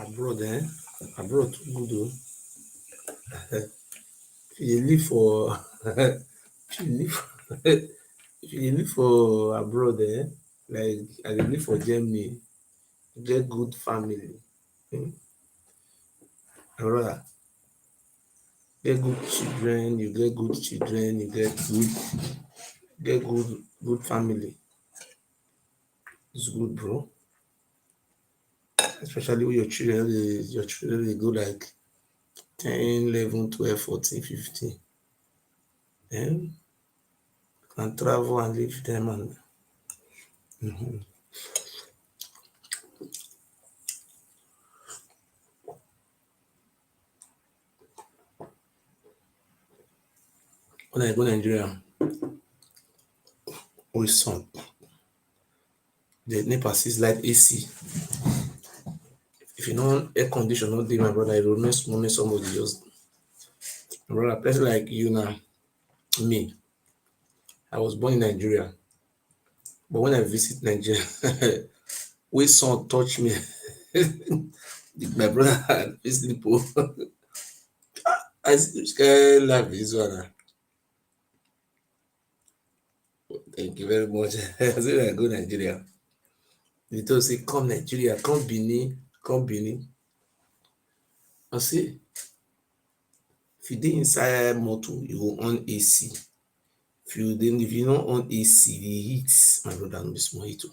abroad, abroad too good o. If you dey live for if you live if you dey live for abroad, like I dey live for Germany, you get good family, um my brother, get good children, you get good children, you get good family. It's good, bro. Especially when your children dey go like 10, 11, 12, 14, 15. You can travel and live them and when I go Nigeria with sun, the NEPA says light AC. If you know air condition no dey, my brother, you go know small make somebody just, my brother, person like you now, me, I was born in Nigeria, but when I visit Nigeria, when sun touch me, my brother fit sleep o. I see which kind life be dis one na. Thank you very much. I say make I go Nigeria. They talk say come Nigeria, come Benin, come Benin. I say if you dey inside motor, you go on AC. If you no on AC, the heat, my brother, no be small heat o.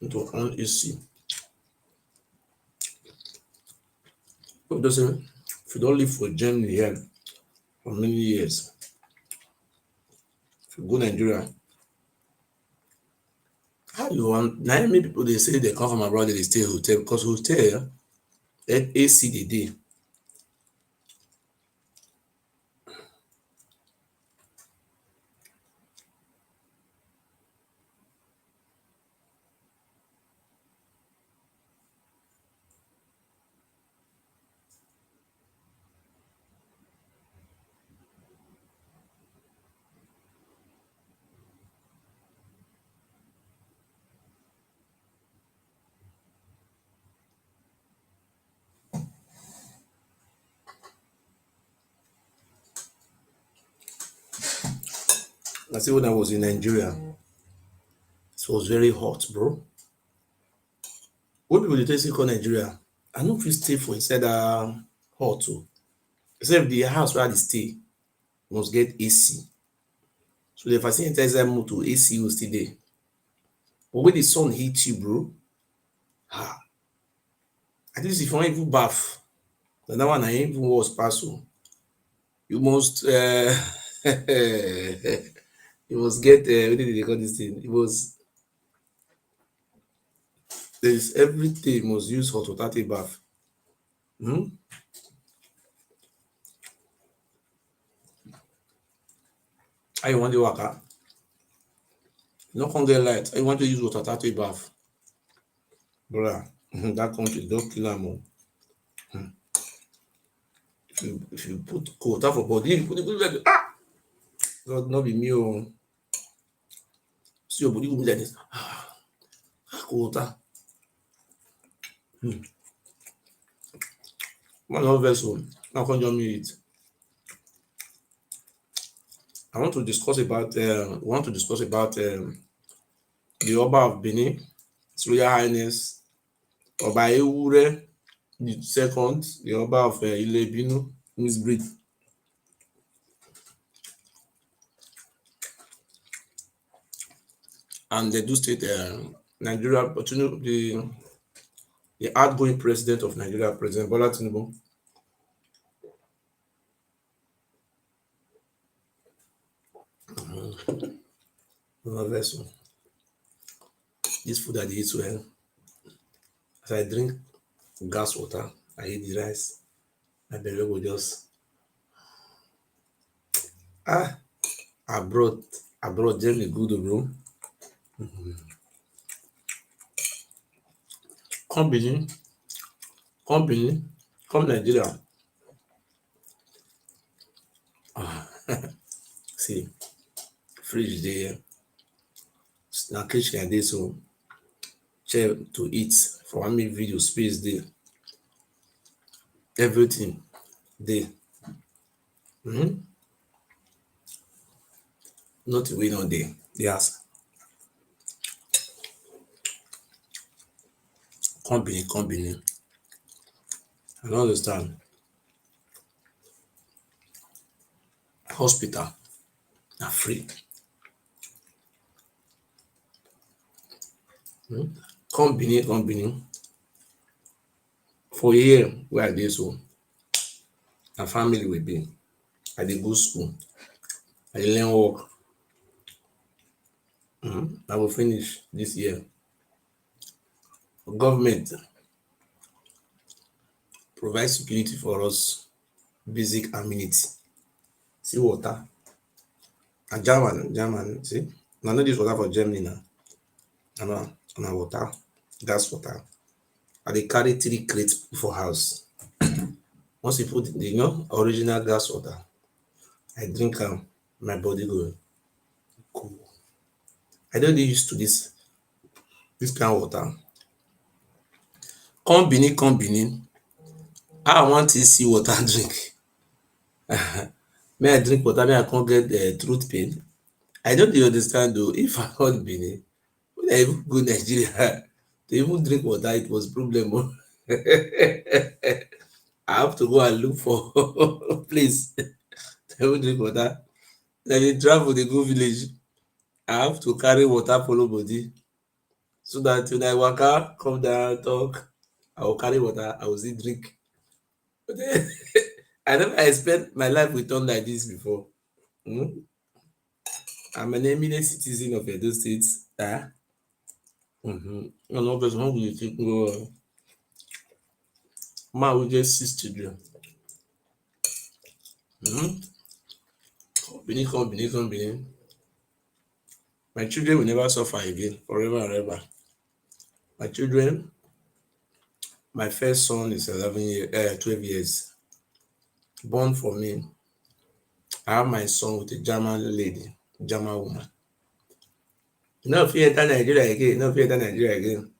You to on AC. People don say if you don live for Germany here for many years, if you go Nigeria, how you wan, na im make people dey say dey come from abroad, dey stay hotel, because hotel AC dey dey. I say when I was in Nigeria, it was very hot, bro. When people dey tell you say come Nigeria, I no fit stay for inside dat hot o. Except the house wey I dey stay must get AC. So if I still enter inside motor, AC go still dey. But when the sun hit you, bro, at least if you wan even baff, na dat one na even worse pass o. You must you must get wetin dem dey call dis thing, you must, there is everything you must use hot water take baff. How you wan dey waka? You no come get light, how you wan take use hot water take baff? Brother, dat country don kill am o. If you put cold water for body, you put it like God, no be me o. See your body go be like dis, cold water. Make una no vex o, make una come join me eat. I want to discuss about the Oba of Benin, His Royal Highness Oba Ewure the second, the Oba of Ile-Ibinu, Mixed-Breed. And the Edo State, Nigeria, the outgoing president of Nigeria, President Bola Tinubu. This food I dey eat well. As I drink gas water, I eat the rice, my belle go just abroad Germany good o, bro. Come Benin, come Nigeria. See, fridge dey here. Na kitchen I dey so. chair to eat, for family video space dey, everything dey. Nothing wey no dey. Yes, come Benin. I no understand. Hospital na free. Come Benin. For here wey I dey so, na family we be. I dey go school, I dey learn work. I go finish dis year. Government provide security for us, basic amenity. See water. Na German see, una no dey use water for Germany now. Na water, gas water. I dey carry 3 crate for house. Once you put the original gas water, I drink am, my body go cool. I don dey used to dis kind water. Come Benin, how I wan take see water drink? Make I drink water make I come get throat pain? I no dey understand oo. If I come Benin, make I even go Nigeria to even drink water, it was problem oo. I have to go and look for place to even drink water. If I dey travel dey go village, I have to carry water follow body, so dat when I waka come down talk, I go carry water, I go still drink. But den I never expect my life will turn like dis before. I'm an eminent citizen of Edo State. No vex, how we dey take go man wey get 6 children. Come Benin. My children will never suffer again, forever and ever. My children, my first son is 12 years, born for me. I have my son with a German lady, German woman. You no fit enter Nigeria again.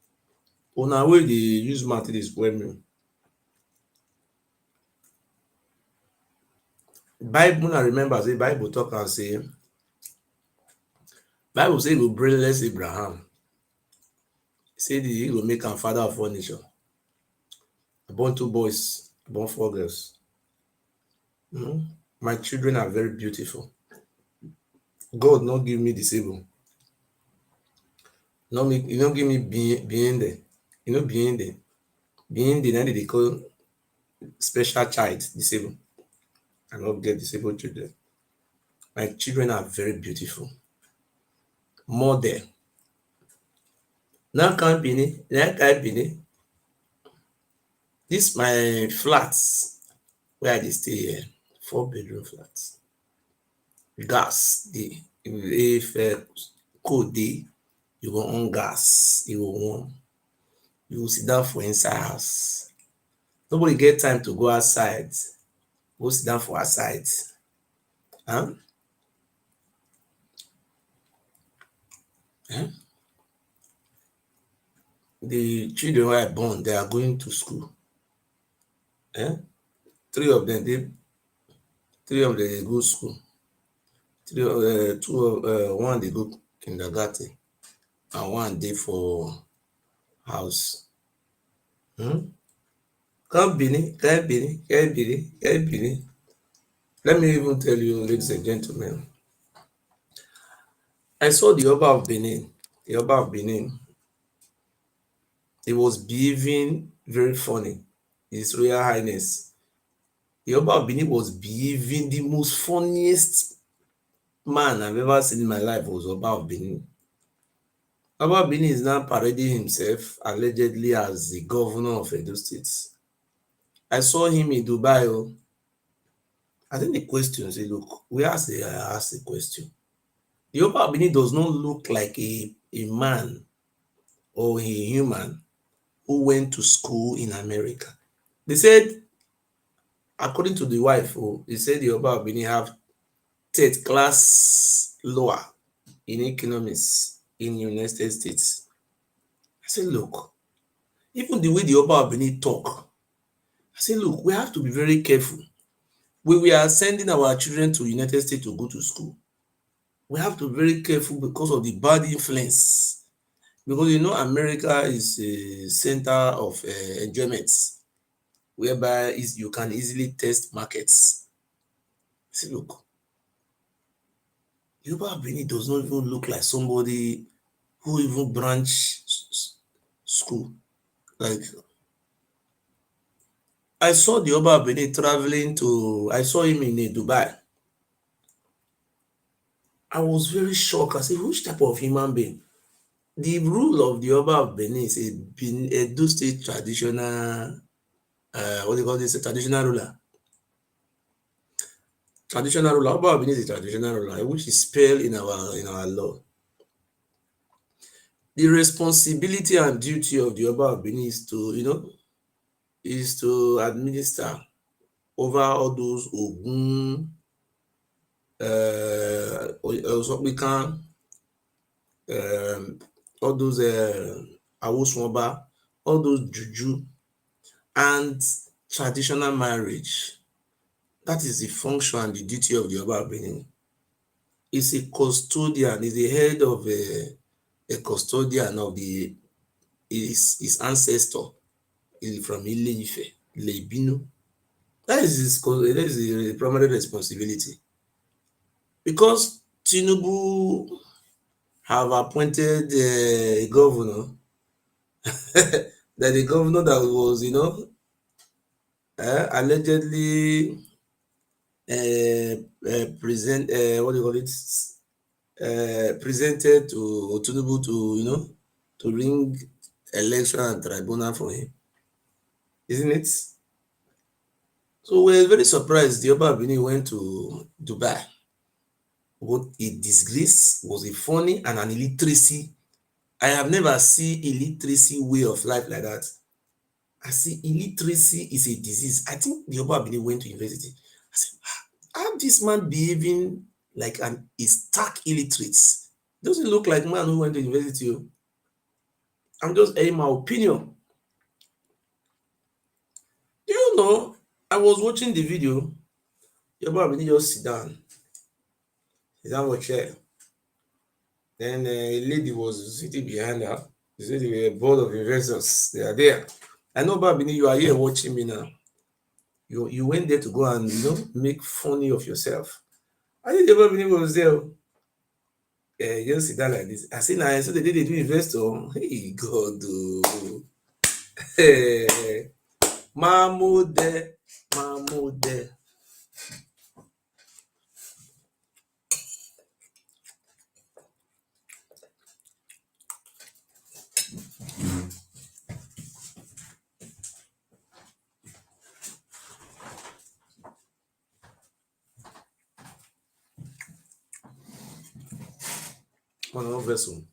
Una wey dey use mouth dey spoil me. Bible, una remember say Bible talk am say, Bible say e go blameless Abraham. Say he go make am father of 4 nations. I born 2 boys, I born 4 girls. My children are very beautiful. God no give me disable. He no give me being there. Being there, na dey call special child disabled. I no get disabled children. My children are very beautiful. Model. Now come Benin. Dis my flats wey I dey stay here, 4-bedroom flat. Gas dey. If cold dey, you go on gas, e go warm. You go sit down for inside house. Nobody get time to go outside, go sit down for outside. The children wey I born, they are going to school. 3 of them dey go school. 1 dey go kindergarten and 1 dey for house. Come Benin. Let me even tell you, ladies and gentlemen, I saw the Oba of Benin. He was behaving very funny. His Royal Highness, the Oba of Benin, was behaving the most funniest man I've ever seen in my life. Was Oba of Benin. Oba of Benin is now parading himself allegedly as the governor of Edo State. I saw him in Dubai. I think the question say, look, I asked the question. The Oba of Benin does not look like a man or a human who went to school in America. They said, according to the wife, they said the Oba of Benin have 3rd class lower in economics in United States. I said, look, even the way the Oba of Benin talk, I said, look, we have to be very careful. We are sending our children to United States to go to school. We have to be very careful because of the bad influence. Because you know, America is a center of enjoyment, whereby you can easily test markets. See, look, Yoruba Benin does not even look like somebody who even branch school. Like, I saw the Yoruba Benin traveling to, I saw him in Dubai. I was very shocked. I said, which type of human being? The rule of the Yoruba of Benin is a Edo State traditional, what do you call this? A traditional ruler. Traditional ruler. Oba of Benin is a traditional ruler, which is spelled in our law. The responsibility and duty of the Oba of Benin is to administer over all those Ogun, Osopikan, um, all those Awoswonba, all those juju, and traditional marriage. That is the function and the duty of the Oba of Benin. He's a custodian, he's the head of a custodian of his ancestor from Ile-Ife, Ile-Ibinu. That is the primary responsibility. Because Tinubu have appointed a governor, that the governor that was, allegedly present, what do you call it, presented to Tinubu to ring election and tribunal for him, isn't it? So we're very surprised the Oba Benin went to Dubai. What a disgrace, was a funny and an illiteracy. I have never seen illiteracy way of life like that. I see illiteracy is a disease. I think the Oba Benin went to university. I said, how this man behaving like a stark illiterate? Doesn't look like man who went to university. I'm just airing my opinion. Do you know, I was watching the video, the Oba Benin just sit down on a chair. Then a lady was sitting behind her. She said they were a board of investors. They are there. I know, Babini, you are here watching me now. You went there to go and make funny of yourself. I think the Babini was there. You just sit down like this. I say now, so they did do investor. Hey God, oh. Hey, Mamude, Mamude. One vessel.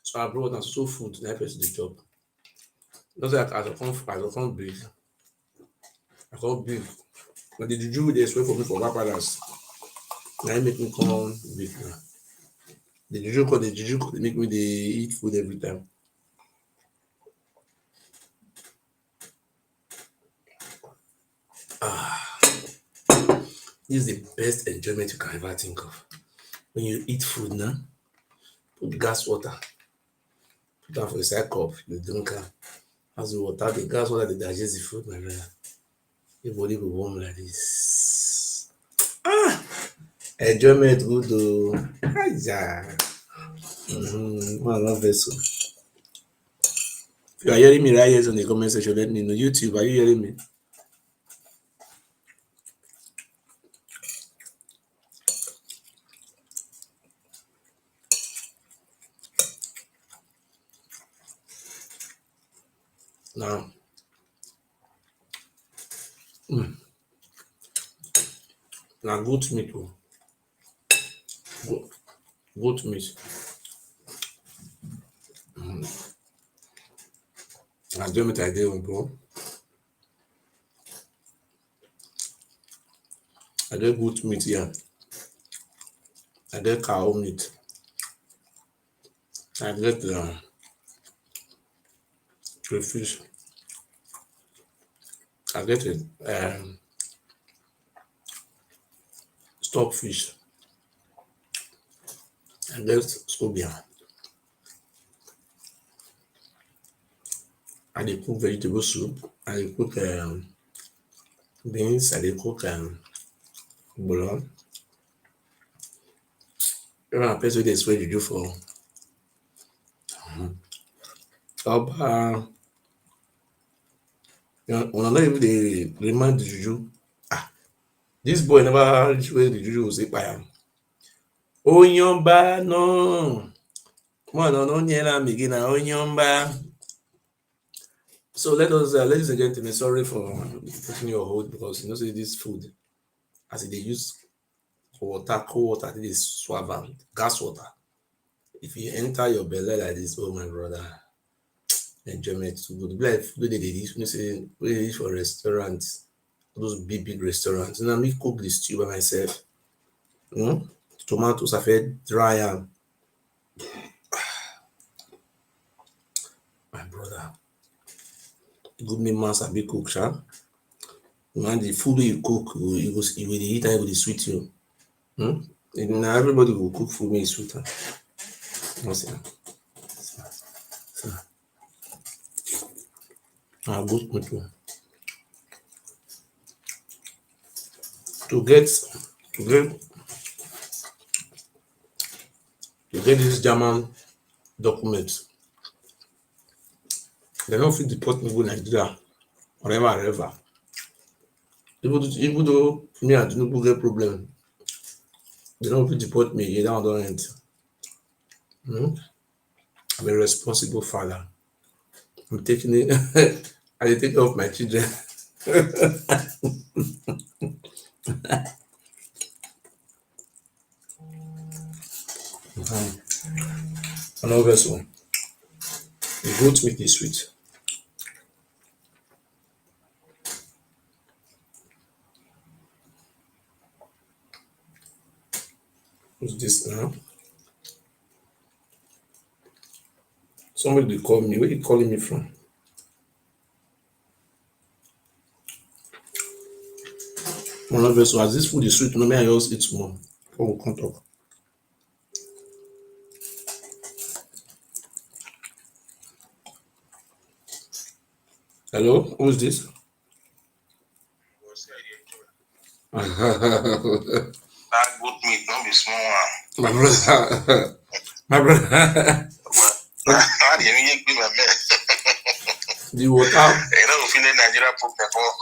So I brought and so food to that person the job. Just like as I come breathe. I can't breathe. But the juju they swear for me for Palace. Now it make me come breathe now. The juju they make me they eat food every time. This is the best enjoyment you can ever think of. When you eat food now, put gas water, put that for a side cup, you drink am. As the water, the gas water, they digest the food, my brother. Your body will warm like this. Enjoyment good though. Hiya. I love vessel. If you are hearing me right here in the comment section, let me know. YouTube, are you hearing me? Now, now goat meat, goat meat. Enjoyment I did, bro. I did goat meat here. I did cow meat. I did crayfish. I get it. Stockfish. I get scobian. I dey cook vegetable soup. I dey cook beans. I dey cook bouillon. Even a person wey dey swear juju for Oba. Una no even dey remind the juju. This boy never reach where the juju go say kpai am. Oyomba no. One no near am again na Oyomba. So let us, ladies and gentlemen, sorry for putting your hold because you know say this food, as they use water, cold water, they swab am, gas water. If you enter your belly like this, oh my brother, enjoyment too good. Be like food they eat, you know say we dey eat for restaurants, those big restaurants. You know, me cook the stew by myself. Tomatoes I fed dry am. My brother, good me man sabi cook, sha. Man, the food you cook, you will eat and it will sweet you. Now everybody will cook food when it's sweet. Good people. To get this German document, they don't fit deport me go Nigeria wherever. Even though me and Tinubu get problem, they don't fit deport me. You don't end. I'm a responsible father. I'm taking it. I take care of my children. Another vessel. The goat meat is sweet. What's this now? Somebody will call me. Where are you calling me from? Another vessel. As this food is sweet, no, may I just eat more before we come talk. Hello, who's this? That goat meat don't be small one. My brother. My brother. How do you mean you my man? The water. You know, feeling Nigeria put before.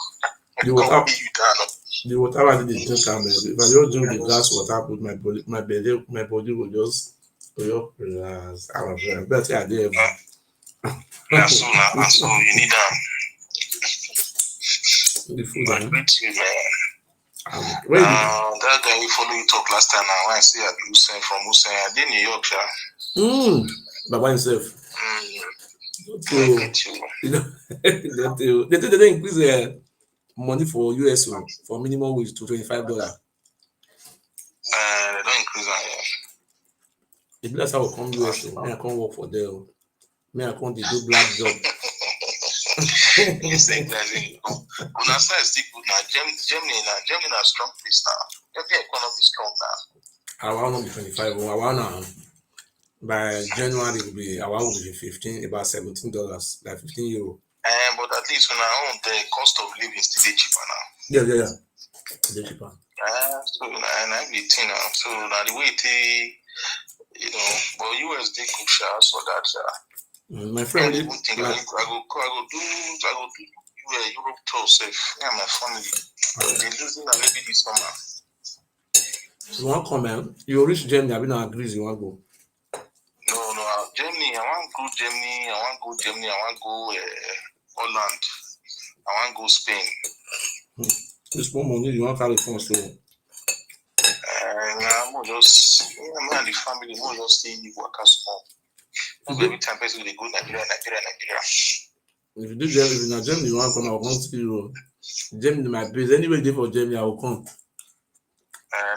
The water I didn't drink. If I don't drink the gas water, put my body will just relax. I'm better I did. That's so now, and so you need the food. I greet you, man. That guy we follow you talk last time now. When I say I be Hussein from Hussein, I did New York, Baba himself. They didn't increase money for US for minimum wage to $25. They don't increase that yet. If that's how I come US, me I can't work for them. Me I can't do black job. Yes, exactly. On our side, still good now. Germany now strong place now. Every economy strong now. I want to be 25. I want by January will be will be 15, about $17, like €15. But at least when I own the cost of living still cheaper now. Yeah. They're cheaper. So and I'm 18 now. So now the way you know, but US they could share so that my friend, I go do Europe tour safe. Yeah, my family. They losing a maybe this summer. You want to come in? You reach Germany, I not agree you want to go. No, Germany. I want to go Germany. I want to go Holland. I want to go Spain. This more money you want to carry from so. More just me and the family. More just stay in the work small. Every time person they go Nigeria. If you do Germany, if you're not Germany, you want to come, I will come to you. Germany, my base. Anyway, they for Germany, I will come.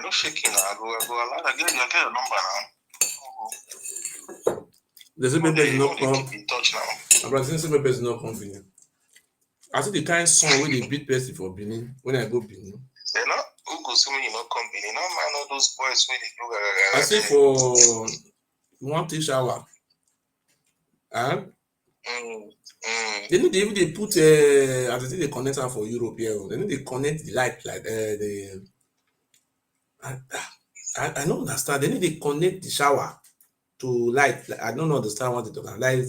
No shaking. I go. I get your number now. The same papers they not keep come. in touch now. But the same papers not come Benin. I see the kind song where they beat person for Benin when I go Benin. They not who go see when you not come Benin. No man, all those boys when they I do. see for one take shower. And they need even they put as I think they connect am for Europe here. They need they connect the light like the I, I don't understand. They need they connect the shower to light. Like, I don't understand what they talk about. Like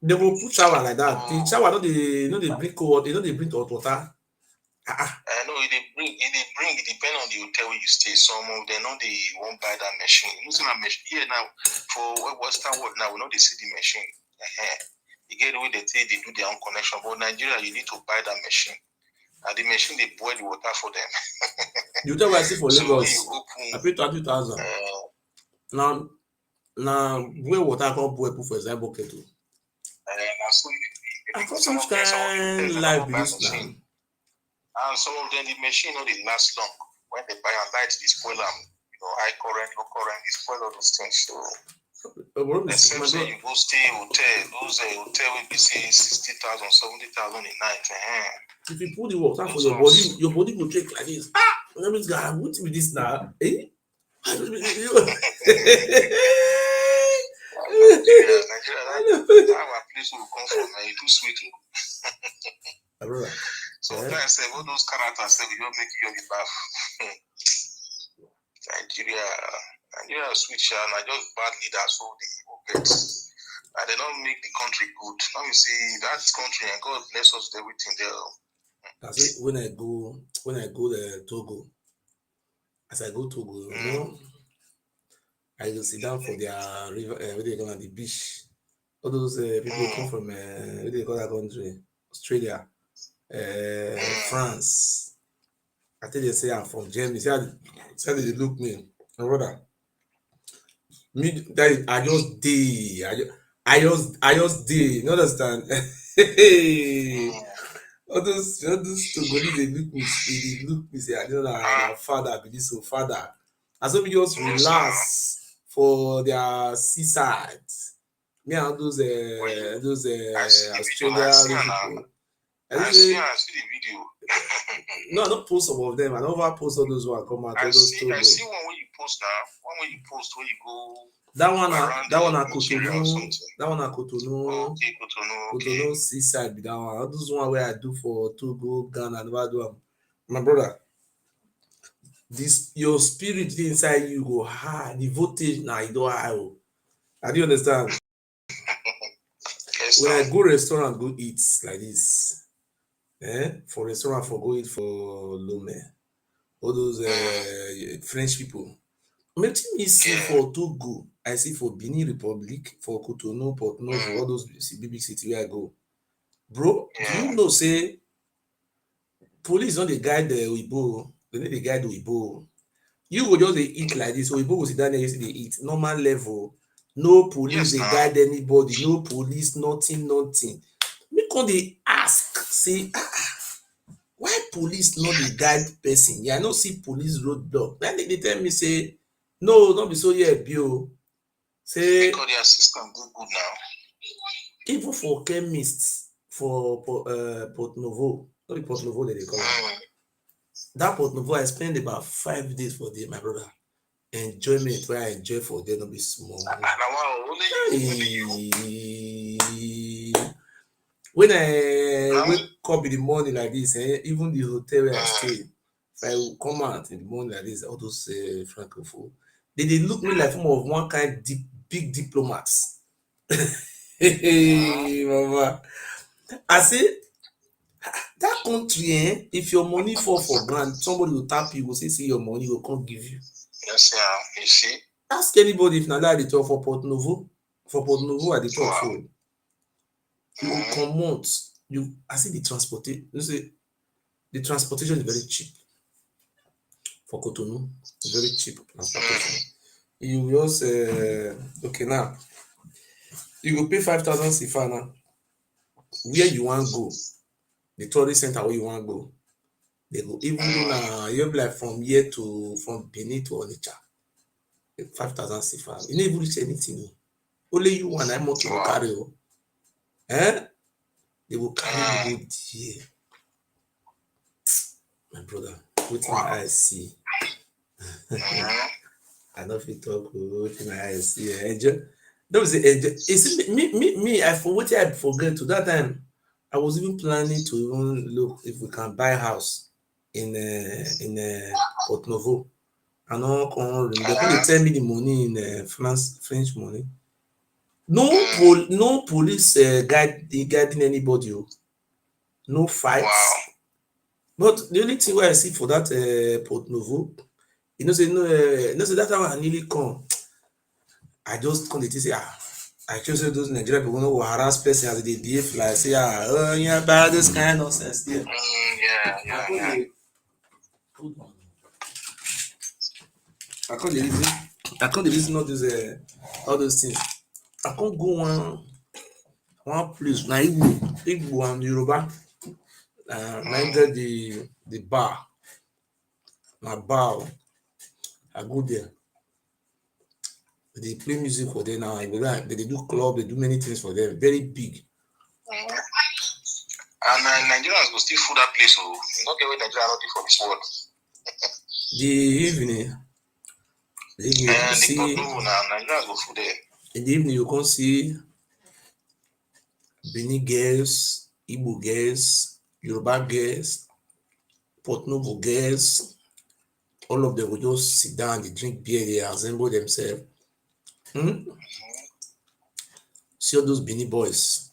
they go put shower like that. The shower no they bring cold, they no they bring hot water. I know they bring it depend on the hotel where you stay. Some of them know they won't buy that machine. Using a machine here now for Western world now, we know they see the machine. You get the way they say they do their own connection. But Nigeria, you need to buy that machine. And the machine they boil the water for them. The hotel I see for Lagos, so I pay 20,000. Now where water come boil put for example bucket too. I got some kind life be this now. And some of them the machine no they last long. When they buy a light, they spoil them. High current, low current, they spoil all those things. So except say you go stay hotel, those hotel will be say 60,000, 70,000 a night. If you put the water for your body will take like this. That means God, what be this now? Eh? Nigeria, that our place will come from. It too sweet. Sometimes all those characters say we don't make you only laugh. Nigeria switch and I just bad leaders so they get and they don't make the country good. Let me see that country and God bless us with everything there. I say when I go to Togo, as I go Togo, you know, I go sit down for their river, where they call it the beach. All those people come from where they call that country, Australia, France. I tell you, say I'm from Germany. See how they look me, my brother. Me that I just day. I just day. You understand? all those Togolese they look me say I don't know na father be this so father. And so we just relax for their seaside. Me and those Australia people. I see the video. No, I don't post some of them. I don't ever post all those one come out. I see one where you post now. One where you post where you go. That one na Cotonou. That one na Cotonou. Okay, Cotonou. Cotonou seaside be that one. All those one where I do for Togo, Ghana, I never do them. My brother, this your spirit inside you go high. The voltage now you don't high. I do understand. When I go restaurant, go eat like this. For restaurant, for go eat for Lome. All those French people. Wetin me see for Togo, I see for Benin Republic, for Cotonou, Port Novo, all those big city where I go. Bro, do you know say police don dey guide the Oyibo, they no dey guide Oyibo. You go just dey eat like this, Oyibo go sit down there you see dey eat normal level. No police dey guide anybody, no police, nothing. Me come dey ask say why police no dey guide person? I no see police roadblock. Na dey tell me say no be so here be o. Say because their system go good now. Even for chemists for Port Novo, no be Port Novo dem dey call am. That Port Novo I spend about 5 days for there, my brother. Enjoyment wey I enjoy for there no be small. When I wake up in the morning like this, even the hotel where I stay, if I come out in the morning like this, all those francophone, they look me like of one kind big diplomats. Hey, mama. I say that country, if your money fall for ground, somebody will tap you, go say your money will come give you. Yes, yeah, you see. Ask anybody if na that I dey talk for Port Novo. For Port Novo, I dey talk so. You comot, I see the transportation. You see, the transportation is very cheap. For Cotonou, very cheap transportation. You just okay now. You go pay 5,000 CFA now. Where you want go, the tourist center where you want go, they go even though now you be like from Benin to Onitsha, 5,000 CFA. You no even reach anything. Only you and I motor go Wow. carry o. They will carry me go there. My brother, wetin my Wow. eyes see. I no fit talk o, wetin my eyes see. Enjoy. Don't say enjoy. You see, me, I for wetin I forget to that time. I was even planning to even look if we can buy house in Port Novo. I no come. They come dey tell me the money in French money. No police guiding anybody o. No Wow. fights. But the only thing wey I see for that Port Novo, say that time I nearly come. I just come dey think say I sure say those Nigerian people no go harass person as they dey behave like say oh yeah buy this kind of nonsense there. I come Yeah. dey hold on. I come dey reason all those things. I come go one place na Igbo and Yoruba na im get the bar. Na bar o. I go there. They play music for them now. They do club, they do many things for them. Very big. And Nigerians go still full that place. Oh, you don't get where Nigeria not for this world. The evening you can see. Nigerians go full there. In the evening you can see Benin girls, Igbo girls, Yoruba girls, Port Novo girls. All of them will just sit down, they drink beer, they assemble themselves. See all those Benin boys.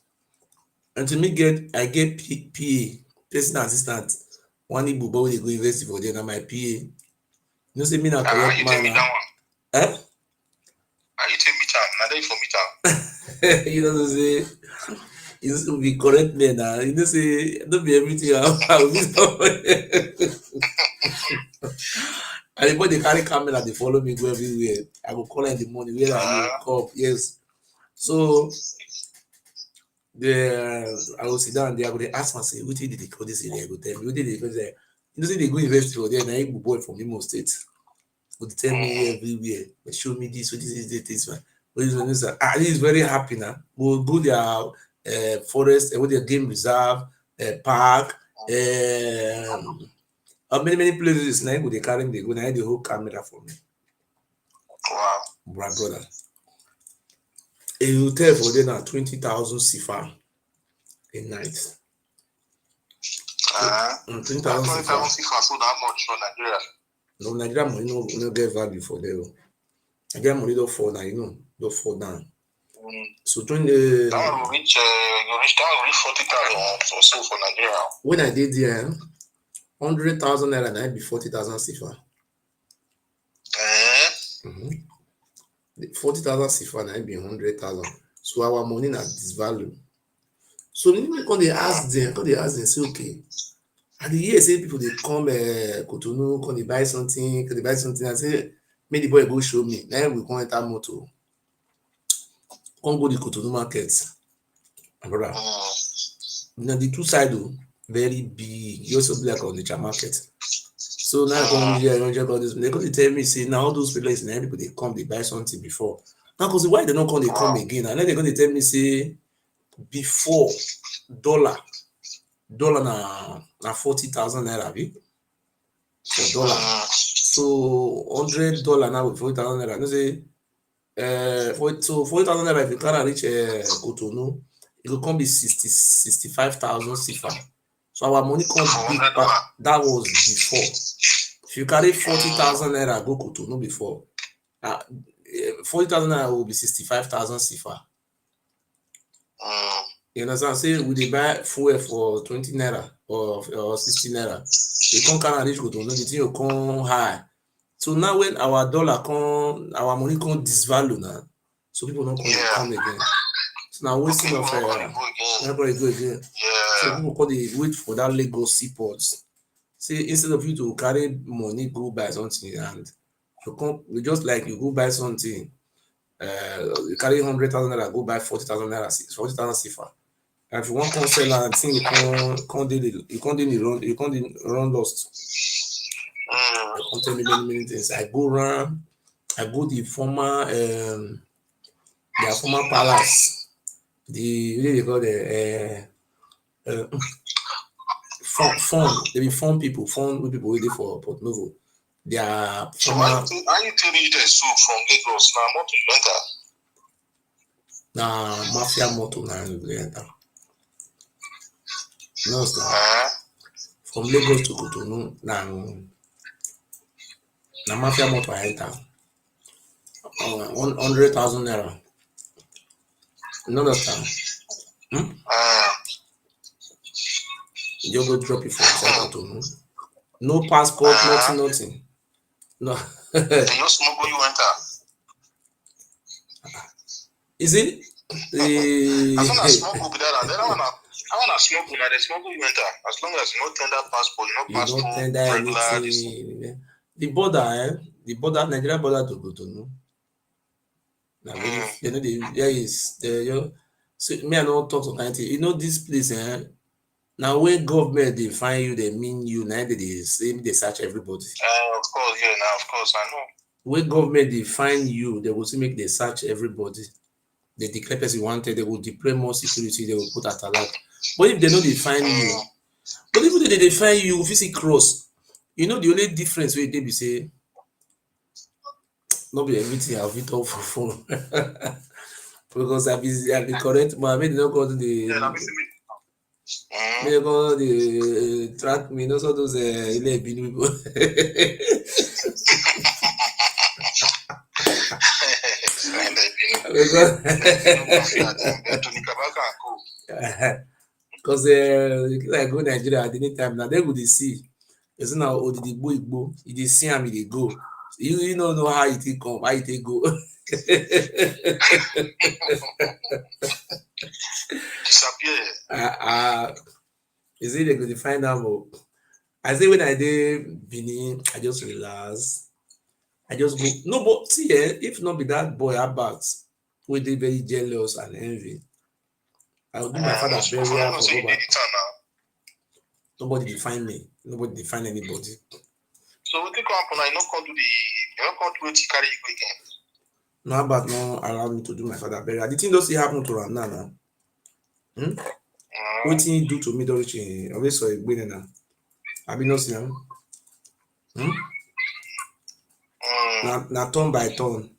And to me I get PA, personal assistant. One Igbo boy wey dey go university for there na my PA. You know say me na correct man na. How you take meet am? Na there you for meet am. You know say you be correct man na. You know say no be everything I will meet somebody. And the boy dey carry camera dey follow me go everywhere. I go call am in the morning where are you? Come, yes. So I go sit down there, I go dey ask am say wetin dey call this area? I go tell me wetin dey call there. You know say they go university for there na Igbo boy from Imo State. Go dey tell me everywhere. They show me this, this one. This is very happy now. Go their forest, their game reserve, park, many places. Now go they carry me, they go now the whole camera for me. Wow. My brother. A hotel for there now 20,000 CFA a night. 20,000 CFA, so that much for Nigeria. No, Nigeria money no get value for there. Nigeria money don't fall down, don't fall down. So during the that one will reach 40,000 or so for Nigeria. When I did there, 100,000 naira na be 40,000 CFA. 40,000 CFA na be 100,000. So our money na disvalue. So when they ask them, say okay. And the year say people they come Cotonou, come they buy something, I say, make the boy go show me. Now we come enter motor. Come go the Cotonou market. My brother. Now the two side very big. You also be like on the market. So now I come here, I check all this. They come tell me, say now all those places now people they come, they buy something before. Now because why they don't come, they come again. And then they're going to tell me, say before dollar na 40,000 naira be for dollar. So $100 now with 40,000 naira. No say so 40,000 naira if you can't reach Cotonou, it will come be 65,000 CFA. So our money come big back. That was before. If you carry 40,000 naira go Cotonou before, 40,000 naira will be 65,000 CFA. You understand? Say we dey buy fuel for 20 naira or 60 naira. You can't carry reach Cotonou, the thing will come high. So now when our dollar our money come disvalue now, so people don't come again. So now wasting of everybody go again. So people call they wait for that Lagos seaports. Say instead of you to carry money go buy something and you just like you go buy something, you carry 100,000 naira go buy 40,000 naira, 40,000 CFA. And if you want to sell and thing you can't run lost. I can't tell me many things. I go the former their former palace, what they call they be fun people, fun people waiting for Port Novo. Their So former are you telling me there's so from Lagos now? Not to enter. mafia motor na enter. You understand? From Lagos to Cotonou na mafia motor I enter. 100,000 naira. You understand? You go drop it for inside Cotonou. No passport, nothing. No. They just smuggle you enter. Is it? As long as smuggle be that, then I wanna smuggle now. They smuggle you enter. As long as you no tender passport, You no don't passport, tender regular. anything. The border, Nigeria border to Cotonou. Now very, you know, there is so me I don't talk to 90. You know this place, now when government they find you, they mean you, now they say they search everybody. Of course, yeah, now of course I know. When government they find you, they will still make they search everybody. They declare person wanted, they will deploy more security, they will put at alert. But if they know they find you, but even if they find you, if you see cross, you know the only difference wey dey be say no be everything I fit talk for phone because I be correct man, make they no come make they come dey track me, you know so those ile ebinu people. Because like go Nigeria at any time, now they go dey see. It's not Odidigbo Igbo, you dey see am, e dey go. You no know how it take come, how it take go. Disappear. You see, they go dey find am o. I say when I dey Benin, I just relax. I just go. No, but see, if not be that boy Abat, wey dey very jealous and envy, I will do my father burial for Oba. Nobody dey find me. Nobody dey find anybody. So wetin come happen now? You no come do wetin carry you go again. No, Abat no allow me to do my father burial. The thing don still happen to am now. Wetin he do to me don reach always for Egbene now. Abi no see am? Na turn by turn.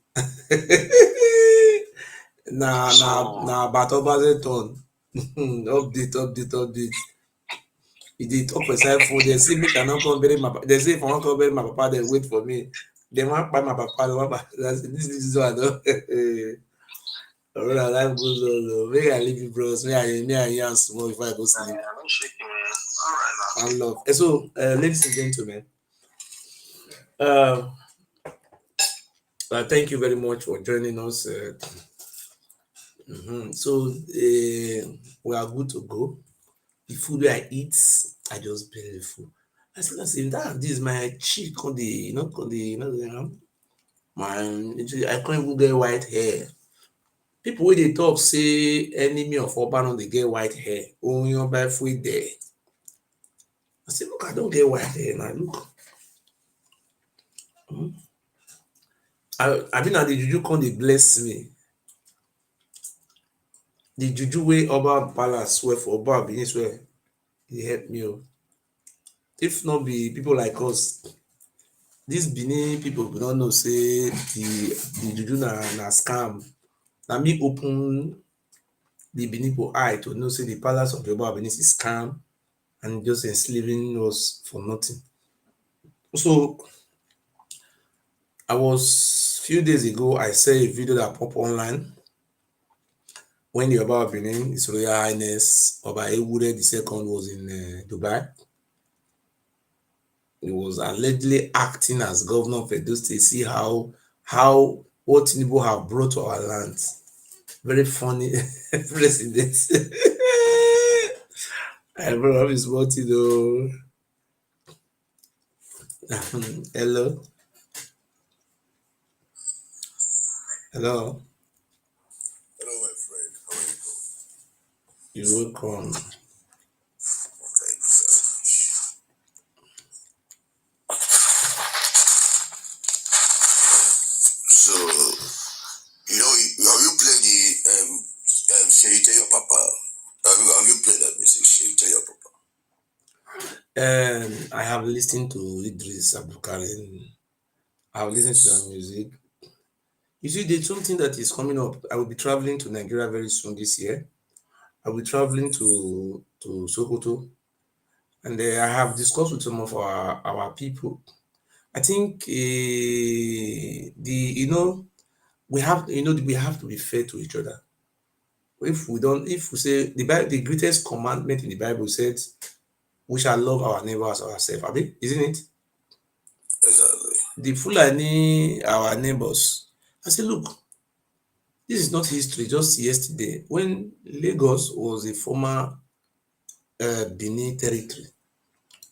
na Batobaze turn. Update. He dey talk for inside phone. They say make I no come bury my papa. They say if I wan come bury my papa, they wait for me. They wan kpai my papa. This one no. Alright, life goes on. Make I leave you, bros. Me and you small before I go sleep. And love. And so, ladies and gentlemen, thank you very much for joining us. So we are good to go. The food I eat, I just barely full. I say that this is my cheek on the my I can't even get white hair. People wey dey talk say enemy of Oba no dey get white hair. Oyin by food there. I say look, I don't get white hair now. Look. I mean, now the juju come dey bless me. The juju wey Oba Palace swear for Oba Benin swear, e help me o. If not be people like us, this Benin people go don know say the juju na scam. Na me open the Benin people eye to know say the palace of the Oba Benin is scam and just enslaving us for nothing. So few days ago, I saw a video that pop online when the Oba of Benin, His Royal Highness Oba Ewure II was in Dubai. He was allegedly acting as governor of Edo State. See how what Tinubu have brought to our land. Very funny president. I brought up his body though. Hello. Hello. Hello, my friend. How are you? You're welcome. Thank you very much. So, have you played the I have listened to Idris Abdulkarim. I have listened to their music. You see, there's something that is coming up. I will be traveling to Nigeria very soon this year. I will be traveling to Sokoto, and I have discussed with some of our people. I think the we have we have to be fair to each other. If we don't, if we say the greatest commandment in the Bible says we shall love our neighbors as ourselves, abi, isn't it? Exactly. The Fulani, our neighbors. I say, look, this is not history. Just yesterday, when Lagos was a former Benin territory,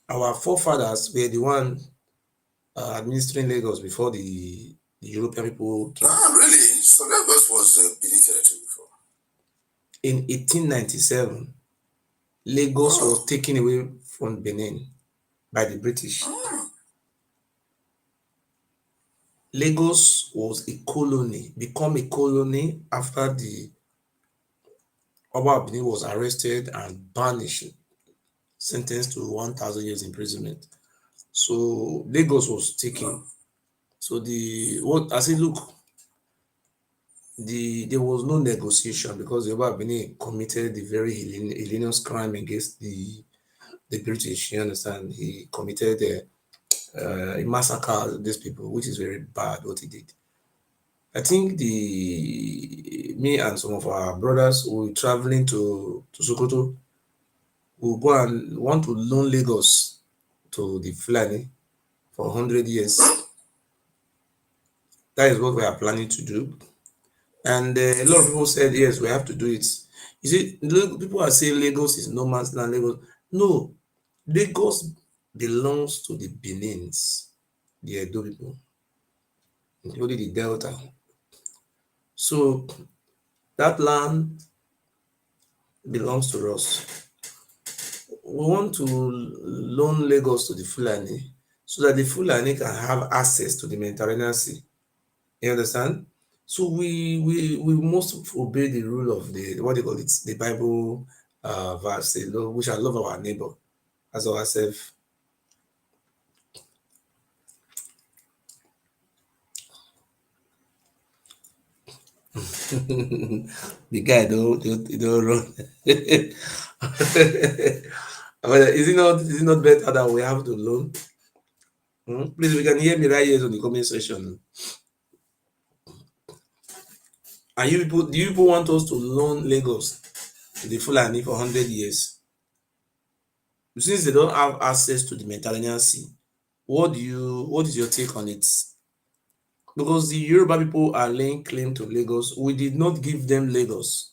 our forefathers were the one administering Lagos before the European people came. Ah, really? So Lagos was Benin territory before. In 1897, Lagos was taken away from Benin by the British. Ah, Lagos was a colony, become a colony after the Oba of Benin was arrested and banished, sentenced to 1,000 years imprisonment. So Lagos was taken. So the what I said, look, there was no negotiation because the Oba of Benin committed the very heinous crime against the British. You understand? He committed he massacred these people, which is very bad what he did. I think the me and some of our brothers who were traveling to Sokoto will go and want to loan Lagos to the Fulani for 100 years. That is what we are planning to do. And a lot of people said, yes, we have to do it. You see, people are saying Lagos is no man's land. Lagos. No, Lagos belongs to the Benins, the Edo people, including the Delta. So that land belongs to us. We want to loan Lagos to the Fulani so that the Fulani can have access to the Mediterranean Sea. You understand? So we must obey the rule of the what they call it, the Bible verse. We shall love our neighbor as ourselves. The guy don't run. But is it not better that we have to loan? Please, we can hear me right here on the comment section. And you people, do you people want us to loan Lagos to the Fulani for 100 years? Since they don't have access to the Mediterranean Sea, what is your take on it? Because the Yoruba people are laying claim to Lagos. We did not give them Lagos.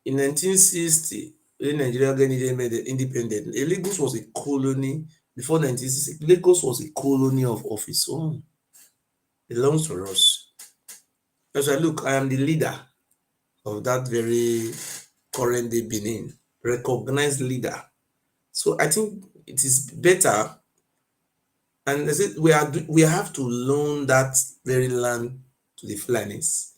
In 1960, when Nigeria made it independent, Lagos was a colony before 1960. Lagos was a colony of its own. It belongs to us. As I look, I am the leader of that very current day Benin, recognized leader. So I think it is better, and I said we have to loan that very land to the Fulanis.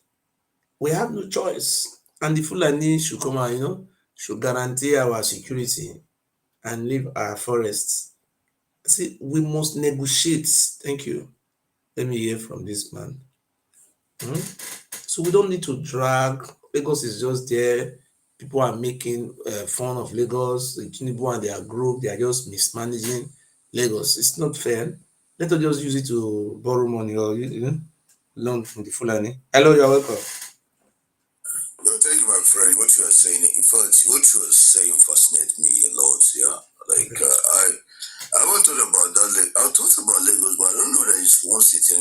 We have no choice, and the Fulani should come out, should guarantee our security and leave our forests. See, we must negotiate. Thank you. Let me hear from this man. Hmm? So we don't need to drag. Lagos is just there. People are making fun of Lagos. Tinubu and their group, they are just mismanaging Lagos. It's not fair. Let us just use it to borrow money or loan from the Fulani. Hello, you're welcome. well, thank you, my friend. What you are saying, in fact, what you are saying fascinates me a lot. Yeah, like I haven't thought about that. I thought about Lagos, but I don't know that it's one city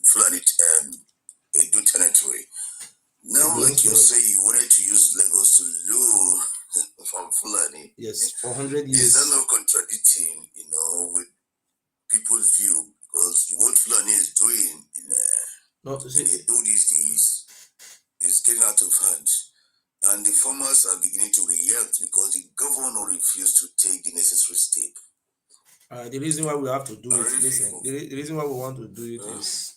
Fulani Edo territory. It Now, belongs like to you us. say, you wanted to use Lagos to lure from Fulani. Yes, for 100 Is that years. not contradicting, with people's view? Because what Fulani is doing Not to in say, Edo these days is getting out of hand. And the farmers are beginning to react because the governor refused to take the necessary step. the reason why we have to do I it, really listen, feel. the reason why we want to do it is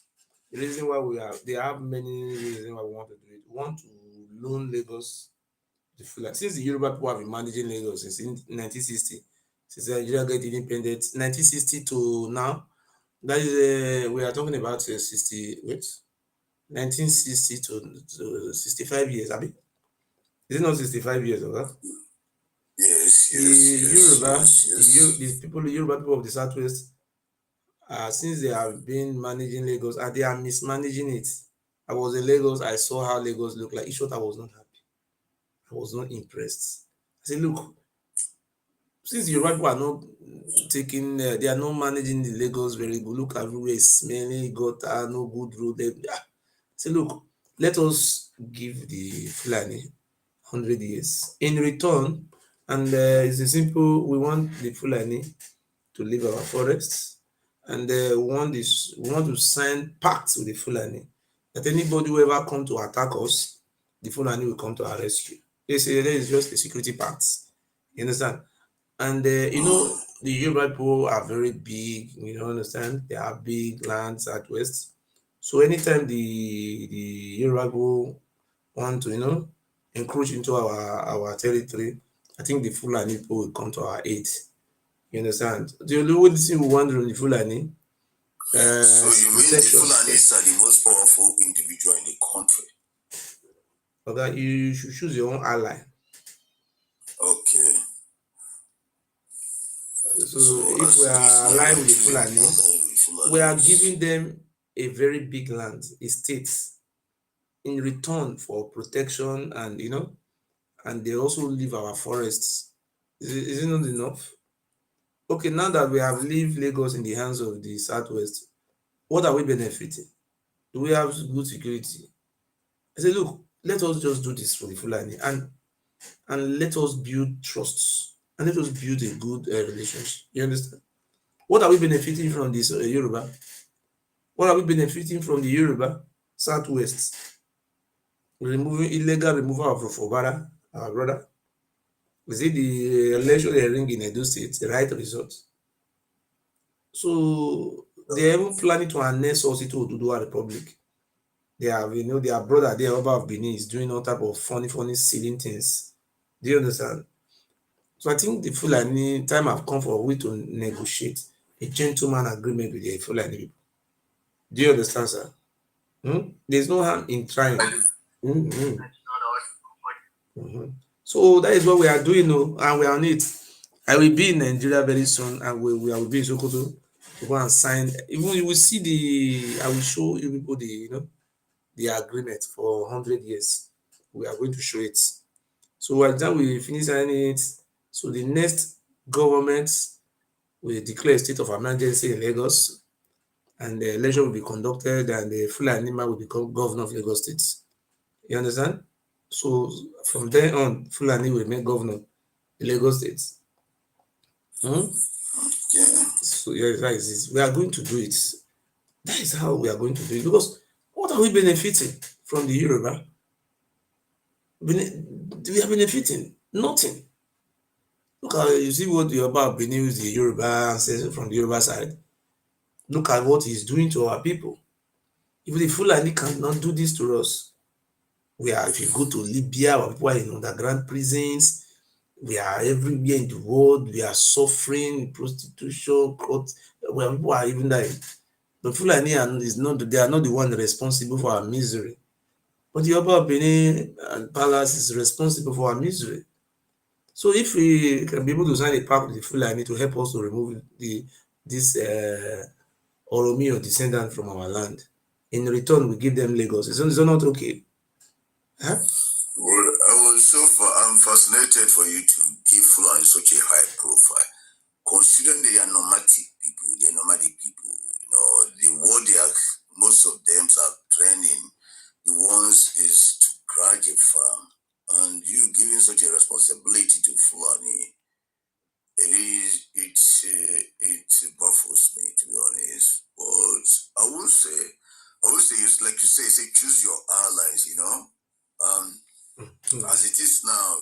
the reason why they have many reasons why we want to do it. We want to loan Lagos the Fulani. Since the Yoruba people have been managing Lagos since 1960, since Nigeria get independent, 1960 to now. That is, we are talking about 60, wait, 1960 to 65 years, I mean. Is it not 65 years, okay? Yes, The yes, yes, Yoruba, yes, yes. the people, the Yoruba people of the Southwest, since they have been managing Lagos and they are mismanaging it. I was in Lagos, I saw how Lagos looked like. In short, I was not happy. I was not impressed. I said, look, since the Yoruba people are not taking, they are not managing the Lagos very good. Look, everywhere is smelling, gutter, no good road. Say, look, let us give the Fulani 100 years in return. And it's a simple, we want the Fulani to leave our forests. And we want to sign pacts with the Fulani that anybody who ever come to attack us, the Fulani will come to our rescue. They say there is just a security pact. You understand? And the Yoruba people are very big, you know, understand? They have big lands at west. So anytime the Yoruba people want to, encroach into our territory, I think the Fulani people will come to our aid. You understand? The only thing we want from the Fulani, So you mean the protection. Fulanis are the most powerful individual in the country? Okay, you should choose your own ally. Okay. So So if we as it is are now, aligned you're with the choosing the Fulani, ally with we are Fulanis. giving them a very big land, a state, in return for protection, and and they also leave our forests. Is it not enough? Okay, now that we have leave Lagos in the hands of the Southwest, what are we benefiting? Do we have good security? I say, look, let us just do this for the Fulani, and let us build trusts, and let us build a good relationship. You understand? What are we benefiting from this Yoruba? What are we benefiting from the Yoruba Southwest? Removing illegal removal of Fofobara, our brother. Is it the election they ring in Edo State, the right result? So they are even planning to annex us into Oduduwa Republic. They have, their brother, their Oba of Benin, is doing all type of funny, funny, silly things. Do you understand? So I think the Fulani time have come for we to negotiate a gentleman agreement with the Fulani people. Do you understand, sir? There's no harm in trying. Mhm. Mhm. So that is what we are doing, and we are on it. I will be in Nigeria very soon, and we will be in Sokoto to go and sign. Even you will see I will show you people the agreement for 100 years. We are going to show it. So by the time we finish signing it, so the next government will declare a state of emergency in Lagos, and the election will be conducted, and the Fulani man will become governor of Lagos State. You understand? So from then on, Fulani will make governor in Lagos State. Hmm? Yeah. So yes, that is it. We are going to do it. That is how we are going to do it. Because what are we benefiting from the Yoruba? We are benefiting nothing. Look at you see what the Yoruba of Benin is the Yoruba ancestor from the Yoruba side. Look at what he's doing to our people. If the Fulani cannot do this to us, if you go to Libya, our people are in underground prisons. We are everywhere in the world. We are suffering prostitution. Where people are even dying. The Fulani is not. They are not the one responsible for our misery. But the Oba of Benin and Palace is responsible for our misery. So if we can be able to sign a pact with the Fulani to help us to remove this Oromi or descendant from our land, in return we give them Lagos. Is it not okay? Huh? Well, I'm fascinated for you to give Fulani such a high profile, considering they are nomadic people. Most of them are training. The ones is to grudge a farm, and you giving such a responsibility to Fulani, it baffles me, to be honest. But I would say it's like you say choose your allies. As it is now,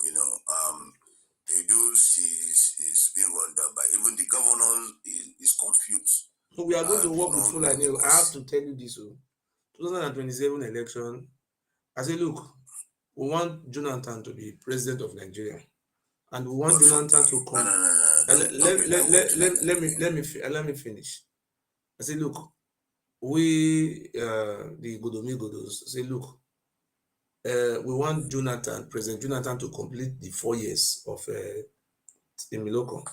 Edo is being run down by even the governor is confused. So we are going to I do work with not know Fulani. I have because to tell you this. 2027 election, I say, look, we want Jonathan to be president of Nigeria. And we want God Jonathan forbid. to No, no, come. no, no. Let me finish. I say, look, we the Godomi say, look, we want President Jonathan, to complete the 4 years of Emiloko.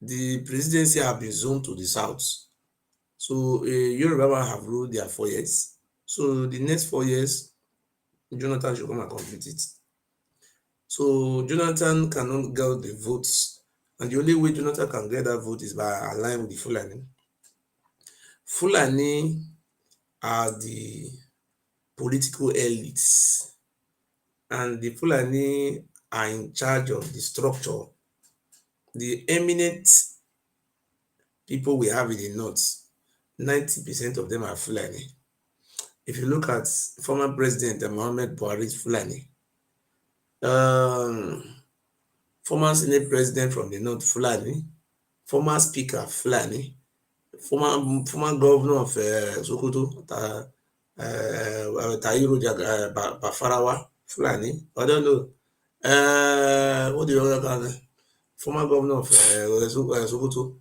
The presidency have been zoned to the south, so Yoruba have ruled their 4 years. So the next 4 years, Jonathan should come and complete it. So Jonathan cannot get the votes, and the only way Jonathan can get that vote is by aligning with the Fulani. Fulani are the political elites, and the Fulani are in charge of the structure. The eminent people we have in the north, 90% of them are Fulani. If you look at former President Muhammad Buhari, Fulani, um, former Senate President from the north, Fulani, former Speaker, Fulani, former Governor of Sokoto, Tairo Bafarawa, Fulani. I don't know. What do you other guy? Former Governor of Sokoto.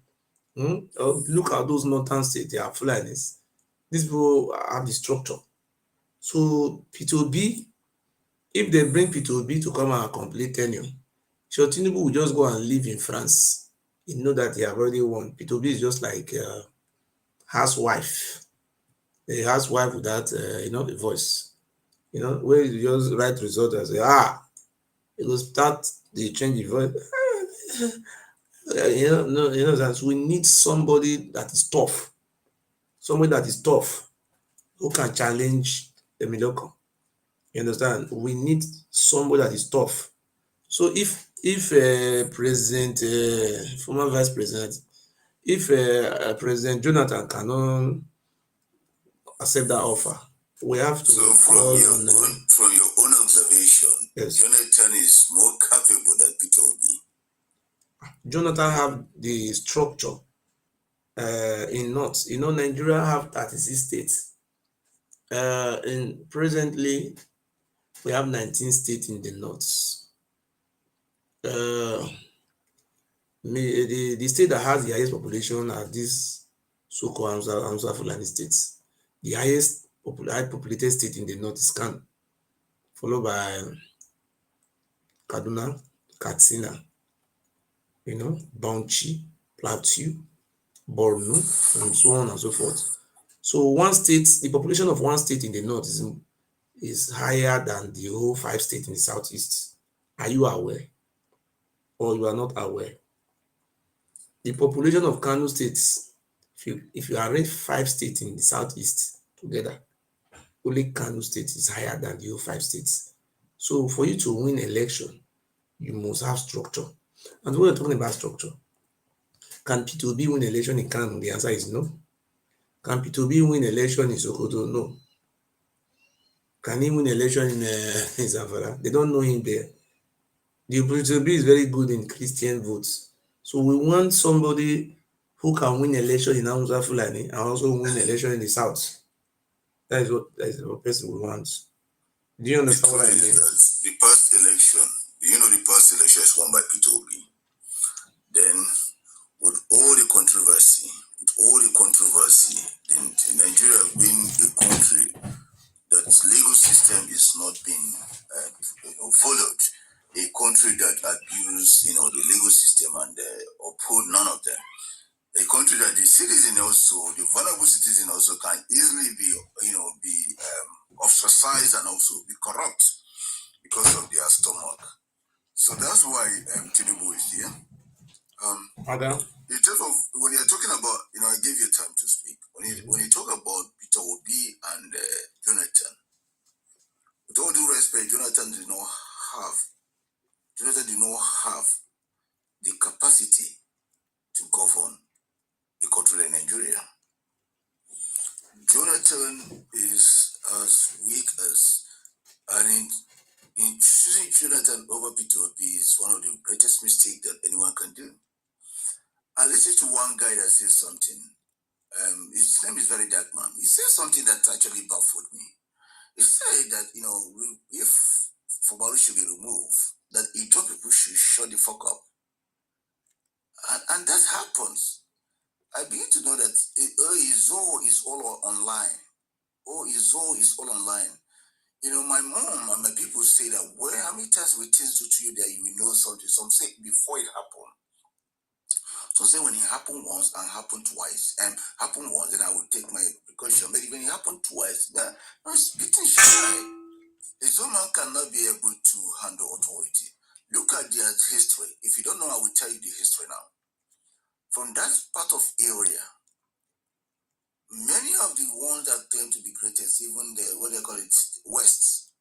Look at those northern states, they are Fulanis. These people have the structure. So P2B, if they bring P2B to come and complete tenure, so Tinubu will just go and live in France. You know that they have already won. P2B is just like a housewife. A housewife without, a voice. Where you just write result and say, it will start the change the voice. No, that we need somebody that is tough. Somebody that is tough who can challenge the Miloko. You understand? We need somebody that is tough. So if President, former Vice President, if President Jonathan cannot accept that offer, we have to. So from your own observation, yes, Jonathan is more capable than Peter Obi. Jonathan have the structure in North. Nigeria have 36 states. In presently, we have 19 states in the North. The state that has the highest population are these so-called Hausa Fulani states. The highest high populated state in the North is Kano, followed by Kaduna, Katsina, Bauchi, Plateau, Borno, and so on and so forth. So the population of one state in the north is higher than the whole 5 states in the southeast. Are you aware? Or you are not aware? The population of Kano states, if you arrange 5 states in the southeast together, only Kano state is higher than the whole 5 states. So for you to win election, you must have structure. And when we're talking about structure, can P2B win election in Kano? The answer is no. Can P2B win election in Sokoto? No. Can he win election in Zamfara? They don't know him there. The P2B is very good in Christian votes. So we want somebody who can win election in Hausa Fulani and also win election in the south. That is what person we want. Do you understand what I mean? The past election, the past election is won by P2B. Then with all the controversy, then Nigeria being a country that legal system is not being followed, a country that abuse the legal system and uphold none of them, a country that the citizen also, the vulnerable citizen also can easily be ostracized and also be corrupt because of their stomach. So that's why Tinubu is here. In terms of when you're talking about, I gave you time to speak. When you talk about Peter Obi and Jonathan, with all due respect, Jonathan did not have the capacity to govern a country like Nigeria. Jonathan is as weak as, and in choosing Jonathan over Peter Obi is one of the greatest mistakes that anyone can do. I listened to one guy that says something. His name is Very Dark Man. He said something that actually baffled me. He said that, if Fubari should be removed, that Edo people should shut the fuck up. And that happens. I begin to know that his all is all online. Oh, his all is all online. You know, my mom and my people say that, well, how many times we things do to you that you will know something? Some say before it happened. So say when it happened once and happened twice, and happened once, then I will take my precaution. But when it happened twice, then I'm spitting shy. A man cannot be able to handle authority. Look at their history. If you don't know, I will tell you the history now. From that part of area, many of the ones that claim to be greatest, even the what they call it West,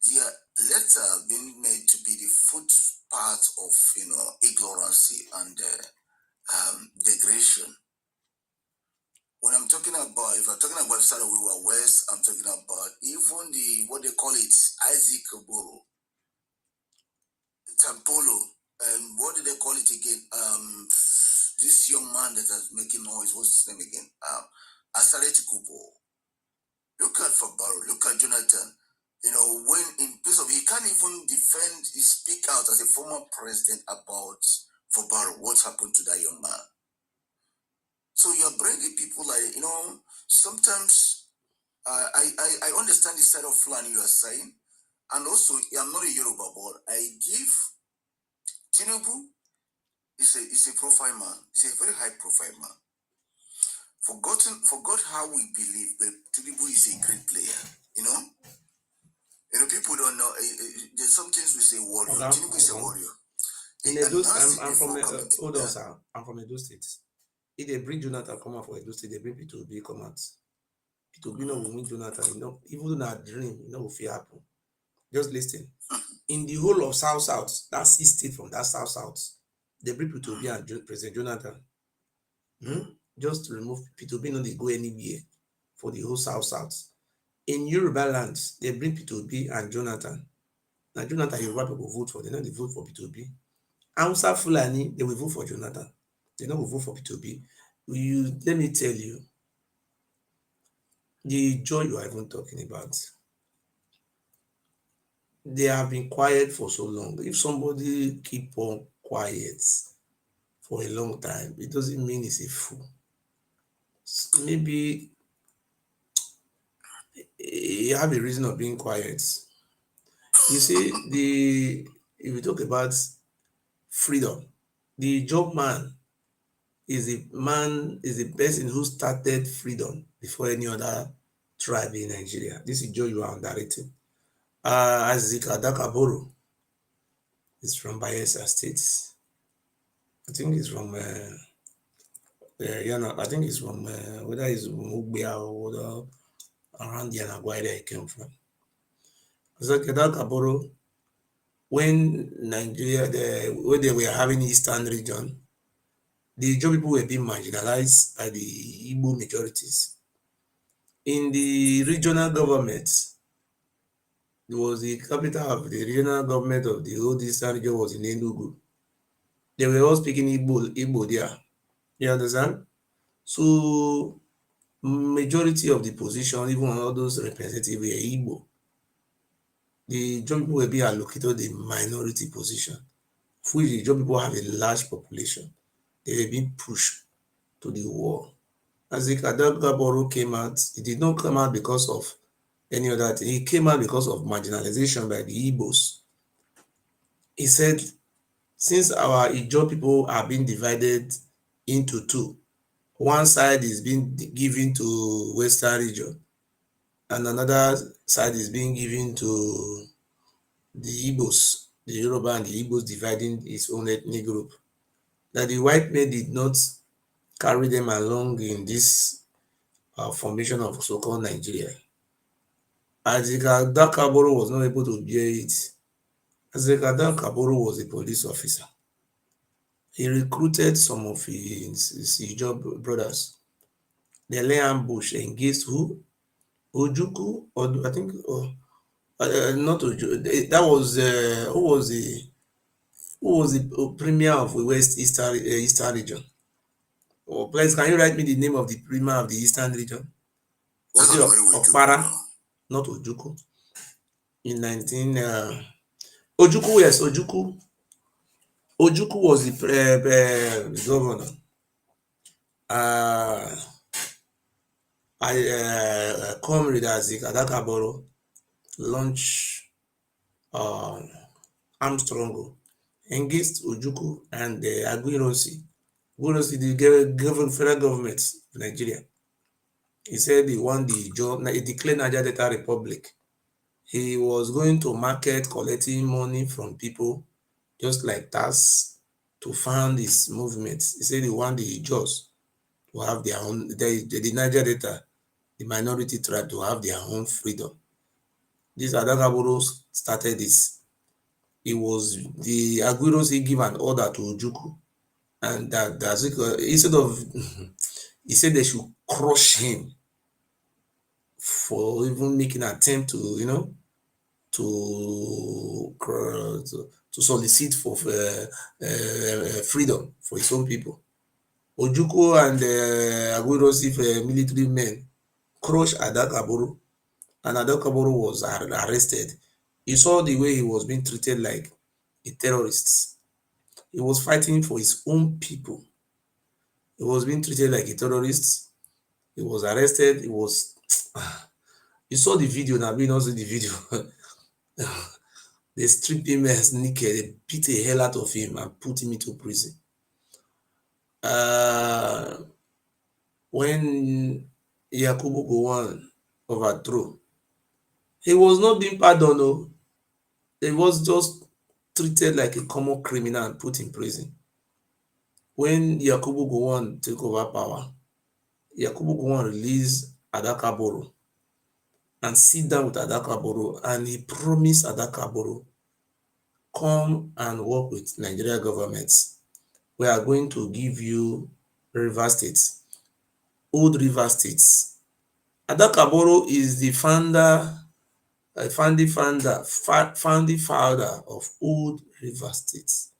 they are later being made to be the footpath of ignorance and degradation. When I'm talking about, if I'm talking about we were West, I'm talking about even the what they call it Isaac Oboro, Tampolo, and what did they call it again? This young man that is making noise, what's his name again? Asareti Kubo. Look at Fabaro, look at Jonathan. You know, when in place of, he can't even defend, he speak out as a former president about Fabaro, what's happened to that young man. So you're bringing people like, sometimes I understand the side of Fulani you are saying, and also I'm not a Yoruba, but I give Tinubu is a profile man. He's a very high profile man. Forgot how we believe, but Tinubu is a great player. You know, people don't know. There's some things we say warrior. Tinubu is a warrior. In Edo, I'm from hold on, sir. I'm from Edo State. If they bring Jonathan come out for Edo State, they bring P2B come out. P2B no will win Jonathan. Even in a dream, will fear happen. Just listen. In the whole of South, that's 6 states from that South, they bring P2B and President Jonathan. Just to remove P2B, no, they go anywhere for the whole South. In Yoruba land, they bring P2B and Jonathan. Now Jonathan, Yoruba people vote for, they know they vote for P2B. Hausa Fulani, they will vote for Jonathan. They don't vote for P2B. Let me tell you, the joy you are even talking about, they have been quiet for so long. If somebody keep on quiet for a long time, it doesn't mean he's a fool. Maybe you have a reason of being quiet. You see, if you talk about freedom, the job man is the person who started freedom before any other tribe in Nigeria. This is Joe you are underrating. Azika Dakaboro is from Bayelsa State. I think he's from I think he's from whether it's Mugbia or whether around Yanagwaida he came from. Azika Dakaboro, when when they were having Eastern region, the Joe people were being marginalized by the Igbo majorities. In the regional governments, it was the capital of the regional government of the old Eastern region was in Enugu. They were all speaking Igbo there. You understand? So majority of the position, even all those representatives were Igbo. The John people were being allocated the minority position, for which the John people have a large population. They were being pushed to the wall. As the Kadagaboro came out, it did not come out because of any other thing. It came out because of marginalization by the Igbos. He said, since our Ijaw people are being divided into two, one side is being given to Western region and another side is being given to the Igbos, the Yoruba and the Igbos dividing its own ethnic group. That the white men did not carry them along in this formation of so-called Nigeria. Azika Dakaboro was not able to bear it. Azika Dakaboro was a police officer. He recruited some of his Ijaw brothers. They lay ambush against who? Ojuku, or I think, not Ojuku. That was who was the premier of the Eastern region? Oh, please, can you write me the name of the premier of the Eastern region? Was it Okpara? Not Ojuku. In 19 Ojuku, yes, Ojuku. Ojukwu was the governor. Comrade Azik Adakaboro launched Armstrong engaged Ojukwu and Aguiyi the federal government of Nigeria. He said he won the job, he declared Niger Delta Republic. He was going to market collecting money from people just like tax to fund his movements. He said he want the Jaws to have their own, the Niger Delta, the minority tribe to have their own freedom. This Adakaboro started this. It was the Aguiros he give an order to Ojukwu, and that instead of he said they should crush him for even making an attempt to to solicit for freedom for his own people. Ojukwu and Aguiyi military men crushed Adakaboro, and Adakaboro was arrested. He saw the way he was being treated like a terrorist. He was fighting for his own people. He was being treated like a terrorist. He was arrested. He was. You saw the video now, being also the video. They stripped him as naked, they beat the hell out of him and put him into prison. When Yakubu Gowon overthrew, he was not being pardoned. No. He was just treated like a common criminal and put in prison. When Yakubu Gowon took over power, Yakubu Gowon released Adakaboro and sit down with Adakaboro, and he promised Adakaboro, come and work with Nigeria governments. We are going to give you River States, old River States. Adakaboro is the founding founder of old River States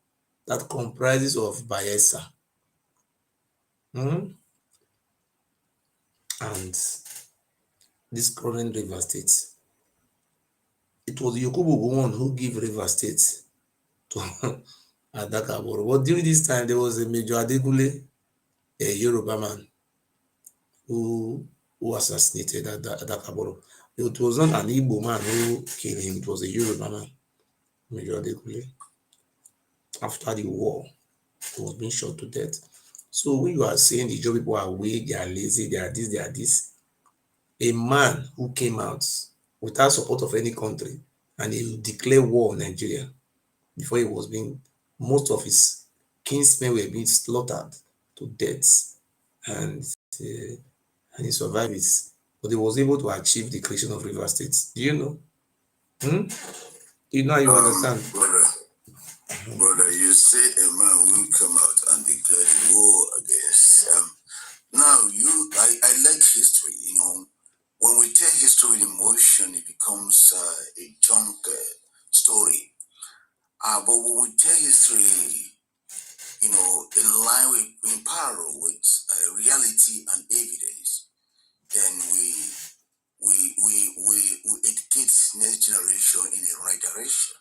that comprises of Bayelsa and this current River State. It was Yakubu Gowon who gave River State to Adakaboro. But during this time, there was a Major Adekunle, a Yoruba man, who assassinated Adakaboro. It was not an Igbo man who killed him, it was a Yoruba man, Major Adekunle. After the war, he was being shot to death. So when you are saying the job people are weak, they are lazy, they are this, a man who came out without support of any country and he declared war on Nigeria before he was being, most of his kinsmen were being slaughtered to death, and he survived it. But he was able to achieve the creation of River State. Do you know? You know, you understand? Brother, you say a man will come out and declare the war against. Now, I like history. You know, when we tell history with emotion, it becomes a junk story. But when we tell history, you know, in parallel with reality and evidence, then we educate next generation in the right direction.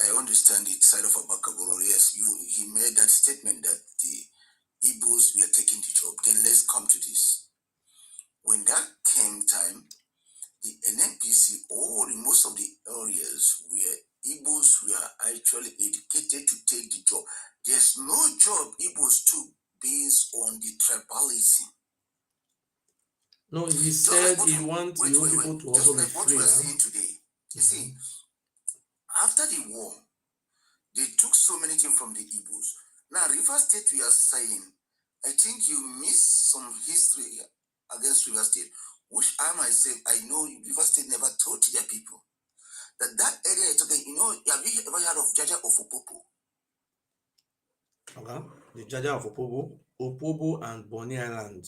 I understand the side of Abakaboro. Yes, he made that statement that the Igbos were taking the job. Then let's come to this. When that came time, the NNPC, or in most of the areas where Igbos were actually educated to take the job, there's no job Igbos took based on the tribalism. No, he said he wants people to also be free. What we're seeing today. You see, after the war, they took so many things from the Igbos. Now, River State, we are saying, I think you missed some history against River State, which I myself, I know River State never told their people. That area you're talking, you know, have you ever heard of Jaja of Opopo? Okay. The Jaja of Opobo and Bonny Island.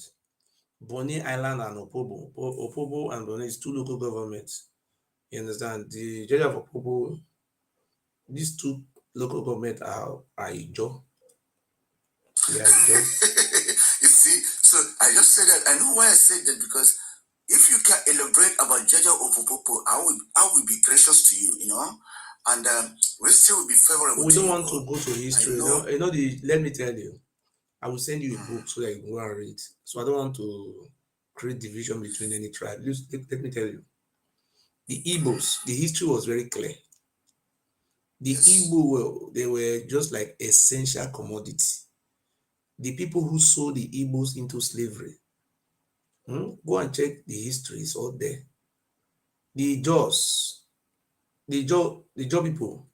Bonny Island and Opobo. Opobo and Bonny is two local governments. You understand? The Jaja of Opobo, these two local governments are Ijo. They are Ijo. You see, so I just said that. I know why I said that, because if you can elaborate about Jaja of Opopo, I will be gracious to you, you know. and still will be favorable. We to don't you, want bro. to go to history. Let me tell you. I will send you a book so that you can go and read. So I don't want to create division between any tribe. Let me tell you. The Igbos, the history was very clear. The Yes. Igbo they were just like essential commodity. The people who sold the Igbos into slavery. Go and check the history, it's all there. The Jaws, the Jaw people.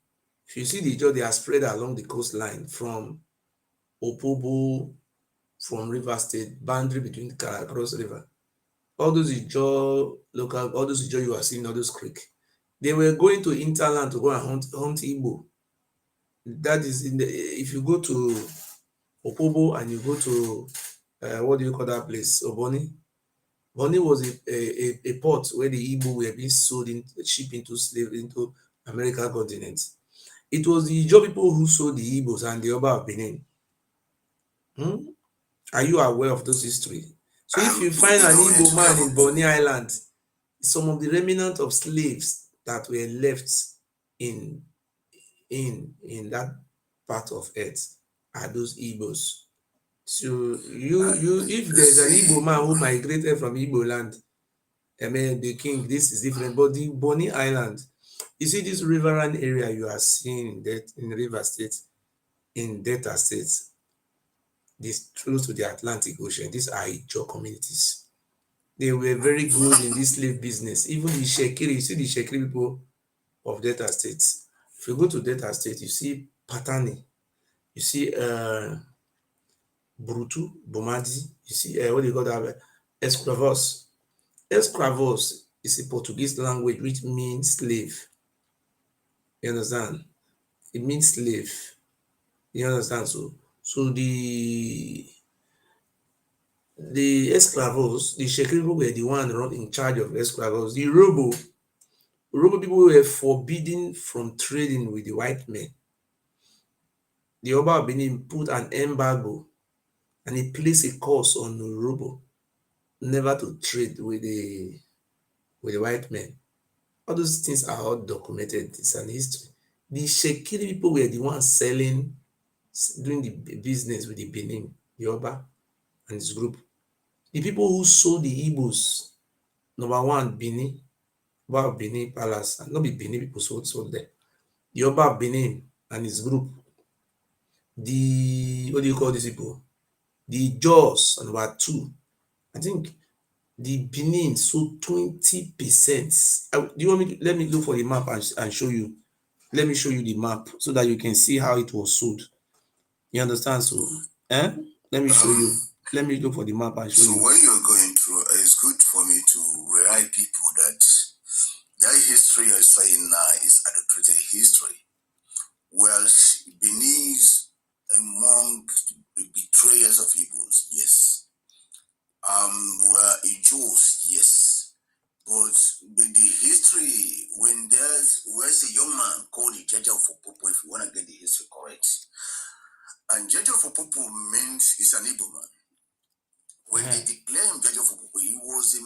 If you see the Jaw, they are spread along the coastline from Opobo, from River State, boundary between the Cross River. All those Ijaw local, all those Ijaw you are seeing, all those creek. They were going to interland to go and hunt Igbo. That is in the if you go to Opobo and you go to what do you call that place? Oboni. Bonny was a port where the Igbo were being sold in shipped into slave into American continent. It was the Ijaw people who sold the Igbos and the Oba of Benin. Hmm? Are you aware of those history? So if you find an Igbo man in Bonny Island, some of the remnants of slaves that were left in in that part of earth are those Igbos. So you if there's an Igbo man who migrated from Igbo land, I mean the king, this is different. But the Bonny Island, you see this riverine area you are seeing in that in River State, in Delta States, this close to the Atlantic Ocean, these are Ijaw communities. They were very good in this slave business. Even the Shekiri, you see the Shekiri people of Delta State. If you go to Delta State, you see Patani, you see Brutu, Bomadi, you see what do you call that? Escravos. Escravos is a Portuguese language which means slave. You understand? It means slave. You understand? So the esclavos, the Shekiri people were the one in charge of esclavos. The Robo people were forbidden from trading with the white men. The Oba of Benin put an embargo and he placed a curse on Robo never to trade with the white men. All those things are all documented. It's an history. The Shekiri people were the ones selling, doing the business with the Benin, the Oba and his group. The people who sold the Igbos, number one, Benin, Oba of Benin Palace, and not be Benin people sold there. The Oba of Benin and his group, the what do you call these people? The Jaws, number two. I think the Benin sold 20%. Do you want me to let me look for the map and show you? Let me show you the map so that you can see how it was sold. You understand? So, let me show you. Let me look for the map and show So you. when you're going through, it's good for me to remind people that history you're saying now is adulterated history. Whereas Benin's among the betrayers of Igbos, yes. Were Jews, yes. But the history, when where's a young man called the Jaja of Opopo, if you want to get the history correct. And Jaja of Opopo means he's an Igbo man. When they declare him Jaja of Opopo, he was a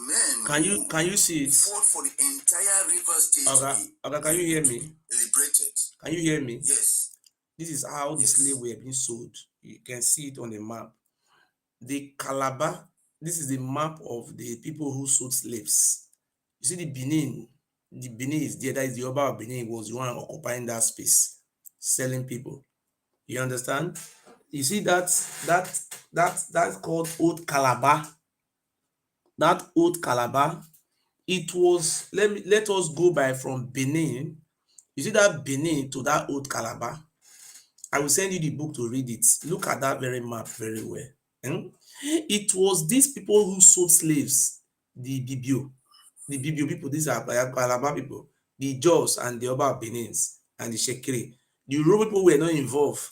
man Can you see it? fought for the entire River State Okay, can you hear me? liberated. Can you hear me? Yes. This is how the slave were being sold. You can see it on the map. The Calabar, this is the map of the people who sold slaves. You see the Benin is there. That is the Oba of Benin was the one occupying that space, selling people. You understand? You see that's called Old Calabar. That Old Calabar, it was let us go by from Benin. You see that Benin to that Old Calabar. I will send you the book to read it. Look at that very map very well. It was these people who sold slaves, the Bibio people, these are Calabar people, the Jaws and the Oba Benins and the Shekiri. The Yoruba people were not involved.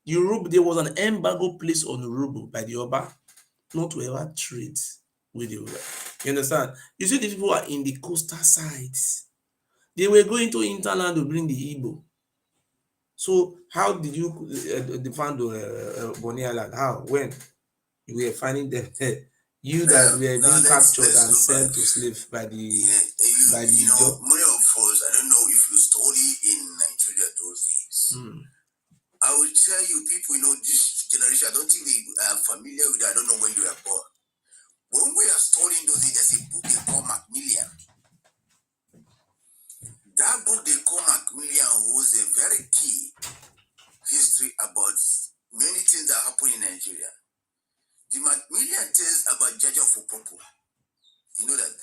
There was an embargo placed on Yoruba by the Oba not to ever trade with the Yoruba. You understand? You see, the people are in the coastal sides. They were going to interland to bring the Igbo. So how did you define Bonny Island? How? When? You were finding them you that were being captured and sent to slave by the many of us, I don't know if you study in will tell you, people, this generation, I don't think they are familiar with it. I don't know when you were born. When we are studying those things, there's a book they call Macmillan. That book they call Macmillan was a very key history about many things that happen in Nigeria. The Macmillan tells about Jaja Fopopo. You know that.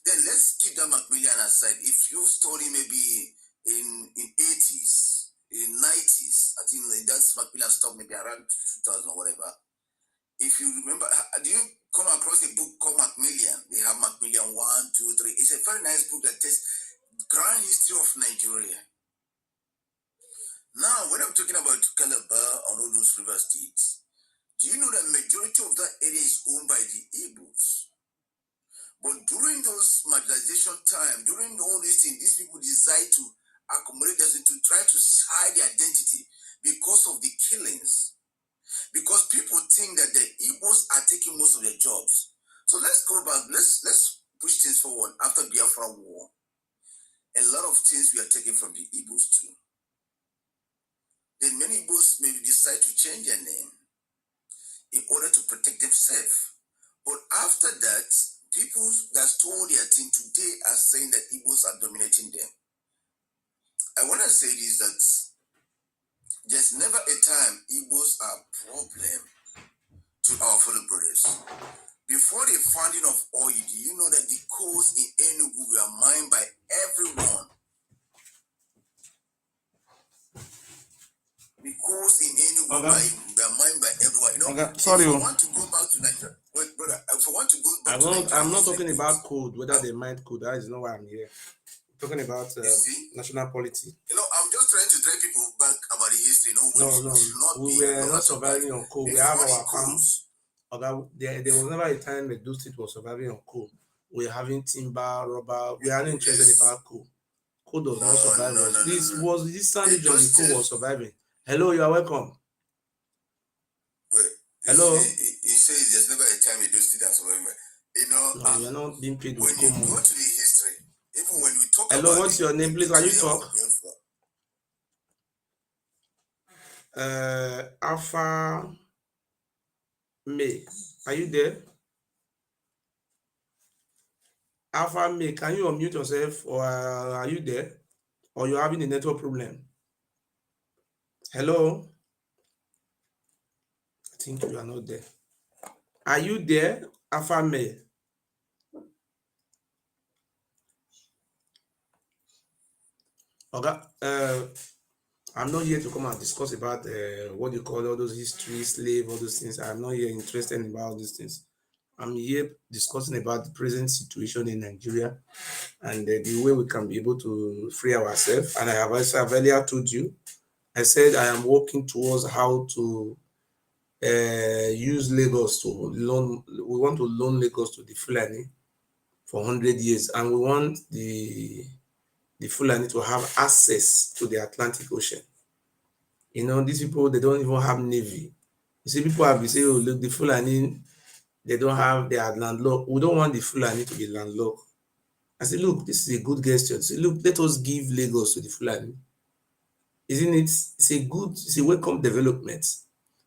Then let's keep that Macmillan aside. If you study maybe in 80s, in 90s, I think that's Macmillan stopped maybe around 2000 or whatever. If you remember, do you come across a book called Macmillan? They have Macmillan 1, 2, 3. It's a very nice book that tells grand history of Nigeria. Now, when I'm talking about Calabar and all those river states, do you know that majority of that area is owned by the Igbos? But during those marginalization time, during all these things, these people decide to accommodate us to try to hide their identity because of the killings. Because people think that the Igbos are taking most of their jobs. So let's go back. Let's push things forward. After Biafra War, a lot of things we are taking from the Igbos too. Then many Igbos maybe decide to change their name in order to protect themselves. But after that, people that stole their thing today are saying that Igbos are dominating them. I want to say this, that there's never a time Igbos are a problem to our fellow brothers. Before the founding of oil, do you know that the coals in Enugu were mined by everyone? The coals in Enugu were mined by everyone. Sorry. If you want to go back to Nigeria, wait, brother, if you want to go back to Nigeria, I'm not talking about code, whether they mind code. That is not why I'm here. I'm talking about national polity. I'm just trying to tell people back about the history. We were not surviving on coal. We have our farms. There was never a time that Edo State was surviving on coal. We were having timber, rubber. We are not interested about coal. Coal does not survive us. This was this Sunday John the coal was surviving. Hello, you are welcome. Hello. He says there's never a time Edo State has survived. No, we are not being paid with coal. When you go to the history, even when we talk Hello, about what's your name, please? Can you talk? Alpha May, are you there? Alpha May, can you unmute yourself, or are you there? Or you're having a network problem? Hello? I think you are not there. Are you there, Alpha May? Okay. I'm not here to come and discuss about what you call all those history, slave, all those things. I'm not here interested in about these things. I'm here discussing about the present situation in Nigeria and the way we can be able to free ourselves. And I have also earlier told you, I said I am working towards how to use Lagos to loan. We want to loan Lagos to the Fulani for 100 years, and we want the Fulani to have access to the Atlantic Ocean. These people, they don't even have navy. You see, people have been saying, oh, look, the Fulani, they don't have their landlocked. We don't want the Fulani to be landlocked. I said, look, this is a good gesture. I said, look, let us give Lagos to the Fulani. Isn't it? It's a welcome development.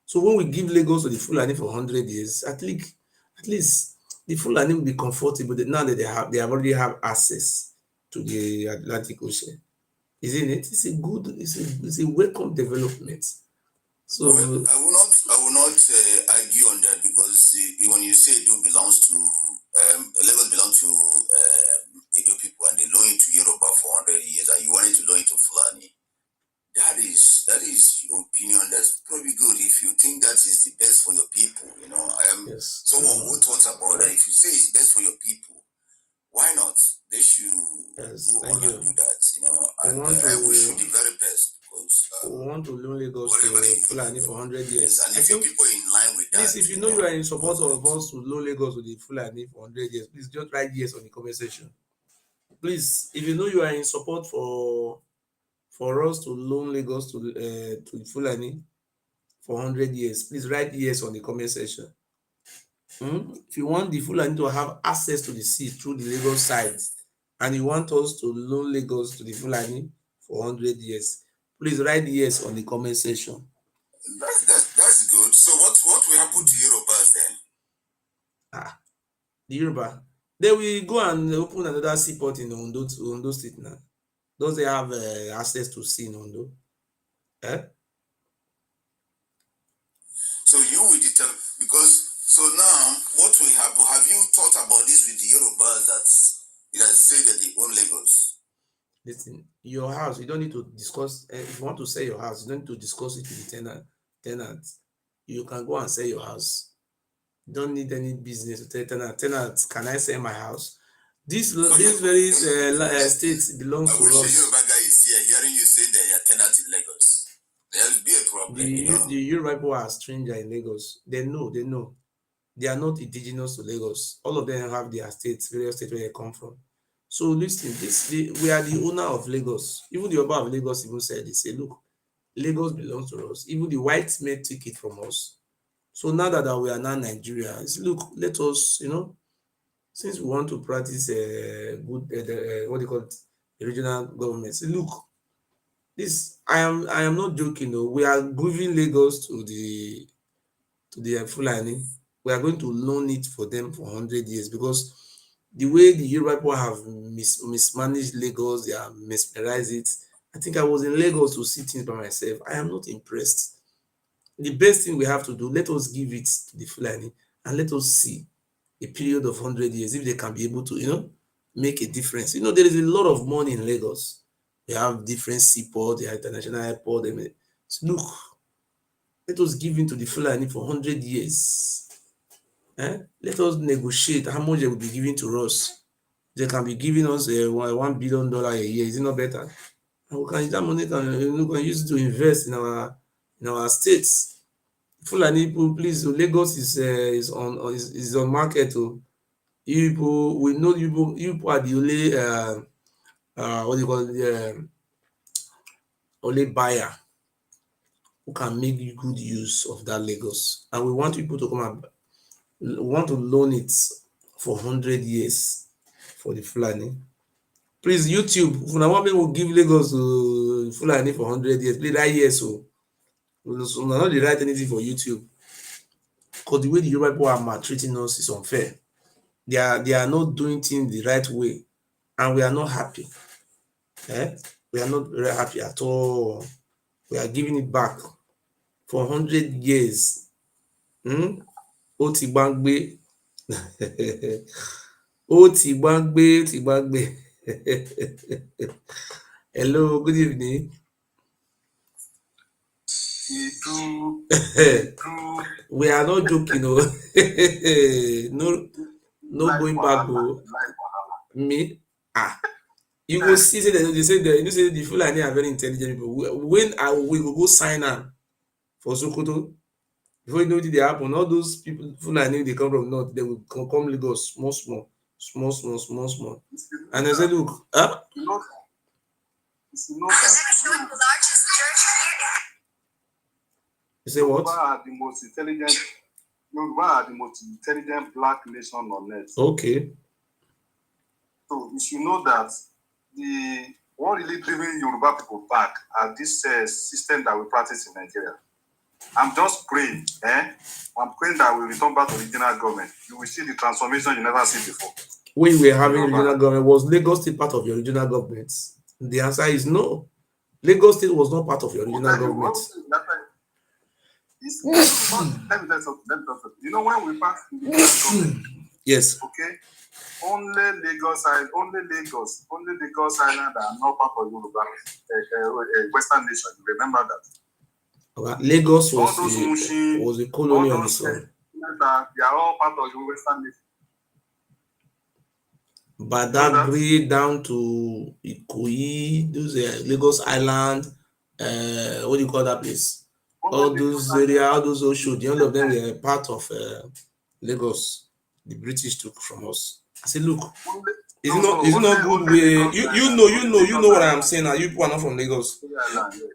So when we give Lagos to the Fulani for 100 years, at least the Fulani will be comfortable that now that they already have access to the Atlantic Ocean. Isn't it? It's a welcome development. So well, I will not argue on that, because when you say Edo belongs to Lagos belongs to Edo people, and they loan it to Yoruba for 100 years, and you wanted to loan it to Fulani, that is your opinion. That's probably good if you think that is the best for your people. I am someone who talks about that. If you say it's best for your people, why not? They should go on and do that. I wish you the very best, because we want to loan Lagos to Fulani for 100 years. And if your people are in line with that, please, if you know you are in support of us to loan Lagos to the Fulani for 100 years, please just write yes on the comment section. Please, if you know you are in support for us to loan Lagos to the Fulani for 100 years, please write yes on the comment section. If you want the Fulani to have access to the sea through the Lagos side, and you want us to loan Lagos to the Fulani for 100 years, please write yes on the comment section. That's good. So what will happen to Yorubas then? Ah, the Yoruba. They will go and open another seaport in Ondo State now. Those they have access to sea in Ondo. Eh? So you will determine, because so now what will happen? Have you thought about this with the Yorubas that say that they own Lagos? Listen, your house, you don't need to discuss. If you want to sell your house, you don't need to discuss it with the tenant. You can go and sell your house. You don't need any business to tell tenant, can I sell my house? This very state belongs I to wish a us. Yoruba guy is here hearing you say that you're tenant in Lagos. There'll be a problem, you know. The Yoruba people are stranger in Lagos. They know, they are not indigenous to Lagos. All of them have their states, various states where they come from. So listen, we are the owner of Lagos. Even the Oba of Lagos even said, they say, look, Lagos belongs to us. Even the white men took it from us. So now that we are now Nigerians, look, let us, since we want to practice good, what do you call it, the regional government. Say, look, this I am not joking. Though. We are giving Lagos to the Fulani. We are going to loan it for them for 100 years because the way the Yoruba people have mismanaged Lagos, they have mesmerized it. I think I was in Lagos to see things by myself. I am not impressed. The best thing we have to do, let us give it to the Fulani and let us see a period of 100 years if they can be able to, make a difference. There is a lot of money in Lagos. They have different seaport, they have international airport. So look, let us give in to the Fulani for 100 years. Let us negotiate how much they will be giving to us. They can be giving us $1 billion a year. Is it not better? And we can use that money can use it to invest in our states. Fulani people, please, Lagos is on market. You people, we know you people are the only what do you call it, only buyer who can make good use of that Lagos, and we want people to come and we want to loan it for 100 years for the Fulani. Please, YouTube, if una want make we give Lagos to Fulani for 100 years, please write yes o. Una no dey write anything for YouTube because the way the Yoruba people are maltreating us is unfair. They are not doing things the right way, and we are not happy. We are not very happy at all. We are giving it back for 100 years. Ó ti gbáǹgbé. Ó ti gbáǹgbé, ó ti gbáǹgbé. Hello, good evening. We are not joking. No going back. Me? You go see say they say the Fulani are very intelligent people. When we go sign am for Sokoto, before you know wetin dey happen, all those people Fulani dey come from north, they will come Lagos small small, small small, small small, and they say, look, You know that you say what? Yoruba are the most intelligent black nation on earth. Okay. So you should know that the what really driving Yoruba people back are this system that we practice in Nigeria. I'm just praying, I'm praying that we return back to regional government. You will see the transformation you never see before. When we were having regional government, was Lagos State part of your regional government? The answer is no. Lagos State was not part of your regional government. Let me tell you something. You know when we passed the regional government? Yes. Okay. Only Lagos Island are not part of Yoruba, Western nation. You remember that? Lagos was a colony on its own. They are all part of the Western nation. Badagry down to Ikoyi, those Lagos Island, what do you call that place? All those areas, all those Oshodi, all of them were part of Lagos. The British took from us. I said, look, is it not good way? You know what I'm saying now. You people are not from Lagos.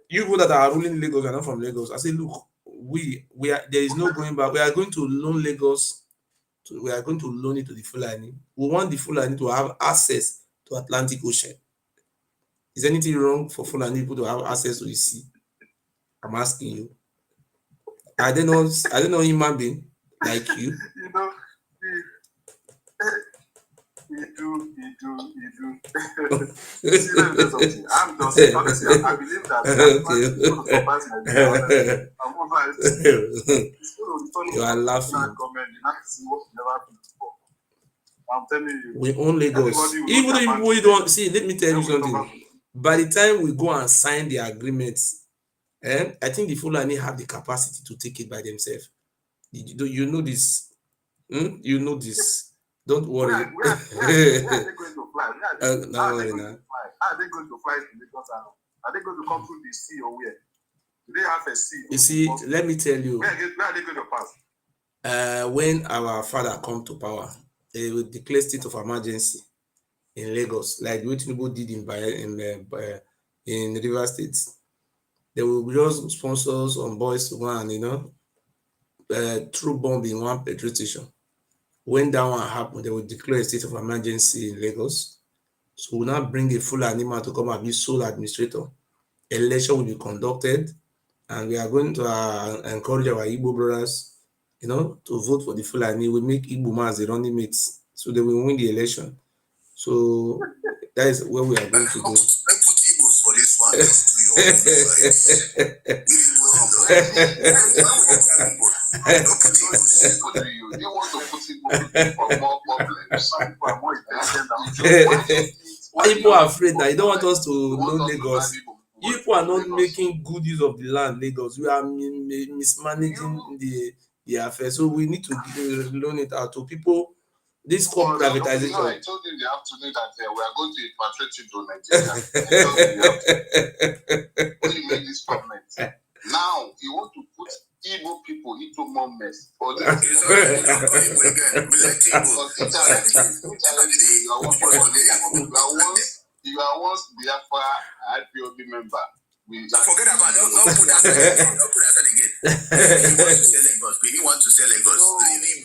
You people that are ruling Lagos are not from Lagos. I said, look, we are, there is no going back. We are going to loan Lagos. We are going to loan it to the Fulani. We want the Fulani to have access to Atlantic Ocean. Is anything wrong for Fulani people to have access to the sea? I'm asking you. I don't know human being like you. You know, he do. See, let me tell you something. I'm just honestly, I believe that it's going to surprise Nigeria. Honestly, I'm over it. It's going to be funny. You are laughing. Comment, you have to see what you never been before. I'm telling you. We own Lagos. Even if we don't see, let me tell you something. By the time we go and sign the agreements, I think the Fulani have the capacity to take it by themselves. You know this. You know this. Don't worry. Where are they going to fly? Don't worry now. How are they going to fly to Lagos? Are they going to come through the sea or where? Do they have a sea? You see, let me tell you. Where are they going to pass? When our father come to power, they will declare state of emergency in Lagos, like what Tinubu did in River State. They will just sponsor some boys to go and throw bomb in one petrol station. When that one happen, they will declare a state of emergency in Lagos. So we'll now bring a full animal to come and be sole administrator. Election will be conducted, and we are going to encourage our Igbo brothers, to vote for the Fulani. We make Igbo man as the running mates, so they will win the election. So that is what we are going to do. Let's put Igbos for this one. Let's do You want to put Igbos for more problems. Some people are more intelligent. Why people are afraid now? You don't want us to know Lagos. You people are not making good use of the land, Lagos. We are mismanaging the affairs. So we need to loan it out to people. This called privatization. I told you in the afternoon that we are going to repatriate you to Nigeria. When you make this comment, now you want to put Igbo people into more mess. You are once Biafra IPOB member. Forget about it. Don't put that again. He wants to sell Lagos.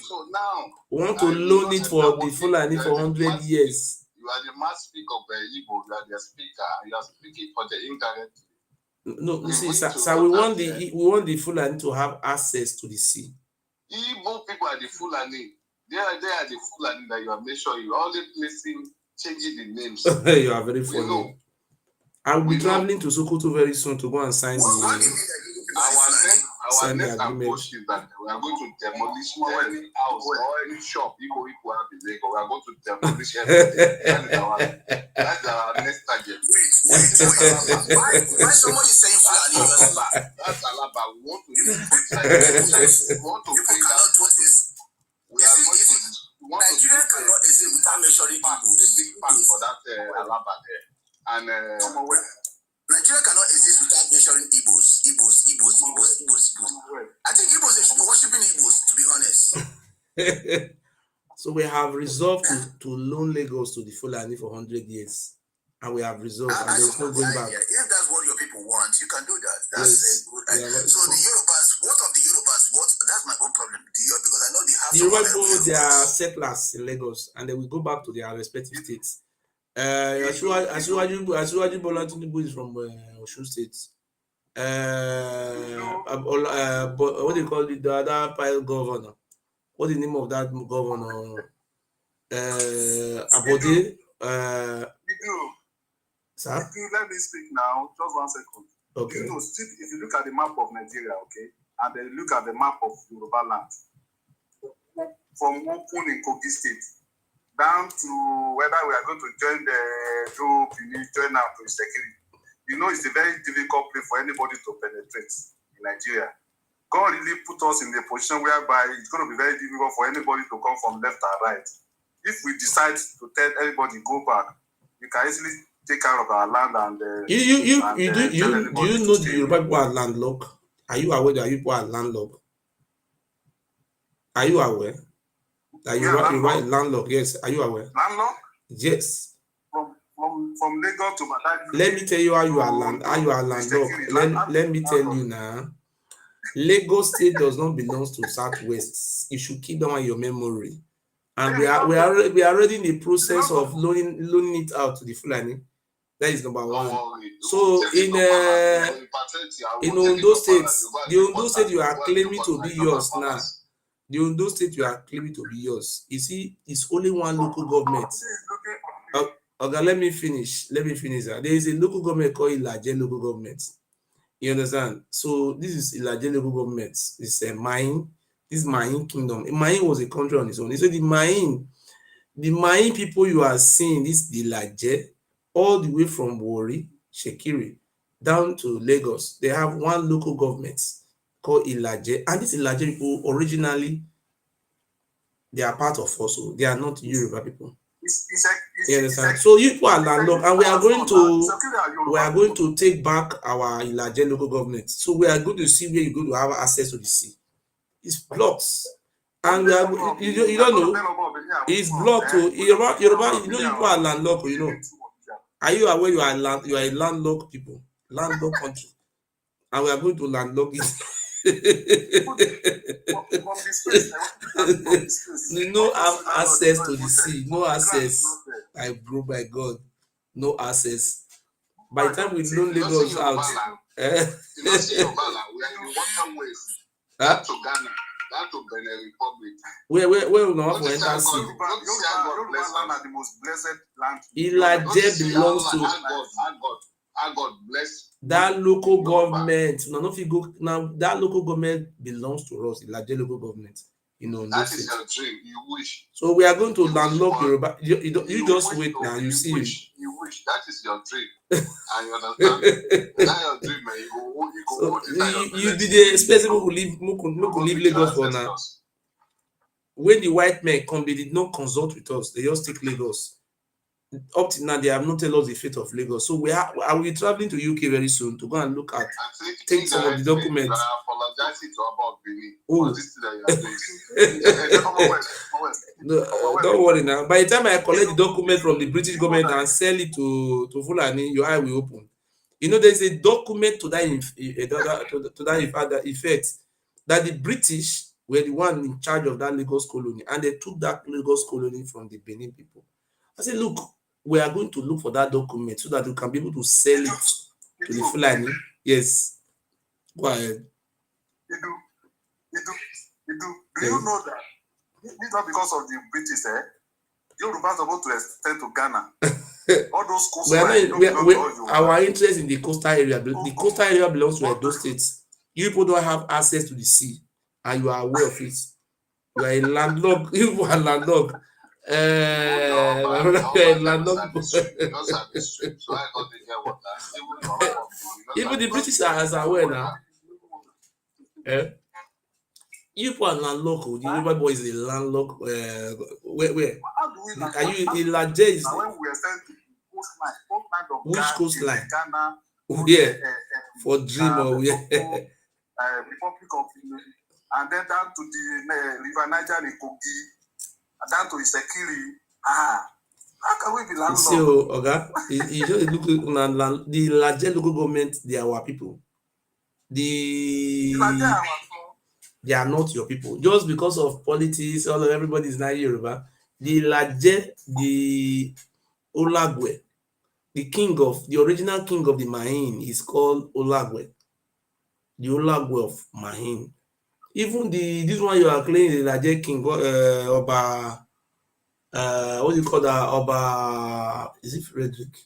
So now we want to loan it for the Fulani for 100 years. You are the mass speaker of the Igbo. You are the speaker. You are speaking for the indirect. No, see, sir, we want the Fulani to have access to the sea. Igbo people are the Fulani. They are the Fulani that you have made sure you always placing, changing the names. You are very funny. I will be traveling to Sokoto very soon to go and sign our next approach is that we are going to demolish any house or any shop Igbo people have in Lagos. We are going to demolish everything. That's our next target. Why somebody is saying Fulani? That's Alaba. We want to people cannot do this. Nigeria cannot exist without measuring Igbos. A big part for that Alaba there. And Nigeria cannot exist without measuring Igbos. I think Igbos, they should be worshiping Igbos, to be honest. So we have resolved to loan Lagos to the Fulani for 100 years. And we have resolved, and there's no going back. If that's what your people want, you can do that. That's good. So the Yorubas, what of the Yorubas? That's my own problem. Because I know they have the Yoruba people, they are settlers in Lagos, and they will go back to their respective states. Asiwaju Bola Tinubu is from Osun State. What do you call it? The other pile governor. What's the name of that governor? Abode. Sir? Let me speak now. Just 1 second. Okay. You know, if you look at the map of Nigeria, okay, and then look at the map of Yoruba land, from Okun in Kogi State down to whether we are going to join the join now to security. You know, it's a very difficult place for anybody to penetrate in Nigeria. God really put us in a position whereby it's going to be very difficult for anybody to come from left and right. If we decide to tell everybody go back, we can easily take care of our land and do you know the Yoruba people are landlocked? Are you aware that people are landlocked? Are you aware that you are landlocked? Yes. Are you aware? Landlocked? Yes. From Lagos to Badagry. Let me tell you how you are landlocked. Let me tell you now. Lagos State does not belong to Southwest. You should keep that on your memory. And we are already in the process of loaning it out to the Fulani. That is number one. worry. So in Ondo State, the Ondo State you are claiming to be yours now. The Ondo State you are claiming to be yours. You see, it's only one local government. Okay, let me finish. There is a local government called Ilaje local government. You understand? So this is Ilaje local government. It's a mine. This Mayin kingdom. Mayin was a country on its own. So the Mayin people you are seeing, this Ilaje, all the way from Warri, Shekiri, down to Lagos, they have one local government called Ilaje. And this Ilaje people originally, they are part of us. They are not Yoruba people. You understand? So you people are landlocked, and we are going to take back our Ilaje local government. So we are going to see where you're going to have access to the sea. It's blocked. And we are, you don't know, it's blocked. Yoruba, you know, people are landlocked, you know. Are you aware you are a landlocked people, landlocked country, and we are going to landlock it. No access to the sea, no access. I bro, by God, no access. By the time we loan Lagos out, we are in the waterways. That to Ghana, that to Benin Republic. Where we not for enter sea. Yoruba the most blessed land. Ilaje belongs to God bless that local government. No, if you go now, that local government belongs to us. Ilaje local government. You know, that is your dream. You wish. So we are going to landlock Yoruba. You just wait now. You see. You wish. That is your dream. And you understand? That's your dream, man. You be the expect people who leave Lagos for now. When the white men come, they did not consult with us. They just take Lagos. Up to now, they have not told us the fate of Lagos. So I will be traveling to UK very soon to go and look at, take some of the documents. I apologize to about Benin. No, don't worry now. By the time I collect the document from the British government and sell it to Fulani, your eye will open. You know, there's a document to that effect that the British were the one in charge of that Lagos colony, and they took that Lagos colony from the Benin people. I said, look, we are going to look for that document so that we can be able to sell it to the Fulani. Yes. Go ahead. Do you know that? It's not because of the British, Yoruba are supposed to extend to Ghana. All those coastal our interest in the coastal area, the coastal area belongs to Edo State. You people don't have access to the sea, and you are aware of it. You are a landlocked. You people are landlocked. Even the British are aware now. You people are landlocked. The Yoruba boy is a landlocked. Where? Are you Ilaje? Is when we extend to coastline of which coastline? Ghana. Where? For dream or where? Republic of and then down to the River Niger in Kogi, and down to Isekiri. How can we be landlocked? So, okay, you just look the Ilaje local government. They are our people. They are not your people. Just because of politics, everybody is not Yoruba. The Ilaje, the Olagwe, the original king of the Mahin is called Olagwe. The Olagwe of Mahin. Even this one you are claiming the Ilaje king, Oba, what do you call that? Oba, is it Frederick?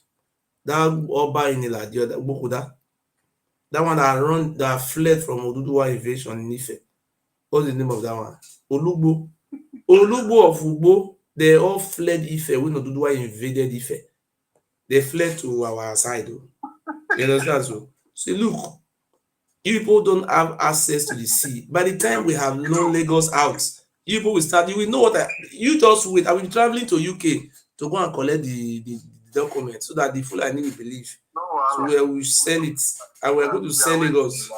That Oba in Ilaje, Bokuda. That one that fled from Oduduwa invasion in Ife. What's the name of that one? Olugbo of Ugbo. They all fled Ife when Oduduwa invaded Ife. They fled to our side. You understand? So look, you people don't have access to the sea. By the time we have known Lagos out, you people will start. You will know what you just wait. I will be traveling to UK to go and collect the document so that the Fulani will believe. So we will sell it, and we are going to sell Lagos.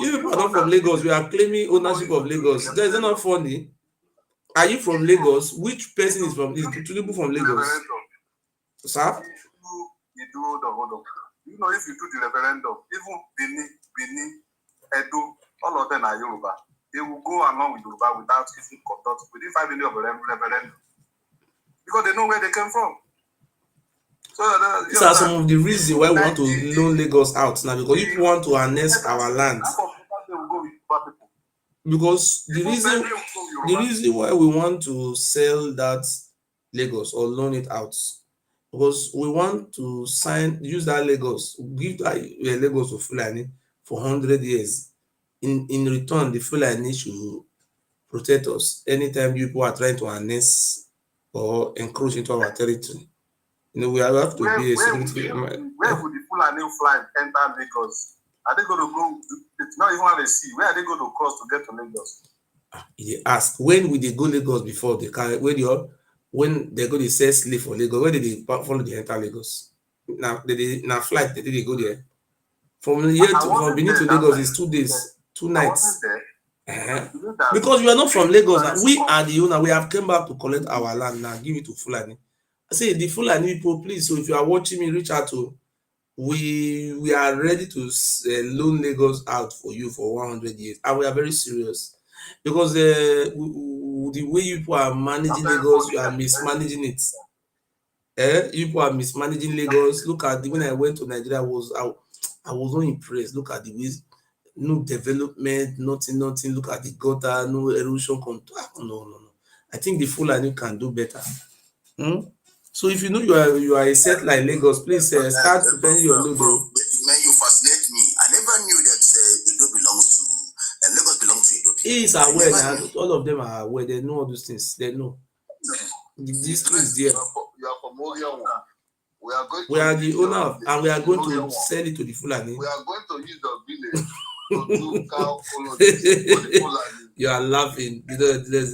You people are not from Lagos. We are claiming ownership of Lagos. That is not funny. Are you from Lagos? Which person is from? Is Tinubu from Lagos? Sir? Hold on. You know, if you do the referendum, even Benin, Edo, all of them are Yoruba. They will go along with Yoruba without even conduct within 5 minutes of a referendum. Because they know where they came from. So these are some of the reasons why we want to loan Lagos out now, because if we want to annex our land, because the reason why we want to sell that Lagos or loan it out, because we want to use that Lagos, give that Lagos to Fulani for 100 years. In return, the Fulani should protect us anytime people are trying to annex or encroach into our territory. We have to be a security. Where would the Fulani fly enter Lagos? Are they going to go? It's not even the sea. Where are they going to cross to get to Lagos? They ask, when will they go Lagos before they carry, when they go to sell slave for Lagos, where did they follow the enter Lagos? Now flight, they go there. From here from Benin to Lagos is 2 days, 2 nights. Because we are not from Lagos. We are the owner. We have come back to collect our land now, give it to Fulani. I say the Fulani people, please. So if you are watching me, reach out to. We are ready to loan Lagos out for you for 100 years, and we are very serious, because the way people are managing Lagos, you are mismanaging it. People are mismanaging Lagos. Look at when I went to Nigeria, I was not impressed. Look at the ways, no development, nothing. Look at the gutter, no erosion control. No. I think the Fulani can do better. So if you know you are a settler in Lagos, please start preparing your load. Man, you fascinate me. I never knew that Edo belongs to Lagos belongs to Edo. He is aware now. All of them are aware. They know all those things. They know. The history is there. You are from Orion. We are the owner of, and we are going to sell it to the Fulani. We are going to use the village to do cow colonies for the Fulani. You are laughing. There's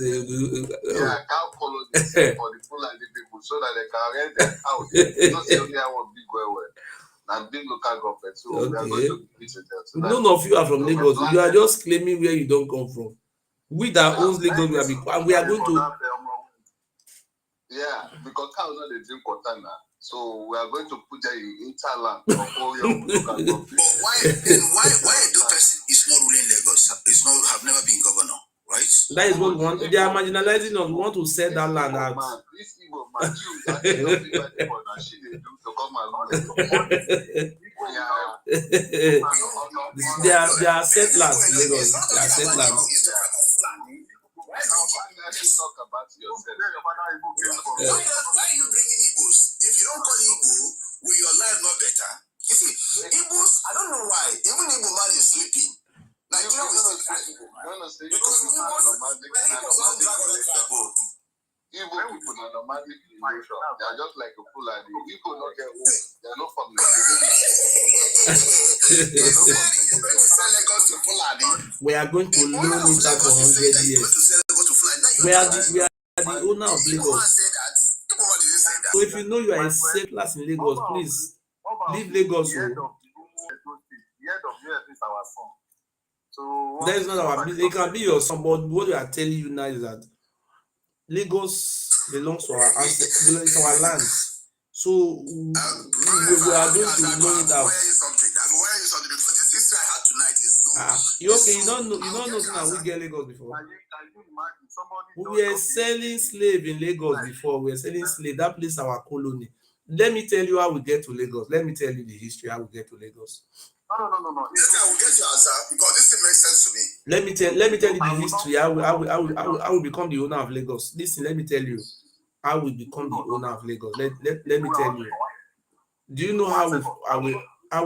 cow colonies for the Fulani people, so that they can rent their house. You know, say only I want big well. And big local government. So we are going to visit them. So none of you are from Lagos. You are just claiming where you don't come from. We that owns Lagos, we are going to. Yeah, because cows not they drink water now. So we are going to put them in interland of Orion local government. But why Edo person is not ruling Lagos? Have never been governor, right? That is what we want. They are marginalizing us. We want to sell that land out. This Igbo man, you actually don't think that people now she they do to come and rule. They are settlers in Lagos. They are settlers. Talk about yourself. Why are you bringing Igbos? If you don't call Igbo, will your life not better? You see, Igbos, I don't know why. Even Igbo man is sleeping. Nigeria will still catch Igbo man. Because Igbos don't drag on the boat. Igbo people are nomadic in nature. They are just like a Fulani. Igbo don't get home. They are not from Nigeria. We are going to loan it out for 100 years. We are the owner of Lagos. So if you know you are a settler in Lagos, please leave Lagos. The head of US is our son. So that is not our business. It can be your son, but what we are telling you now is that Lagos belongs to our ancestors, belongs to our land. So we are going to loan it out. Okay, you don't know that we get Lagos before. We were selling slave in Lagos before. We were selling slave. That place our colony. Let me tell you how we get to Lagos. Let me tell you the history how we get to Lagos. No. Yes, I will get your answer because this thing makes sense to me. Let me tell you the history how we become the owner of Lagos. Listen, let me tell you how we become the owner of Lagos. Let me tell you. Do you know how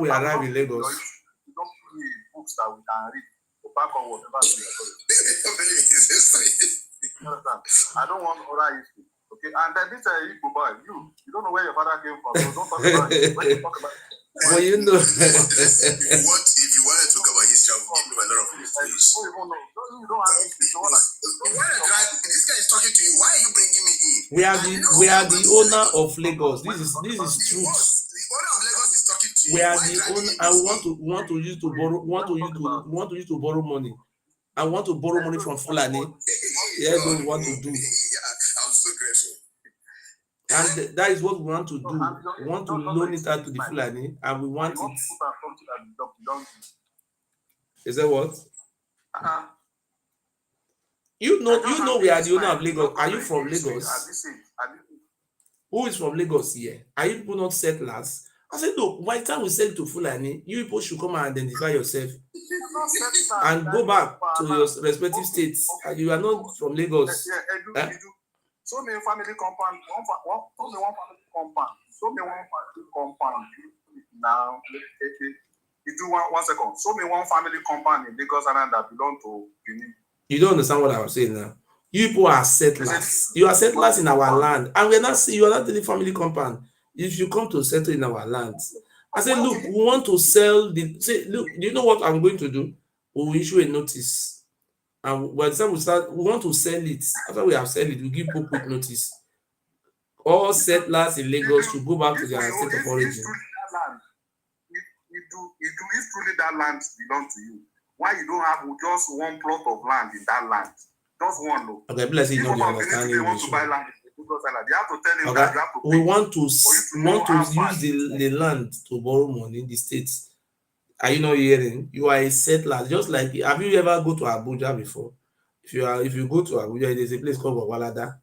we arrive in Lagos? You don't give me books that we can read to back on whatever you are doing. I don't want other history. Okay, and then this Igbo boy, you don't know where your father came from, so don't talk about it. When you talk about it, well, you know. If you want to talk about history, I'll give you a lot of histories. You don't have history. So this guy is talking to you. Why are you bringing me in? We are the owner of Lagos. This is truth. The owner of Lagos is talking to you. We are the owner, and we want to use to borrow money. I want to borrow money from Fulani. That's what we want to do. Yeah, I'm so grateful. And that is what we want to do. We want to loan it out to the Fulani, and we want it. Is that what? You know we are the owner of Lagos. Are you from Lagos? who is from Lagos here? Are you people not settlers? I said, look, by the time we sell to Fulani, you people should come and identify yourself and go back to your respective states. You are not from Lagos. Yeah, show me a family compound. Show me one family compound. Show me one family compound. Now, you do one second. Show me one family compound in Lagos Island that belong to Benin. You don't understand what I'm saying now. You people are settlers. You are settlers in our land, and we're not saying you are not the family compound. If you come to settle in our land, I said, look, we want to sell the. Say, look, do you know what I'm going to do? We will issue a notice, and by the time we start, we want to sell it. After we have sold it, we give people quick notice. All settlers in Lagos should go back to their state of origin. If truly that land belongs to you, why you don't have just one plot of land in that land? Just one, no. Okay, bless you. Don't understand English. Want to buy land. You have to tell him that you have to pay. We want to use the land to borrow money in the states. Are you not hearing? You are a settler. Just like, have you ever go to Abuja before? If you go to Abuja, there's a place called Wawalada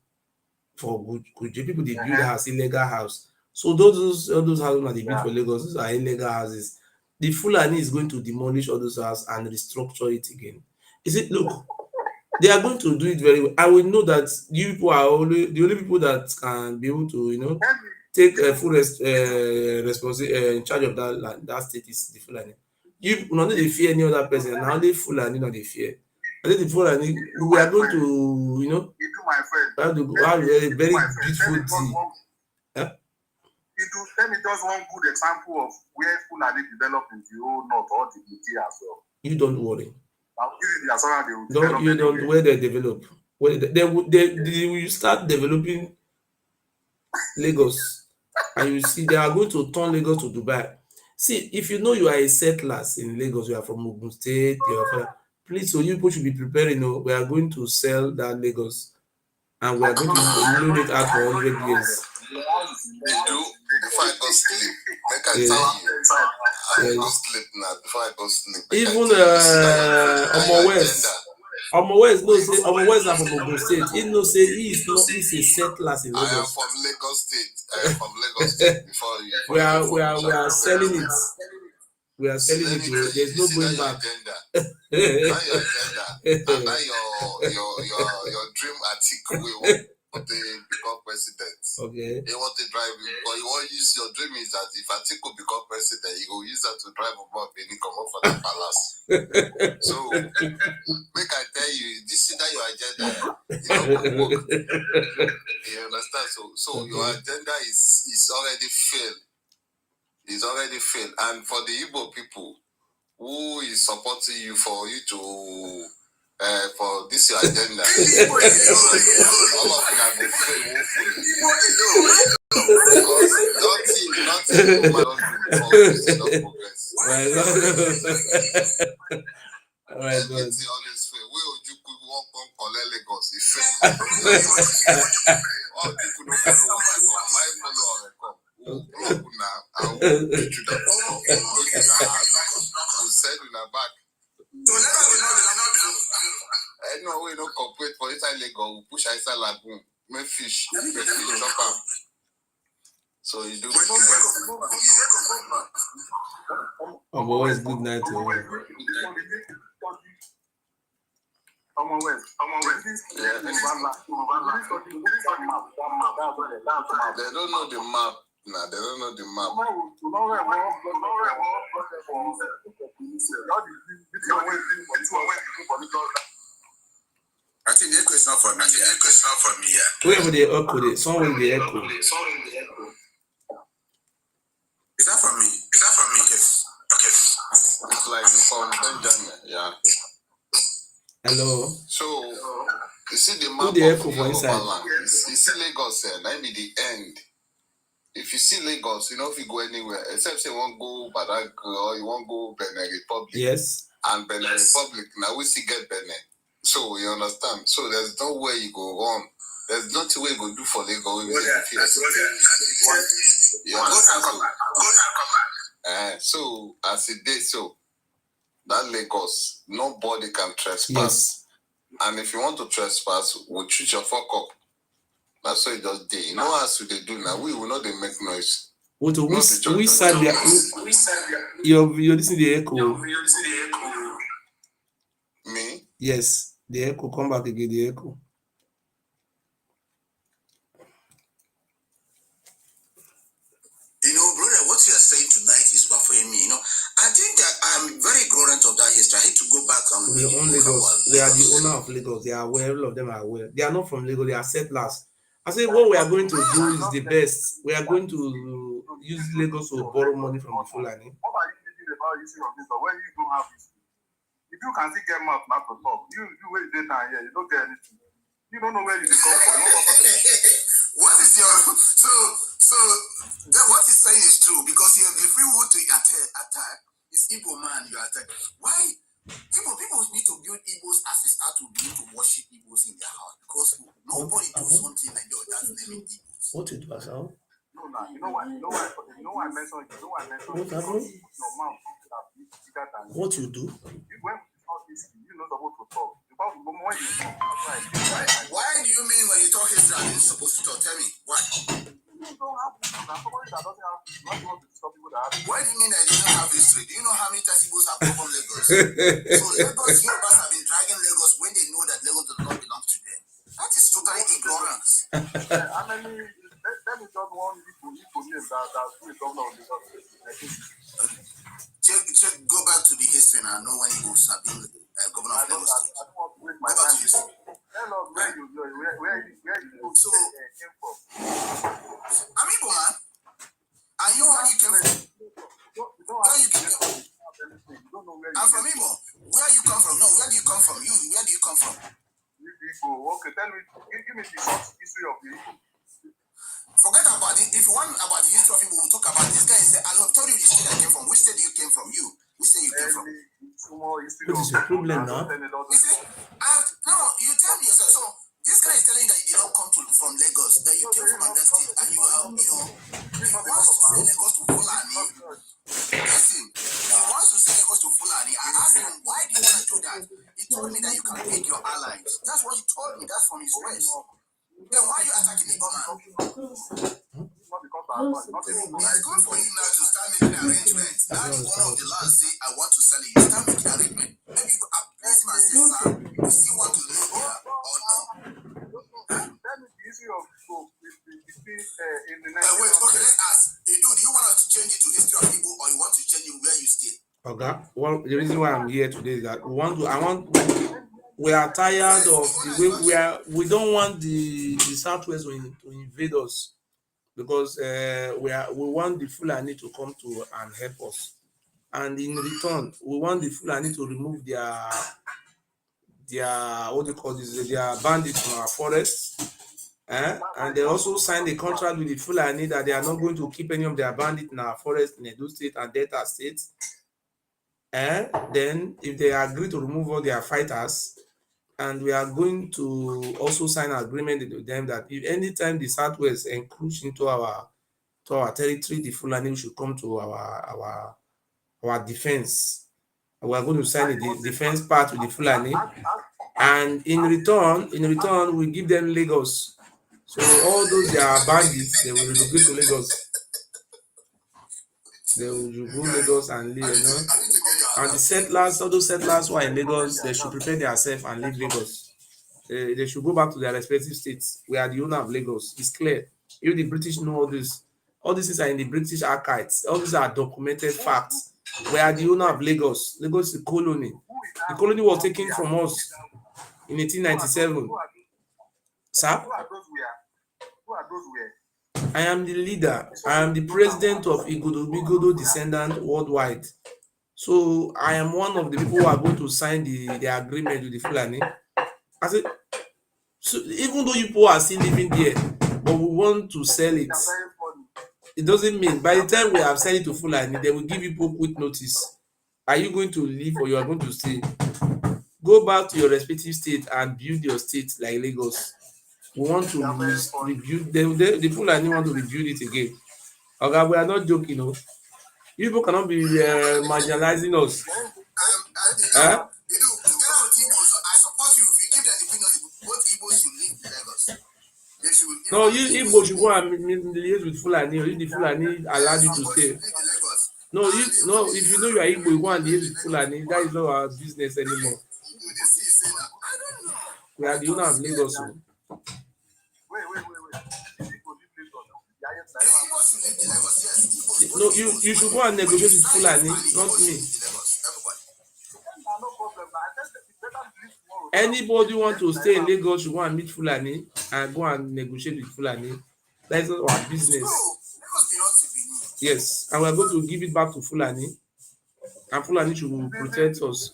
for Guji. People they build house, illegal house. So all those houses that they build for Lagos, those are illegal houses. The Fulani is going to demolish all those houses and restructure it again. Is it look? They are going to do it very well. I will know that you people are only the only people that can be able to, take full responsibility in charge of that land. That state is the Fulani. You not they fear any other person. Now only Fulani not they fear. I think the Fulani we are going to, have a very beautiful tea. Huh? Tell me just one good example of where Fulani developed in the whole north or the Niti as well. You don't worry. Don't where they develop. Where they will start developing Lagos, and you see they are going to turn Lagos to Dubai. See, if you know you are a settlers in Lagos, you are from Ogun State, please, so you people should be preparing. We are going to sell that Lagos, and we are going to load it out for 100 years. Before I go sleep, make I tell you. I go sleep now. Before I go sleep. Even Omo West are from Ogun State. He knows say he's a settler in Lagos. I am from Lagos State. Before you. We are selling it. We are selling it. There's no going back. Now your agenda. And now your dream article. To become president. Okay. He want to drive you, but you want to use your dream is that if Atiku become president, you go use that to drive above Benin come up for the palace. So make I tell you, this is that your agenda. Work. You understand? So okay. Your agenda is already failed. It's already failed. And for the Igbo people who is supporting you for you to for this your agenda. All of you have been failed woefully. Nothing for progress. All right, good. Always fail. Where would you could walk on collect Lagos? It failed. All people don't follow my follow come. I will put you that. We'll send you back. No, we don't cooperate for inside Lagos. We push inside lagoon, make fish, chop am. So you do. Always good night to you. They don't know the map. Nah, they don't know the map. I think the question for me. Where they echo? Someone will be echo. Is that for me? Yes. Okay. It's like from Benjamin. Yeah. Hello. So you see the map of the echo for inside. You see Lagos here. That be the end. If you see Lagos, if you go anywhere, except say you want to go Badag or you want to go Benin Republic. Yes. And Benin Republic, now we see get Benin. So you understand? So there's no way you go wrong. There's nothing we go do for Lagos. You understand? So as it did, so that Lagos, nobody can trespass. Yes. And if you want to trespass, we'll treat your fuck up. That's so it just day. You know as they do now, we will not they make noise. What we side you're listening to the echo. Me? Yes, the echo. Come back again, the echo. You know, brother, what you are saying tonight is baffling me. You know, I think that I'm very ignorant of that history. I hate to go back and we own Lagos. We are the owner of Lagos. They are aware. All of them are aware. They are not from Lagos. They are settlers. I say what we are going to do is the best. We are going to use Lagos to borrow money from the Fulani. What are you thinking about history of this? But when you don't have history, if you can still get mouth not to talk, you wait data here, you don't get anything. You don't know where you come from. What is your so that what he's saying is true because you have the free will to attack. It's Igbo man you attack. Why? People need to build Igbos as they start to begin to worship Igbos in their house because nobody does something like that's naming Igbos. What you do, Asal? No, you know why I mentioned. What happened? Your mouth bigger than what you do? When it's not history, you're not supposed to talk. Because when you talk, why do you mean when you talk history, are you supposed to talk? Tell me why. You don't have history. Somebody that doesn't have history, not want to stop people that have history. Why do you mean I didn't have history? Do you know how many times Igbos have come from Lagos? So Lagos, Yorubas have been dragging Lagos when they know that Lagos does not belong to them. That is totally ignorance. How many? Let me just one Igbo name that's the governor of Lagos. Go back to the history and know when Igbos have been governor of Lagos State. Go back to history. Tell us where you so came from. I'm Igbo man. And you where you came from? Where you came from? I'm from Igbo. Where you come from? No, where do you come from? Where do you come from? Okay, tell me, give me the short history of the Igbo. Forget about it. If you want about the history of Igbo, we'll talk about this guy. Say, I'll tell you the state I came from. Which state you came from? Which state you came from? What is your problem now? You see, no, you tell me yourself. So this guy is telling that you don't come from Lagos, that you came from another state, and you are, he wants to say Lagos to Fulani. Listen, he wants to say Lagos to Fulani. I asked him, why do you want to do that? He told me that you can pick your allies. That's what he told me. That's from his words. Then why are you attacking the government? It's good for you now to start making arrangements. Now the owner of the land say, I want to sell it. You start making arrangement. Maybe you appraise him and say, sir, you still want to live here or no? Tell me the history of Igbo in the wait, okay, let's ask. Edo, do you want us to change it to history of Igbo or you want to change it where you stay? Okay. Well, the reason why I'm here today is that we are tired of the way we don't want the Southwest to invade us because we want the Fulani to come to and help us, and in return we want the Fulani to remove their what do you call this, their bandits from our forests, and they also signed a contract with the Fulani that they are not going to keep any of their bandits in our forest in Edo State and Delta State. Then if they agree to remove all their fighters, and we are going to also sign an agreement with them that if anytime the Southwest encroach into our territory, the Fulani should come to our defense. We are going to sign the defense part with the Fulani, and in return, we give them Lagos. So all those their bandits, they will relocate to Lagos. They will go Lagos and live, And the settlers, all those settlers who are in Lagos, they should prepare themselves and leave Lagos. They should go back to their respective states. We are the owner of Lagos. It's clear. If the British know all this, all these things are in the British archives. All these are documented facts. We are the owner of Lagos. Lagos is a colony. The colony was taken from us in 1897. Sir? Who are those where? I am the leader. I am the president of Igodo descendant worldwide. So I am one of the people who are going to sign the agreement with the Fulani. I said, so even though you people are still living there, but we want to sell it. It doesn't mean by the time we have sent it to Fulani, they will give you people quick notice. Are you going to leave or you are going to stay? Go back to your respective state and build your state like Lagos. We want to rebuild the Fulani want to rebuild it again. Okay, we are not joking, you know. You people cannot be marginalizing us. I support you if you give them the opinion both Igbos should leave Lagos. No, you Igbo should go and liaise with Fulani. Or if the Fulani allowed you to stay. No, if you know you are Igbo, you go and liaise with Fulani. That is not our business anymore. We are the owner of Lagos. So. No, you should go and negotiate with Fulani, not me. Anybody want to stay in Lagos should go and meet Fulani and go and negotiate with Fulani. That is not our business. Yes, and we are going to give it back to Fulani, and Fulani should protect us.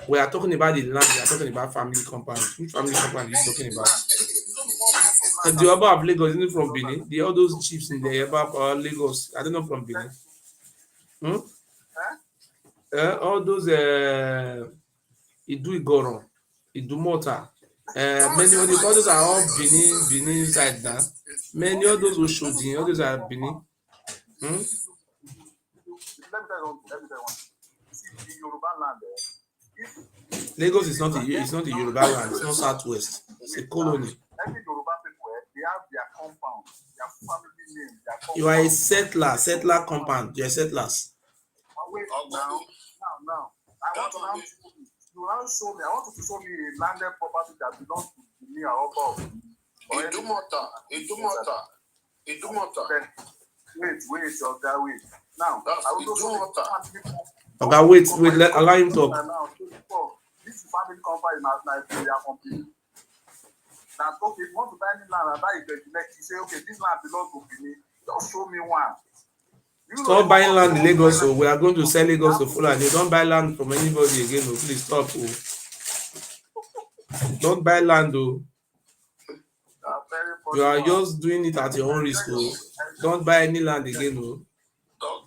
We are talking about the land. We are talking about family compound. Which family compound are you talking about? And the Oba of Lagos isn't from Benin. All those chiefs in the Oba of Lagos, I don't know from Benin. All those Idu Igoron, Idu Mota, many of these, all those are all Benin side now. Many of those Oshodi, all those are Benin. Lagos is not a Yoruba land. It's not Southwest. It's a colony. Every Yoruba people, they have their compound, their family name, their compound. You are a settler compound. You are settlers. Wait, now. I want to show me. I want you to show me a landed property that belongs to me or Oba. Idumota. Wait, Oga, wait. Now, I will go to Oga, wait, allow him talk. This family compound in Nigeria company. Now, okay, if you want to buy any land and buy it, you say, okay, this land belongs to me. Just show me one. Stop buying land in Lagos, so we are going to sell Lagos to Fulani. Don't buy land from anybody again, oh. Please stop. Oh. Don't buy land, though. You are just doing it at your own risk, oh. Don't buy any land again, oh. Don't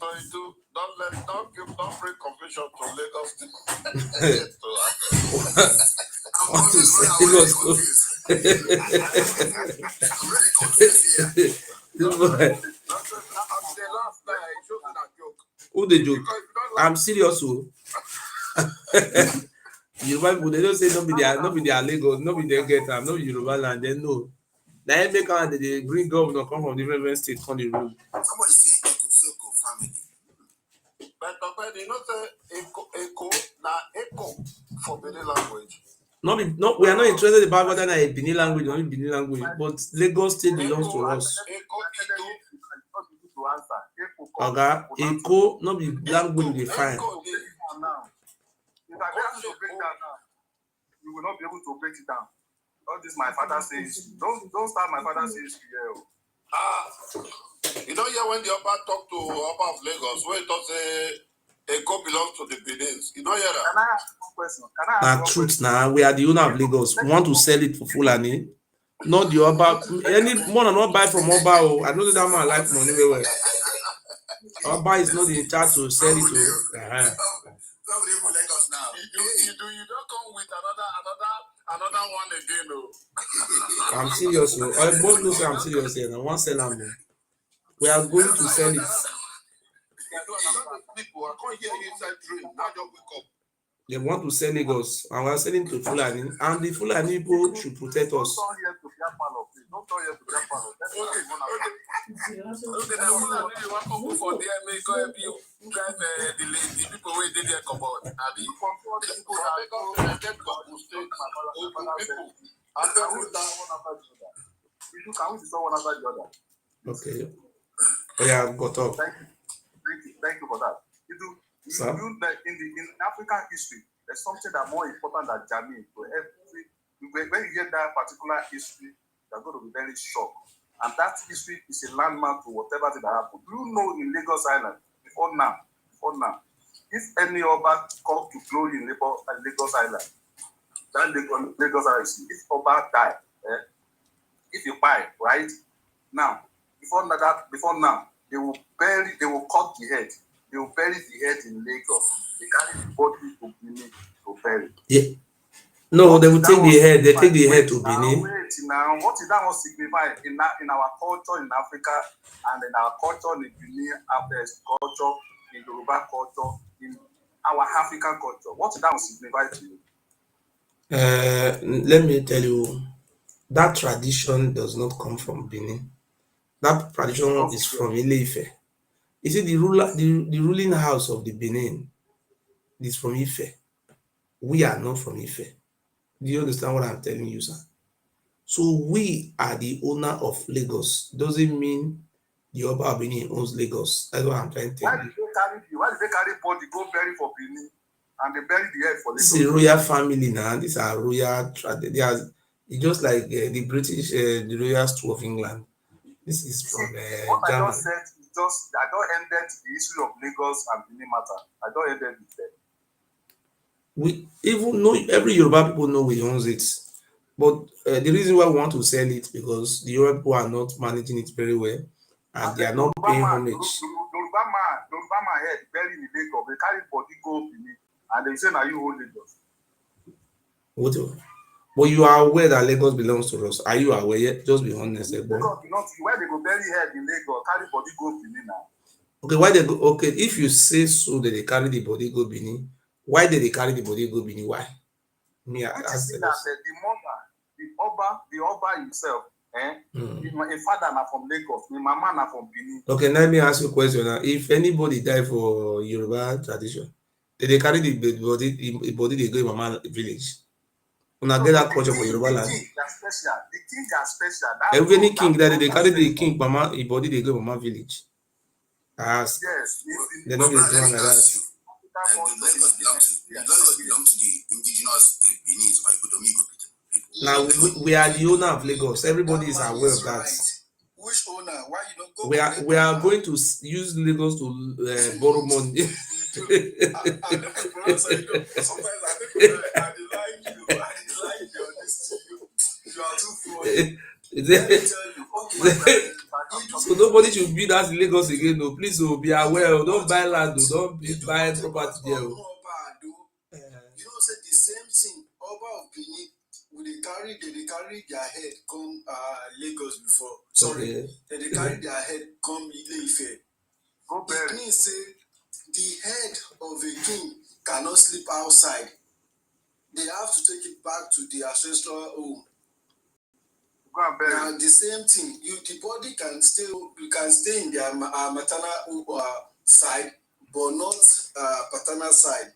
bring confusion to Lagos. I want to sell Lagos to. Who they joke? I'm serious, oh. Yoruba people, they don't say no be their Lagos, no be their get am, no be Yoruba land. They know. Now they make out they bring governor come from different states come the rule. Somebody say Ekosoko family. But you know say Eko na Eko for Benin language. No, we are not interested about whether a Benin language or not Benin language, but Lagos state belongs to us. Oga, Eko, not be language we define. If I be able to break that down, you will not be able to break it down. All this my father says. Don't start my father says here. You don't hear when the Oba talk to Oba of Lagos, where he talk say Eko belongs to the Benins. You don't hear that? Can I ask one question? Now truth now, we are the owner of Lagos. We want to sell it for Fulani. Not the Oba. Any more than not buy from Oba. Oh, I know that man like money very well. Oba is not in charge to sell it to. You don't come with another one again, though. I'm serious. I both know say I'm serious here. I want to sell them. We are going to sell it. People, I can't hear you inside dream. Now just wake up. They want to sell Lagos, and we are selling to Fulani, and the Fulani people should protect us. Don't turn here to Japan. Okay, now you want to go for there, make help you drive the people where they there come out. Abi, people that go get Ogun State, Ogun people. And then we down one after the other. Can we discuss one after the other? Okay. Oh yeah, got up. Thank you for that. In African history, there's something that more important than Germany. When you hear that particular history, you're going to be very shocked. And that history is a landmark to whatever that happened. Do you know in Lagos Island, before now, if any Oba come to glory in Lagos Island, that Lagos Island, if Oba die, if you buy, right? Now, before now, they will cut the head. They will bury the head in Lagos. They carry the body to Benin to bury. Yeah. No, they will take the head. They take the head to Benin. Wait now. What is that what signify in our culture in Africa and in our culture in Benin, culture, in Yoruba culture, in our African culture? What is that what signify to you? Let me tell you, that tradition does not come from Benin. That tradition is from Ile-Ife. You see, the ruling house of the Benin is from Ife. We are not from Ife. Do you understand what I'm telling you, sir? So we are the owner of Lagos. Doesn't mean the Oba of Benin owns Lagos. That's what I'm trying to tell you. Why did they carry body go bury for Benin and they bury the head for This Lagos? is a royal family now. These are royal. It's just like the British, the royal stool of England. This is from What I German. just said is I don't ended the issue of Lagos and Benin matter. I don't ended it there. We even know every Yoruba people know we owns it, but the reason why we want to sell it because the Yoruba people are not managing it very well, and they are not paying homage. Yoruba man head buried in Lagos. They carry body go Benin and they say now you hold Lagos. What? But you are aware that Lagos belongs to us. Are you aware yet? Just be honest. Lagos belongs to you. Where they go bury head in Lagos, carry body go Benin now. Okay, why they go? Okay, if you say so that they carry the body go Benin, why did they carry the body go Benin? Why? Me, I ask that the mother, the Oba himself, my father na from Lagos, my mama na from Benin. Okay, let me ask you a question now. If anybody die for Yoruba tradition, they carry the body they go in mama village. Una get that culture for Yoruba land. The king are special. Every king that they carry the king mama body they go mama village. Ask. Yes, They don't get one like that. Lagos belong to the indigenous Benin or Ibodomigo people. Now we are the owner of Lagos. Everybody is aware of that. Which owner? Why you don't go? We are going to use Lagos to borrow money. Sometimes I like you. You are too funny. So nobody should build that in Lagos again. No, please, be aware. Don't buy land. Don't buy property there. You know, say the same thing. Oba of Benin, they carry their head come Lagos before. Sorry, they carry their head come Ile-Ife. It means say the head of a king cannot sleep outside. They have to take it back to the ancestral home. Now the same thing, the body can stay in their maternal side, but not paternal side.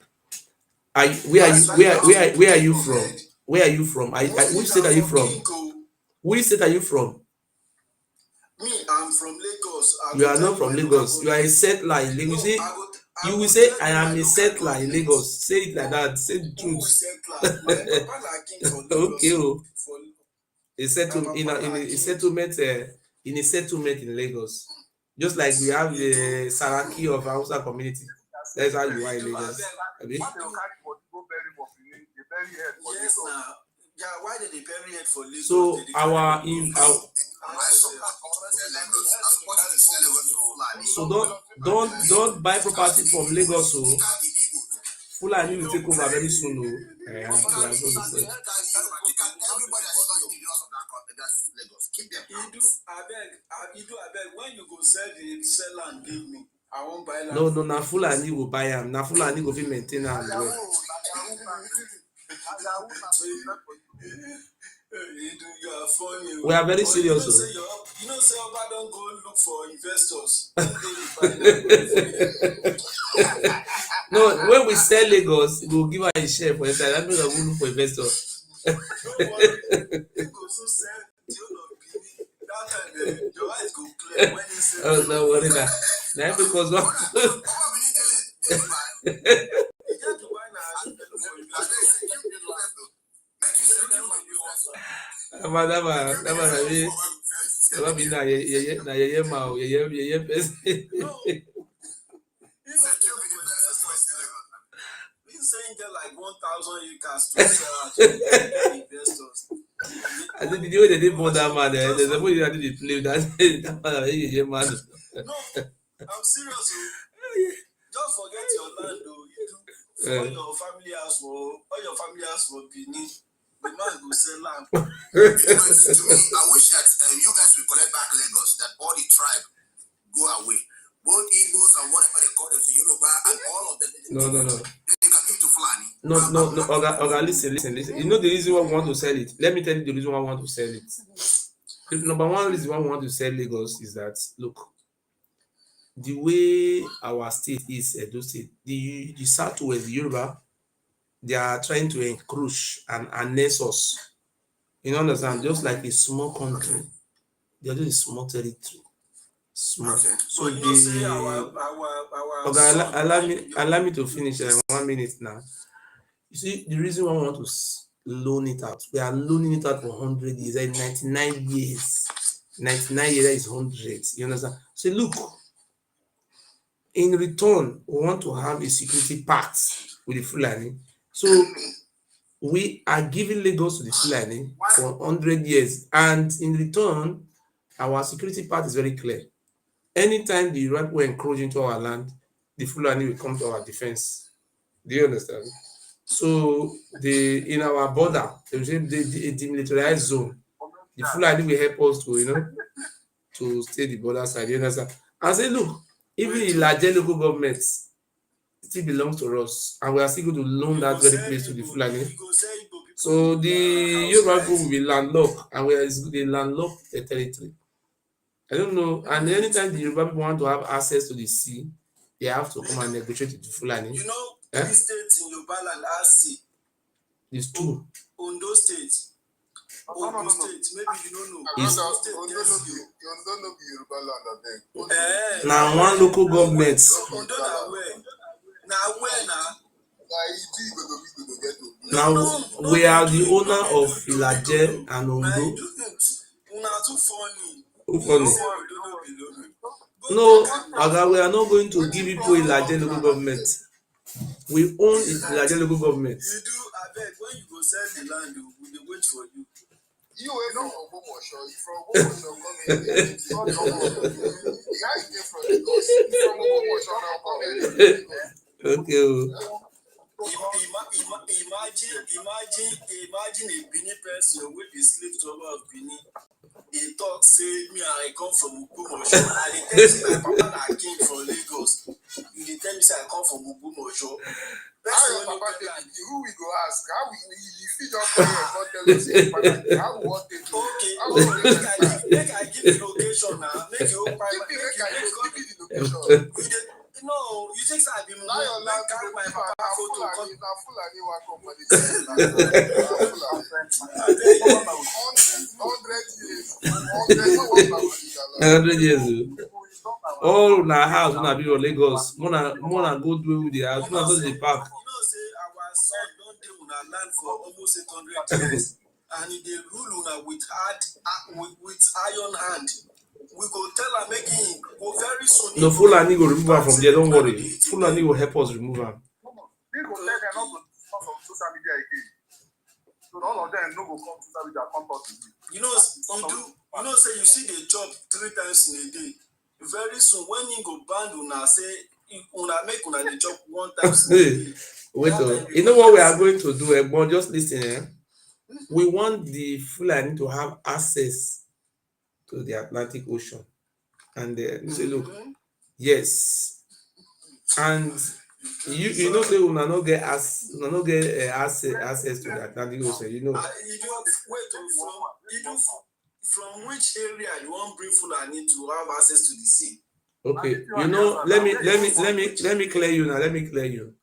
Where are you from? Where are you from? Which state are you from? Which state are you from? Me, I'm from Lagos. You are not from Lagos. You are a settler in Lagos. You will say, I am a settler in Lagos. Say it like that. Say the truth. Okay. A settlement in a settlement in Lagos. Just like we have the Saraki of Hausa community. That's how you are in Lagos. Yes, now. Yeah, why did they bury it for Lagos? So so don't buy property from Lagos. So Fulani will take over very soon. When you go sell land, give me. I won't buy land. No, na Fulani will buy am. Na Fulani go fit maintain am well. You are funny. We are very serious. You know, say Oba don't go look for investors. No, when we sell Lagos, we will give her a share for inside. That means we will look for investors. Don't worry. You go so sell the whole of Benin. That time, your eyes go clear when you say. Oh, don't worry now. Now because what? That be na yeye ma yeye person. Saying get like 1,000 acres to sell to investors. I think the way they did born that man, there's a way they did play that man. Yeye man. No, I'm serious. Just forget your land, though. You do all your family house for Benin. The man go sell land. To me, I wish that you guys will collect back Lagos. That all the tribe go away. both Igbos and whatever they call them, the Yoruba and all of them. No. They can give to Fulani. No. Oga, listen. You know the reason why we want to sell it? Let me tell you the reason why we want to sell it. The number one reason why we want to sell Lagos is that, look, the way our state is, Edo State, the Southwest, the Yoruba, they are trying to encroach and annex us. You understand? Just like a small country, they are just a small territory. Small. Okay. So But you say okay, allow me to finish 1 minute now. You see, the reason why we want to loan it out, we are loaning it out for 100 years, like 99 years. 99 years is 100. You understand? So look, in return, we want to have a security pact with the Fulani. So we are giving Lagos to the Fulani for 100 years, and in return, our security pact is very clear. Anytime the Iraq will encroach into our land, the Fulani will come to our defense. Do you understand? So in our border, they will say the demilitarized zone. The Fulani will help us to stay the border side. You understand? And say, look, even the larger local government still belongs to us, and we are still going to loan that very place to the Fulani. So the Yoruba people will be landlocked, and they landlock the territory. I don't know. And anytime the Yoruba people want to have access to the sea, they have to come and negotiate with the Fulani. You know, three states in Yoruba land are sea. It's true. Ondo State. Ondo State. Maybe you don't know. Ondo no be Yoruba land, I think. Now one local government. Ondo na where? Na where na? Now we are the owner of Ilaje and Ondo. Una too funny. Who funny? No, Oga, we are not going to give people Ilaje local government. We own Ilaje local government. You do, I bet when you go sell the land, we dey wait for you. You were from Ogbomoso. You from Ogbomoso come here. You not the guy came from Lagos. You from Ogbomoso now come here. Okay. Imagine a Benin person wey dey sleep to of Benin. He talk say me I come from Ogbomoso. I dey tell you my papa na king from Lagos. You dey tell me say I come from Ogbomoso. How your papa take it? Who we go ask? How we fit just come here and tell us your papa? How we want take it? Okay, make I give you location now. Make you open. Make I give you the location. No, you think I be more like my papa photo. Na Fulani wan come for the 100 years. All na house una be for Lagos. Mona go do with the house. Mona just the park. You know say our son don dey una land for almost 800 years, and he dey rule una with iron hand. We go tell am make him go very soon. No, Fulani go remove am from there. Don't worry. Fulani will help us remove am. They go tell them not to come from social media again. So all of them no go come social media come talk to you. You know, say you see the chop 3 times in a day. Very soon when he go ban una say una make una dey chop 1 time in a day. Wait, you know what we are going to do? But just listen. We want the Fulani to have access to the Atlantic Ocean, and you say, look, yes, and you know say una no get access to the Atlantic Ocean. You know. From which area you want bring Fulani to have access to the sea? Okay, you know, let me clear you now. Let me clear you.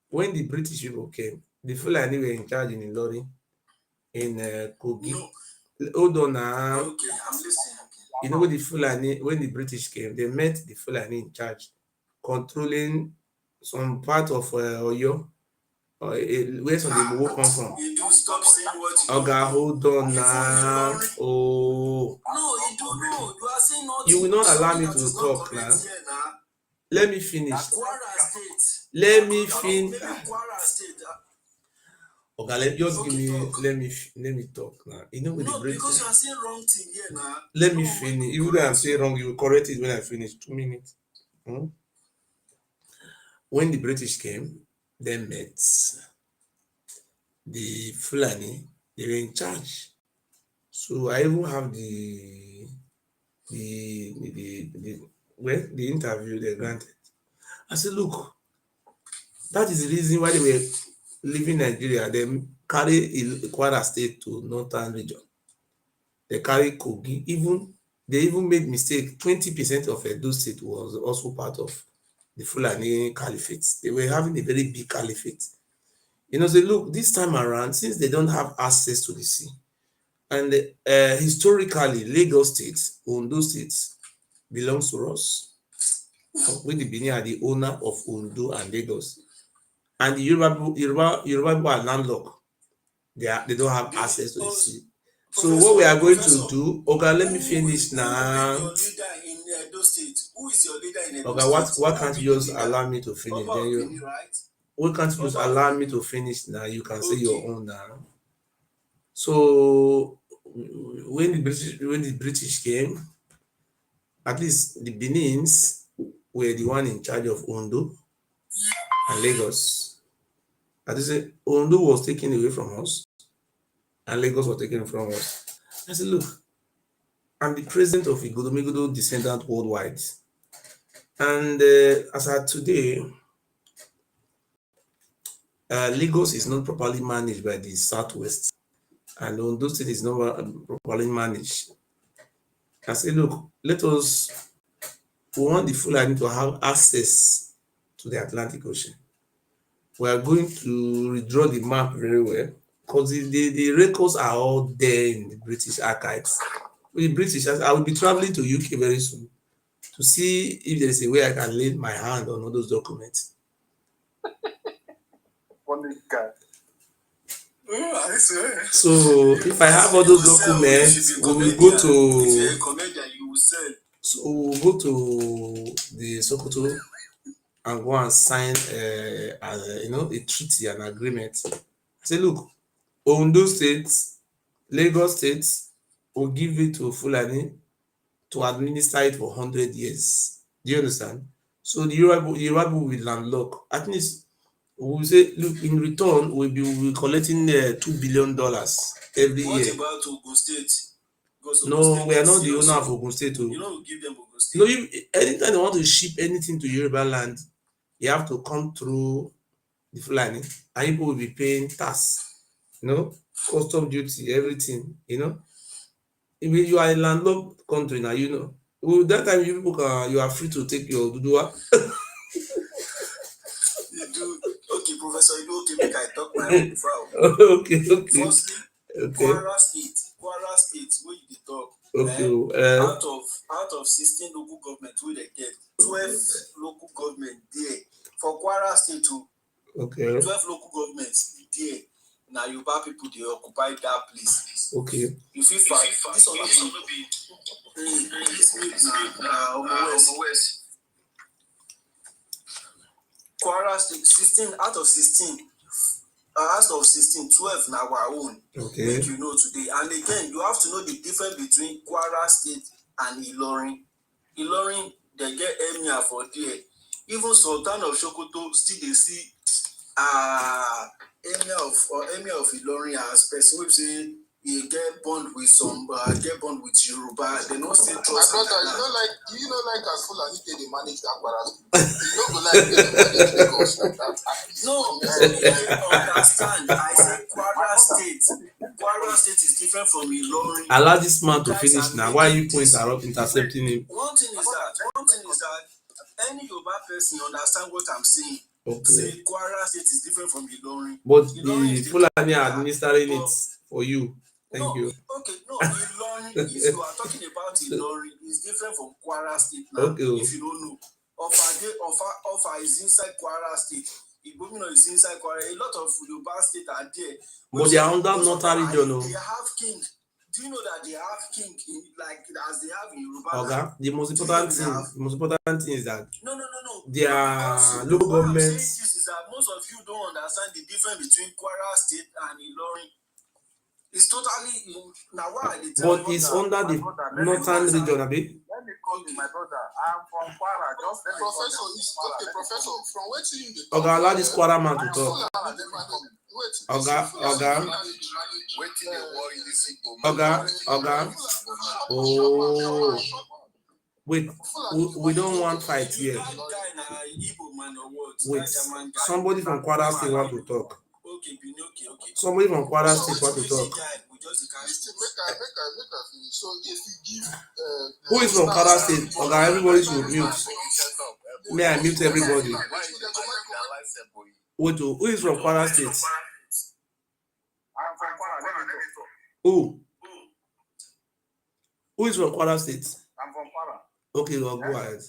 When the British people came, the Fulani were in charge in Ilorin, in Kogi. No. Hold on now. Okay, I'm listening. You know, when the British came, they met the Fulani in charge, controlling some part of Oyo, where some of the Igbo come from. You do stop saying what you Oga, hold on now. Oh. No, you don't know. You are saying nothing. You will not allow me to talk now. Let me finish. Let me finish. Okay, just give me. Let me talk now. You know with the British. Because you are saying wrong thing here now. Let me finish. Even though I'm saying wrong, you will correct it when I finish. 2 minutes. When the British came, they met the Fulani. They were in charge. So I even have the well, the interview they granted. I said, look, that is the reason why they were leaving Nigeria. They carry Kwara State to northern region. They carry Kogi. They even made mistake. 20% of Edo State was also part of the Fulani Caliphate. They were having a very big caliphate. Say, look, this time around, since they don't have access to the sea, and historically, Lagos State, Ondo State belongs to us. We the Benin are the owner of Ondo and Lagos. And the Yoruba people are landlocked. They don't have access to the sea. So what we are going to do, okay, let me finish now. Your leader in Edo State. Who is your leader in Edo Okay, State? why can't you just allow me to finish? Then you, right? Why can't you just allow me to finish now? You can say your own now. So when the British came, at least the Benins were the one in charge of Ondo and Lagos. As I say, Ondo was taken away from us, and Lagos was taken from us. I said, look, I'm the president of Igodomigodo Descendant Worldwide. And as at today, Lagos is not properly managed by the Southwest, and Ondo State is not properly managed. I said, look, we want the Fulani to have access to the Atlantic Ocean. We are going to redraw the map very well, because the records are all there in the British archives. With the British, I will be traveling to UK very soon to see if there is a way I can lay my hand on all those documents. So if I have all those documents, we will go to. So we will go to the Sokoto and go and sign, a treaty, an agreement. I say, look, Ondo State, Lagos State will give it to Fulani to administer it for 100 years. Do you understand? So the Yoruba will landlock. At least we will say, look, in return, we'll be collecting $2 billion every year. What about Ogun State? No, we are not the owner of Ogun State. You know, we give them Ogun State. No, anytime they want to ship anything to Yoruba land, you have to come through the Fulani, and people will be paying tax, custom duty, everything, If you are a landlocked country now, that time you people you are free to take your Dudua. You do. Okay, Professor, you do okay, make I talk my own before. Okay. Firstly, Kwara State, where you talk. Okay. Out of 16 local governments, where they get 12 local government there. For Kwara State too. Okay. 12 local governments there. Now Yoruba people they occupy that place. Okay. You feel fine. This will not be West. Kwara State 16 out of 16. Out of 16, 12 now our own. Okay. Make you know today. And again, you have to know the difference between Kwara State and Ilorin. Ilorin, they get emir for there. Even Sultan of Sokoto still they see emir of Ilorin as person wey say he get bond with Yoruba. They don't still trust. My brother, you know like as Fulani they manage that Kwara State. You don't go like they manage Lagos like that. No, I understand. I say Kwara State is different from Ilorin. Allow this man to finish now. Why are you intercepting him? One thing is that any Yoruba person understand what I'm saying. Okay. Say Kwara State is different from Ilorin. But the Fulani are administering it for you. Thank you. Okay, no, Ilorin, if you are talking about Ilorin, it's different from Kwara State now. Okay. If you don't know. Offa is inside Kwara State. Ibomina is inside Kwara. A lot of Yoruba state are there. But they are under northern region. They have king. Do you know that they have king as they have in Yoruba? Okay. The most important thing is that no. Their local governments. This is that most of you don't understand the difference between Kwara State and Ilorin. It's totally now why they tell but it's under the northern region, abi? Let me call you my brother. I'm from Kwara. Just Professor, from where to you? Okay, allow this Kwara man to talk. Okay. Oh. Wait, we don't want fight here. Wait, somebody from Kwara State want to talk. Somebody from Kwara State want to talk. So if you give Who is from Kwara State? Okay, everybody should mute. May I mute everybody? Wait, who is from Kwara State? I'm from Kwara. Let me talk. Who? Who is from Kwara State? I'm from Kwara. Okay, well, go ahead.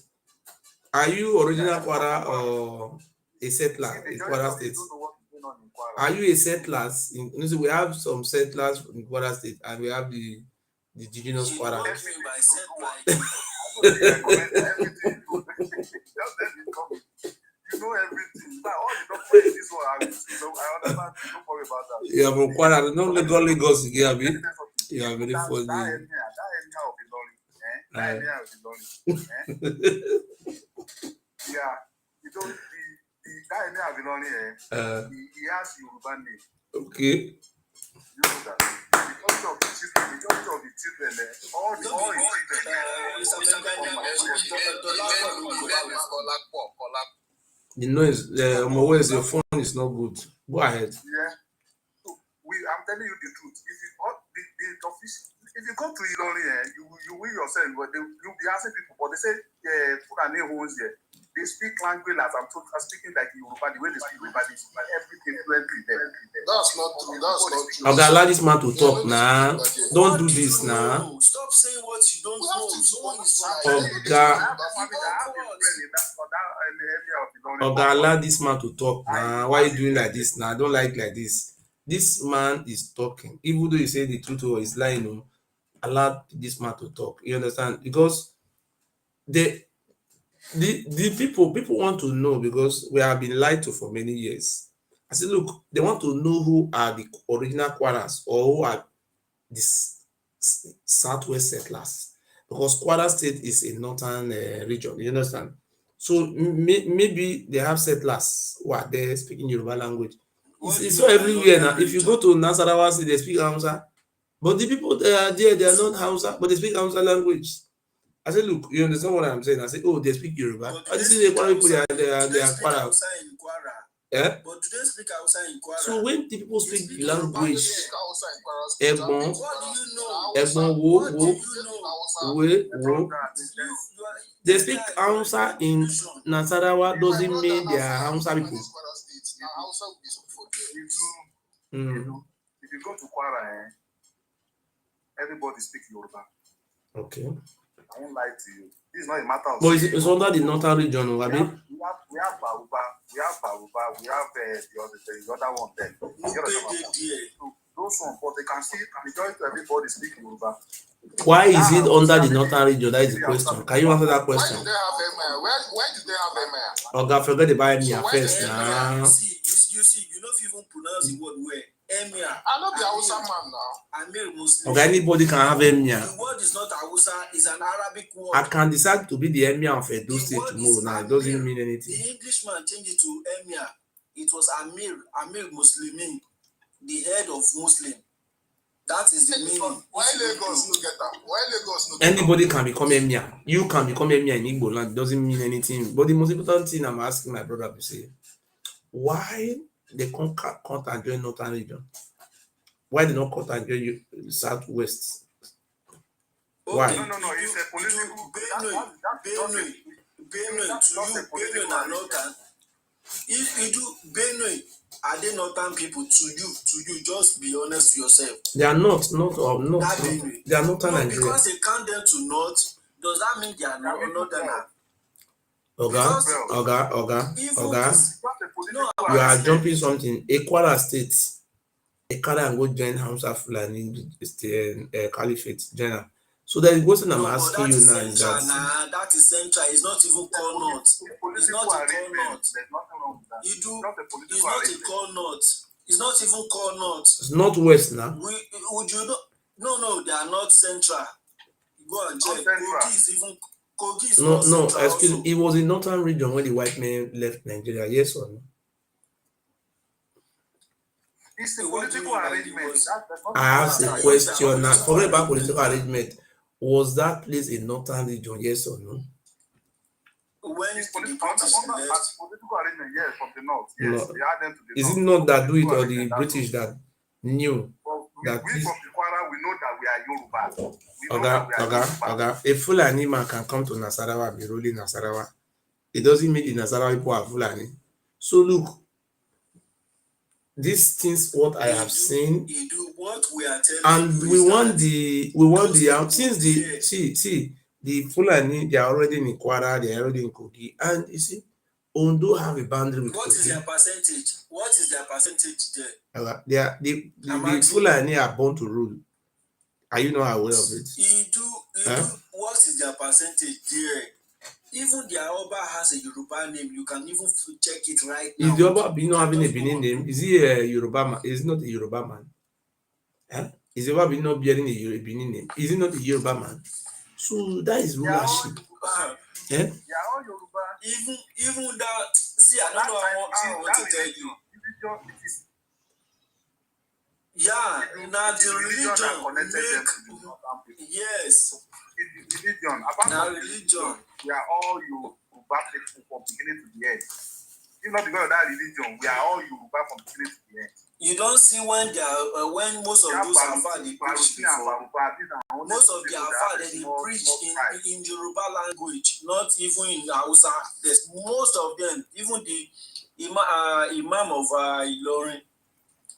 Are you original Kwara or a settler in Kwara State? Are you a settler? We have some settlers in Kwara State and we have the indigenous Kwara. You know everything. All the documents in this one, I understand. Don't worry about that. You are from Kwara, not Lagos again, Abi. You are very funny. That area of Ilorin. Yeah, you know that area of Ilorin. He has Yoruba name. Okay. You know that. Majority of the children, all the The noise, always your phone is not good. Go ahead. Yeah. So I'm telling you the truth. If you go to Ilorin, you will yourself, but you'll be asking people, but they say Fulani homes here. They speak language as I'm speaking like Yoruba, the way they speak Yoruba, they speak everything fluently there. That's not true. That's not true. Okay, allow this man to talk now. Don't do this now. Stop saying what you don't know. Okay, allow this man to talk now. Why are you doing like this now? I don't like this. This man is talking. Even though you say the truth or he's lying, allow this man to talk. You understand? Because the people want to know, because we have been lied to for many years. I said, look, they want to know who are the original Kwaras or who are the southwest settlers, because Kwara State is a northern region. You understand? So maybe they have settlers who are there speaking Yoruba language. It's so everywhere now. If you go to Nasarawa State, they speak Hausa, but the people that are there, they are not Hausa, but they speak Hausa language. I said, look, you understand what I'm saying? I said, oh, they speak Yoruba. But this is the Kwara people, they are Kwara. Yeah? But do they speak Hausa in Kwara? So when the people speak language, Egbon, they speak Hausa in Nasarawa, doesn't mean they are Hausa people. If you go to Kwara, everybody speaks Yoruba. Okay. I won't lie to you. This is not a matter of. But it's under the northern region, Abi. We have Baruba, we have the other one there. So those ones, but they can see majority of everybody speak Yoruba. Why is it under the northern region? That is the question. Can you answer that question? Why do they have Emir? Where do they have Emir? Okay, I forgot to buy Emir first now. You see, you know if you even pronounce the word where Emir. I know the Hausa man now. Amir Muslim. Okay, anybody can have Emir. The word is not Hausa, it's an Arabic word. I can decide to be the Emir of Edo State tomorrow. Now it doesn't mean anything. The Englishman changed it to Emir. It was Amir Muslimin, the head of Muslim. That is the meaning. Why Lagos no get that? Why Lagos no get that? Anybody can become Emir. You can become Emir in Igbo land. It doesn't mean anything. But the most important thing I'm asking my brother to say, why they can't and join northern region? Why they not cut and join you southwest? Why? No. It's a political. Benue na northern. If you do Benue, are they northern people to you? Just be honest to yourself. They are not. They are northern Nigeria. Because they count them to north, does that mean they are not northern? Oga. You are jumping something. A Kwara State, a Kwara and go join Hausa Fulani Caliphate General. So that is what I'm asking you now. Is that is central. It's not even called north. It's not a call north. It's not a call north. It's not even called north. It's not west now. Would you know? No, they are not central. Go and check. Kogi is not central. No, excuse me. It was in northern region when the white men left Nigeria. Yes or no? It's a political arrangement. I asked a question now. Forget about political arrangement. Was that place a northern region, yes or no? When It's the political, British under left, political arrangement, yes, from the north. Yes, No. they had them to the Is north. it not that do it Political or the arrangement, that's British that knew all. that We this from the Kwara, we know that we are Yoruba. We know that Oga, we are Oga, Yoruba. Oga, a Fulani man can come to Nasarawa and be ruling Nasarawa. It doesn't mean the Nasarawa people are Fulani. So look, these things what I have seen, he do what we are telling and you we is want that the those since people the there- see the Fulani, they are already in Kwara, they are already in Kogi, and you see, Ondo have a boundary with what is their Kogi. percentage? What is their percentage there? Oga, they are I'm the asking you. Fulani are born to rule. Are you not aware of it? He do Huh? what is their percentage there? Even their Oba has a Yoruba name. You can even check it right now. Is the Oba not having a Just go Benin on name? Is he a Yoruba man? Is he not a Yoruba man? Huh? Is the Oba not bearing a Benin name? Is he not a Yoruba man? So that is They are all rulership. Yoruba. Eh? They are all Yoruba. even that. See, I don't know what to tell you. Religion, it is Yeah, now the religion that connected them to the make northern people. yes. It's the religion. Apart Now from the religion. we are all Yoruba people from beginning to the end. If not because of that religion, we are all Yoruba from beginning to the end. You don't see when they are when most of those Alpha they preach before. Most of the Alpha they preach in Yoruba language, not even in Hausa. There's most of them, even the Imam of Ilorin,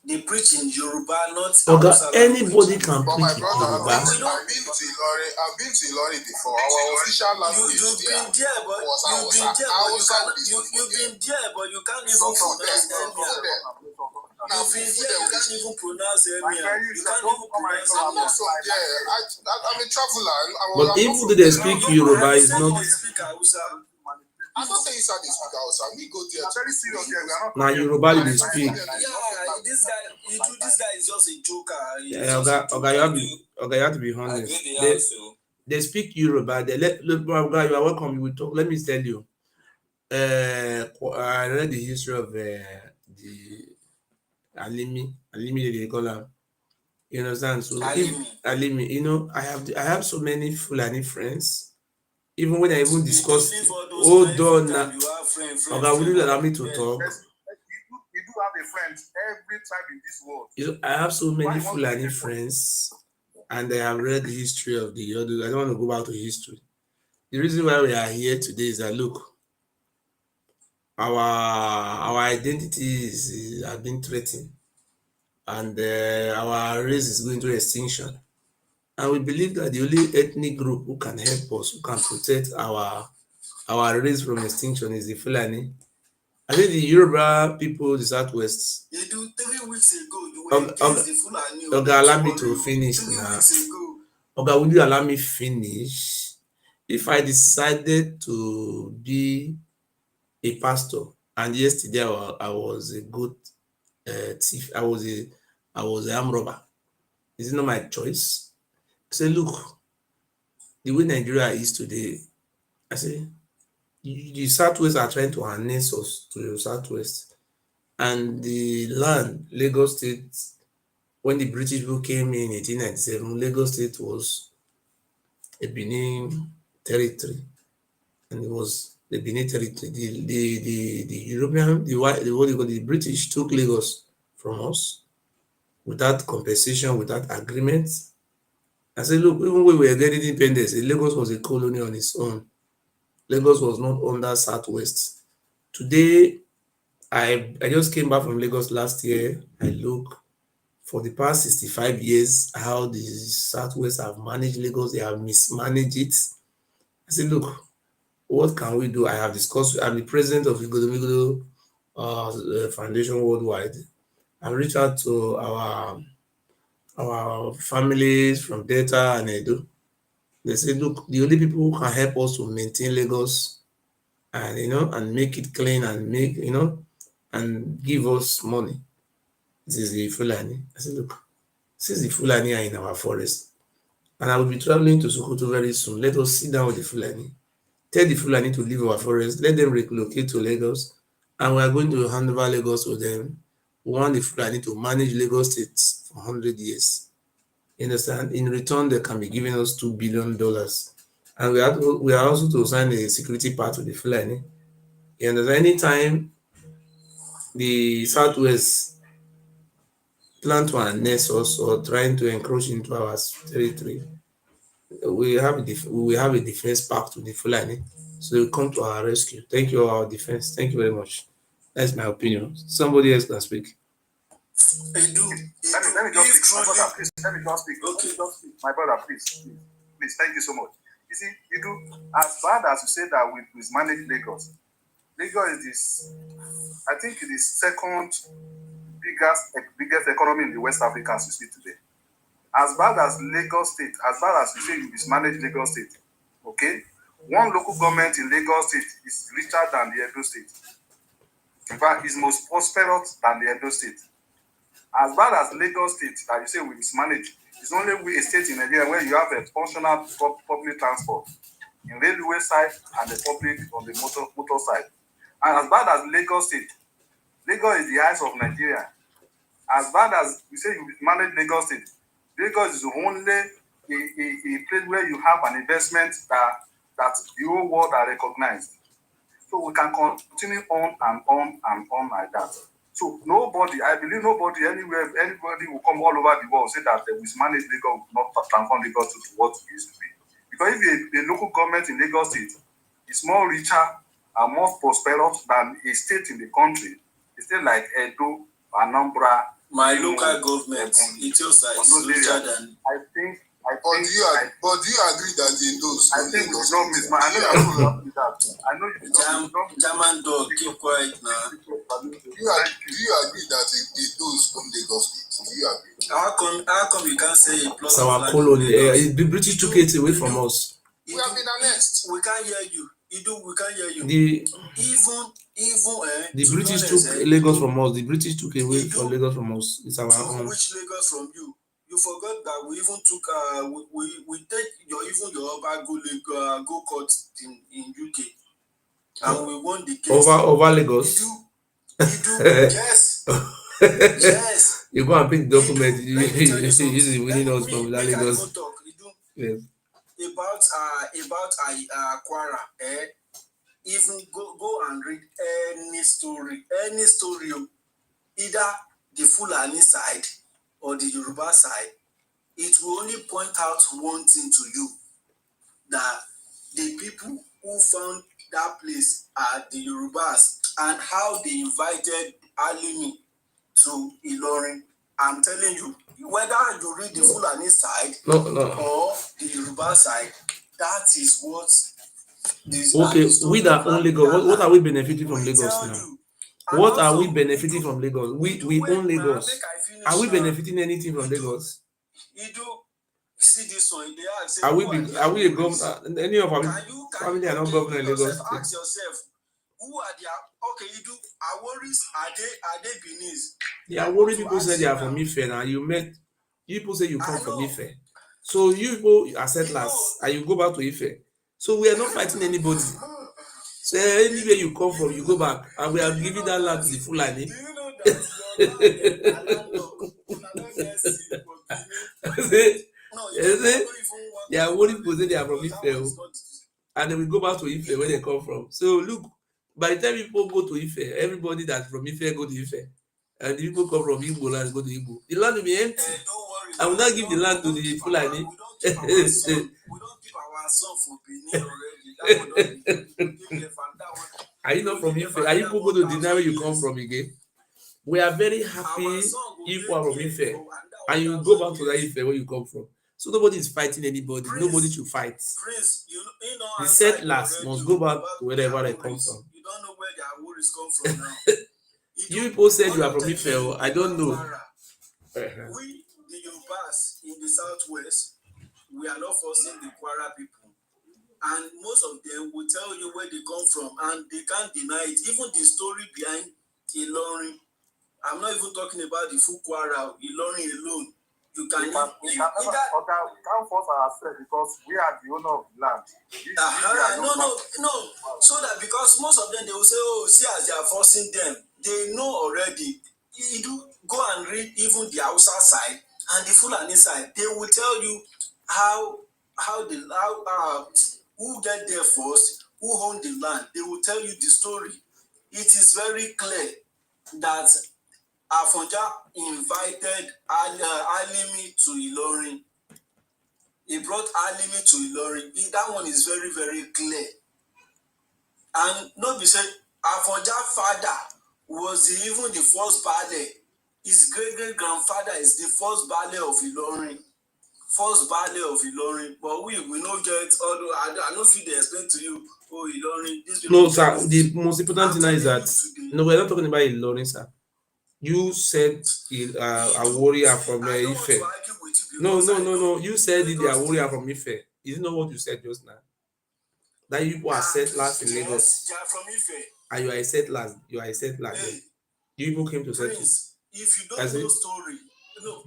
they preach in Yoruba, not Oga, Hausa anybody language. can But my preach in brother, Yoruba. I've been to Ilorin before. Our official language You've there been there, but was you've been Hausa. there, but you Hausa can't. with these people You've there. been there, but you can't even Some of them, pronounce some of Emia. them. Now, You've been there, you can't even pronounce Emia. You can't even pronounce I'm not Emia. from there. I'm a traveler. But I'm even not though from they there. speak Yoruba, You is said not you speak Hausa. I'm not saying inside they speak Hausa. Me go there. Very serious here. We are not now Yoruba they speak. Yeah, this guy is just a joker. He's Yeah, just a Oga, you have to be honest. They speak Yoruba. They look, Oga, you are welcome. You will talk. Let me tell you. I read the history of the Alimi they call her. You understand? So if Alimi. Alimi, I have so many Fulani friends. Even when I even discuss, hold on now. Oga, will you allow me to talk? You do have a friend every tribe in this world. I have so many Fulani friends, and I have read the history of the other. I don't want to go back to history. The reason why we are here today is that look, our identity has been threatened, and our race is going to extinction. And we believe that the only ethnic group who can help us, who can protect our race from extinction is the Fulani. I think the Yoruba people, the Southwest. You do 3 weeks ago, you were against the Fulani. Oga, allow me to finish now. Oga, will you allow me finish? If I decided to be a pastor, and yesterday I was a good thief, I was a arm robber. Is it not my choice? Say, look, the way Nigeria is today, I say the Southwest are trying to harness us to the Southwest, and the land, Lagos State, when the British people came in 1897, Lagos State was a Benin territory, and it was the Benin territory. The European, what they call the British took Lagos from us without compensation, without agreement. I said, look, even when we were getting independence, Lagos was a colony on its own. Lagos was not under Southwest. Today, I just came back from Lagos last year. I look for the past 65 years how the Southwest have managed Lagos. They have mismanaged it. I said, look, what can we do? I have discussed. I'm the president of Igodomigodo Foundation Worldwide. I reached out to our families from Delta and Edo. They said, look, the only people who can help us to maintain Lagos and and make it clean and make and give us money. This is the Fulani. I said, look, since the Fulani are in our forest, and I will be traveling to Sokoto very soon, let us sit down with the Fulani. Tell the Fulani to leave our forest, let them relocate to Lagos, and we are going to hand over Lagos to them. We want the Fulani to manage Lagos State for 100 years. You understand? In return, they can be giving us $2 billion, and we are also to sign a security pact with the Fulani. You understand? Anytime the Southwest plan to annex us or trying to encroach into our territory, we have a defense pact with the Fulani, so they come to our rescue. Thank you, our defense. Thank you very much. That's my opinion. Somebody else can speak. Let me just speak. My brother, please. Let me just speak. Okay. Let me just speak. My brother, please. Thank you so much. You see, you do as bad as you say that we mismanage Lagos. Lagos is this, I think, it is second biggest economy in the West Africa as you see today. As bad as Lagos State, as bad as you say you mismanage Lagos State, okay? One local government in Lagos State is richer than the Edo State. In fact, it's most prosperous than the Edo State. As bad as Lagos State that you say we mismanage, it's only a state in Nigeria where you have a functional public transport in railway side and the public on the motor side. And as bad as Lagos State, Lagos is the eyes of Nigeria. As bad as you say you manage Lagos State, Lagos is only a place where you have an investment that the whole world are recognized. So we can continue on and on and on like that. So nobody, I believe nobody anywhere, anybody will come all over the world say that we manage Lagos will not transform Lagos to what it used to be. Because if the local government in Lagos State is more richer and more prosperous than a state in the country, a state like Edo, Anambra, my local government, Etiosa is richer than. But do you agree that in those? I think you don't miss. I know you don't do that. I know you don't. German dog, keep quiet now. Do you agree that in those from Lagos State? Do you agree? How come you can't say it? It's our colony. The British took it away from us. We have been annexed. We can't hear you. We can't hear you. The British took Lagos from us. The British took away from Lagos from us. It's our own. Which Lagos from you? You forgot that we even took we take your Oba go court in UK, and we won the case over Lagos. Yes. Yes. You go and pick the document. You see, winning us from Lagos. Yes. About Kwara. Even go and read any story, either the Fulani side or the Yoruba side, it will only point out one thing to you, that the people who found that place are the Yorubas, and how they invited Alimi to Ilorin. I'm telling you, whether you read the Fulani side or the Yoruba side, that is what this. Okay, we are only Lagos. What are we benefiting from Lagos now? What are we benefiting from Lagos? We own Lagos. Are we benefiting anything from Lagos? See this one. Are we a governor? Any of our family are not governor in Lagos State. Ask yourself, who are their Aworis? Are they Benin? The Awori people say they are from Ife now. You people say you come from Ife. So you people are settlers and you go back to Ife. So we are not fighting anybody. So anywhere you come from, you go back, and we are giving that land to the Fulani. Do you know that they are worried because they are from Ife, and then we go back to Ife where they come from. So look, by the time people go to Ife, everybody that's from Ife go to Ife, and the people come from Igbo land go to Igbo. The land will be empty. I will not give the land to the Fulani. We don't keep our son for Benin already. Are you not from Ife? Are you people going to deny where you come from again? We are very happy if you are from Ife, and you go back to that Ife where you come from. So nobody is fighting anybody. Nobody should fight. The settlers must go back to wherever they come from. You don't know where their worries come from now. You people said you are from Ife. I don't know. We, the Yorubas in the southwest, we are not forcing the Kwara people. And most of them will tell you where they come from, and they can't deny it. Even the story behind Ilorin, I'm not even talking about the full Kwara, Ilorin alone. You can we can't force ourselves because we are the owner of the land. No. So that because most of them they will say, oh, see as they are forcing them, they know already. You do go and read even the Hausa side And the Fulani side, they will tell you how who get there first, who owned the land. They will tell you the story. It is very clear that Afonja invited Alimi to Ilorin. He brought Alimi to Ilorin. That one is very, very clear. And not be said, Afonja father was even the first Baale. His great-great-grandfather is the first Baale of Ilorin. First Baale of Ilorin. But we no get, although I don't feel they explain to you, oh, Ilorin, this people. No, sir, the most important thing is that, no, we're not talking about Ilorin, sir. You said a warrior from Ife. No. You said a warrior from Ife. Is it not what you said just now? That you people are settlers in Lagos. They are from Ife. And you are a settlers. You are a settler. Hey, you people came to settle. Prince, if you don't know story,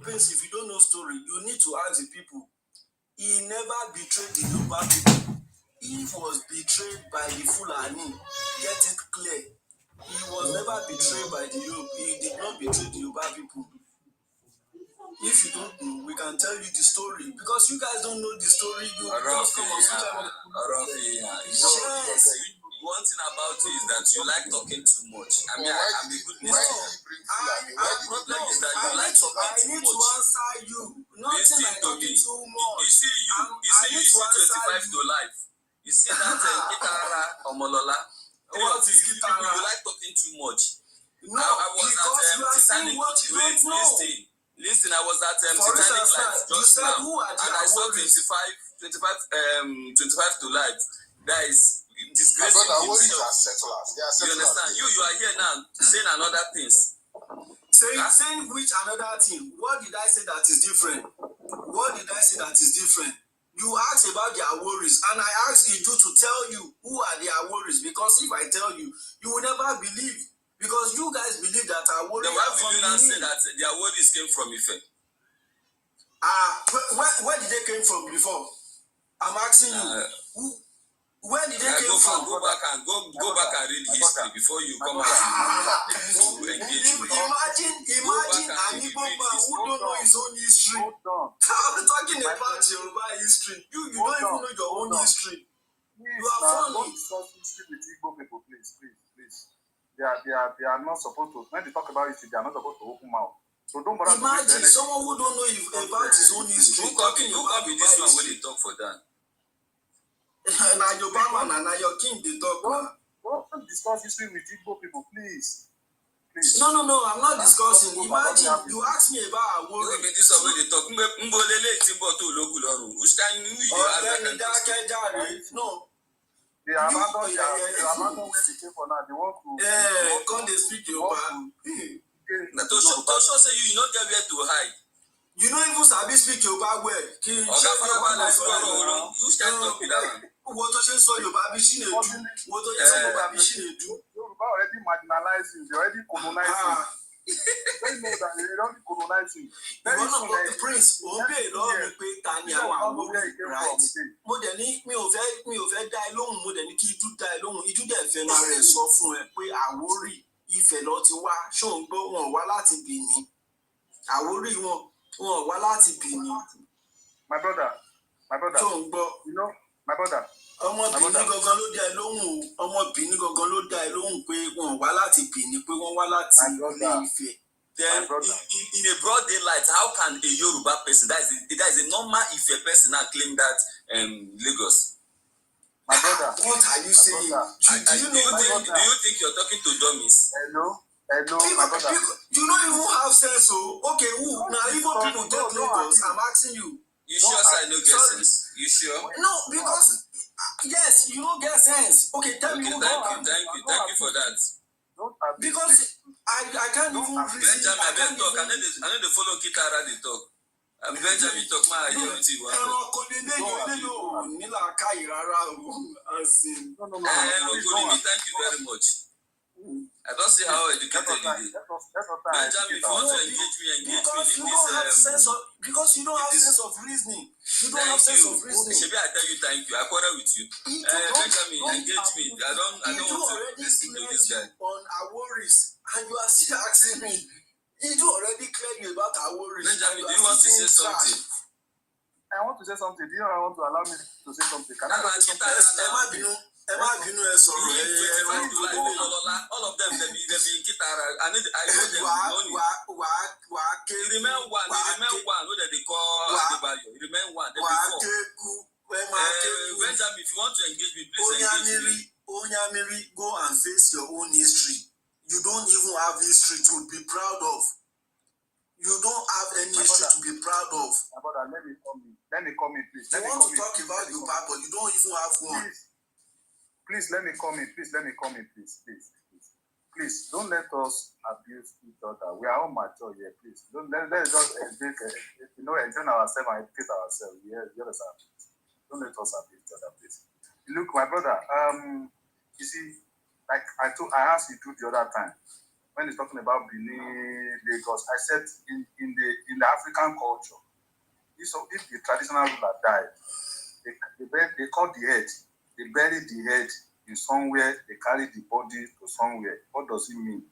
Prince, if you don't know story, you need to ask the people. He never betrayed the Yoruba people. He was betrayed by the Fulani. Get it clear. He was never betrayed by the Yoruba. He did not betray the Yoruba people. If you don't know, we can tell you the story. Because you guys don't know the story, you just come on Yes. One thing about you is that you like talking too much. I mean, I'm a good listener. My problem is that you like talking too much. I need to answer you. Nothing like talking too much. You see 25 to life. You see that Gitara Omolola. What is Gitara? You like talking too much. No, I was because you are saying what you don't know. Listen, I was at Titanic Life just now, and I saw 25 to life. That is disgraceful. Brother, what is our settlers? They are settlers. You understand? You are here now saying another things. Saying which another thing? What did I say that is different? What did I say that is different? You asked about their worries, and I asked you to tell you who are their worries, because if I tell you, you will never believe. Because you guys believe that our worries. Then why will you not say that their worries came from Ife? Where did they came from before? I'm asking you. Where did they came from? Go back and read history before you come out to engage me. Imagine an Igbo man who don't know his own history. I'm talking about Yoruba history. You don't even know your own history. You are funny. Don't discuss history with Igbo people, please. They are not supposed to. When they talk about history, they are not supposed to open mouth. So don't bother. Imagine someone who don't know about his own history. Who can be this one when they talk for that? Now your man and now your king they talk. Don't discuss history with Igbo people, please. No, I'm not discussing. Imagine you ask me about our worry. This one when they talk. Which time No. They abandon where they came for now. They want to. Come they speak Yoruba. To show say you not get where to hide. You don't even sabi speak Yoruba well. Who's that talking that? What to say so Yoruba be she do? What to say Yoruba be she do? Yoruba already marginalizing. They already colonizing. They know that they already colonizing. Prince, obey lọ́wọ́ mi pé ta ni àwọn àwòrán right? Mo dẹ̀ ní mi ò fẹ́ dá ẹ lóhùn, mo dẹ̀ ní kí Ijú dá ẹ lóhùn. Ijú dẹ̀ fẹ́ náà rẹ̀ sọ fún ẹ pé Àwórì Ifẹ̀ lọ ti wá. Ṣó ń gbọ́ wọn wá láti Benin? Àwórì wọn wá láti Benin. My brother. Ṣó ń gbọ́? You know, my brother. Ọmọbìnrin gangan ló dá ẹ lóhùn o. Ọmọbìnrin gangan ló dá ẹ lóhùn pé wọn wá láti Benin, pé wọ́n wá láti Ilé Ifẹ̀. Then in a broad daylight, how can a Yoruba person, that is a normal Ife person, now claim that Lagos? My brother. What are you saying? Do you think you're talking to dummies? Hello, my brother. You don't even have sense, so okay, who now even people get Lagos? I'm asking you. You sure I no get sense? You sure? No, because yes, you don't get sense. Okay, tell me who. Thank you for that. Because I can't even reason. Benjamin, I don't talk. I know the follow Kitara they talk. I'm Benjamin talk. I hear what you want. Thank you very much. I don't see how educated you is. Benjamin, if you want to engage me. Because you don't have sense of reasoning. You don't have sense of reasoning. Maybe I tell you thank you. I quarrel with you. Benjamin, engage me. I don't want to listen to this guy. On our worries, and you are still asking me. Edo already cleared you about our worries. Benjamin, do you want to say something? I want to say something. Do you want to allow me to say something? Can I say something? Emma Binu sorrow. 25 to life, all of them, they be Kitara. I know them money. He remain one, who they call Adebayo. He remain one, they be four. Benjamin, if you want to engage me, please engage me. Onyamiri, go and face your own history. You don't even have history to be proud of. You don't have any history to be proud of. My brother, let me come in. Let me come in, please. You want to talk about your papa, but you don't even have one. Please, let me come in. Please, let me come in, please. Please, don't let us abuse each other. We are all mature here, please. Let's just enjoy ourselves and educate ourselves. Yeah, you understand? Don't let us abuse each other, please. Look, my brother, you see, like I asked you the other time, when he's talking about Benin, Lagos, I said in the African culture, if the traditional ruler died, they cut the head, they buried the head in somewhere, they carry the body to somewhere. What does it mean?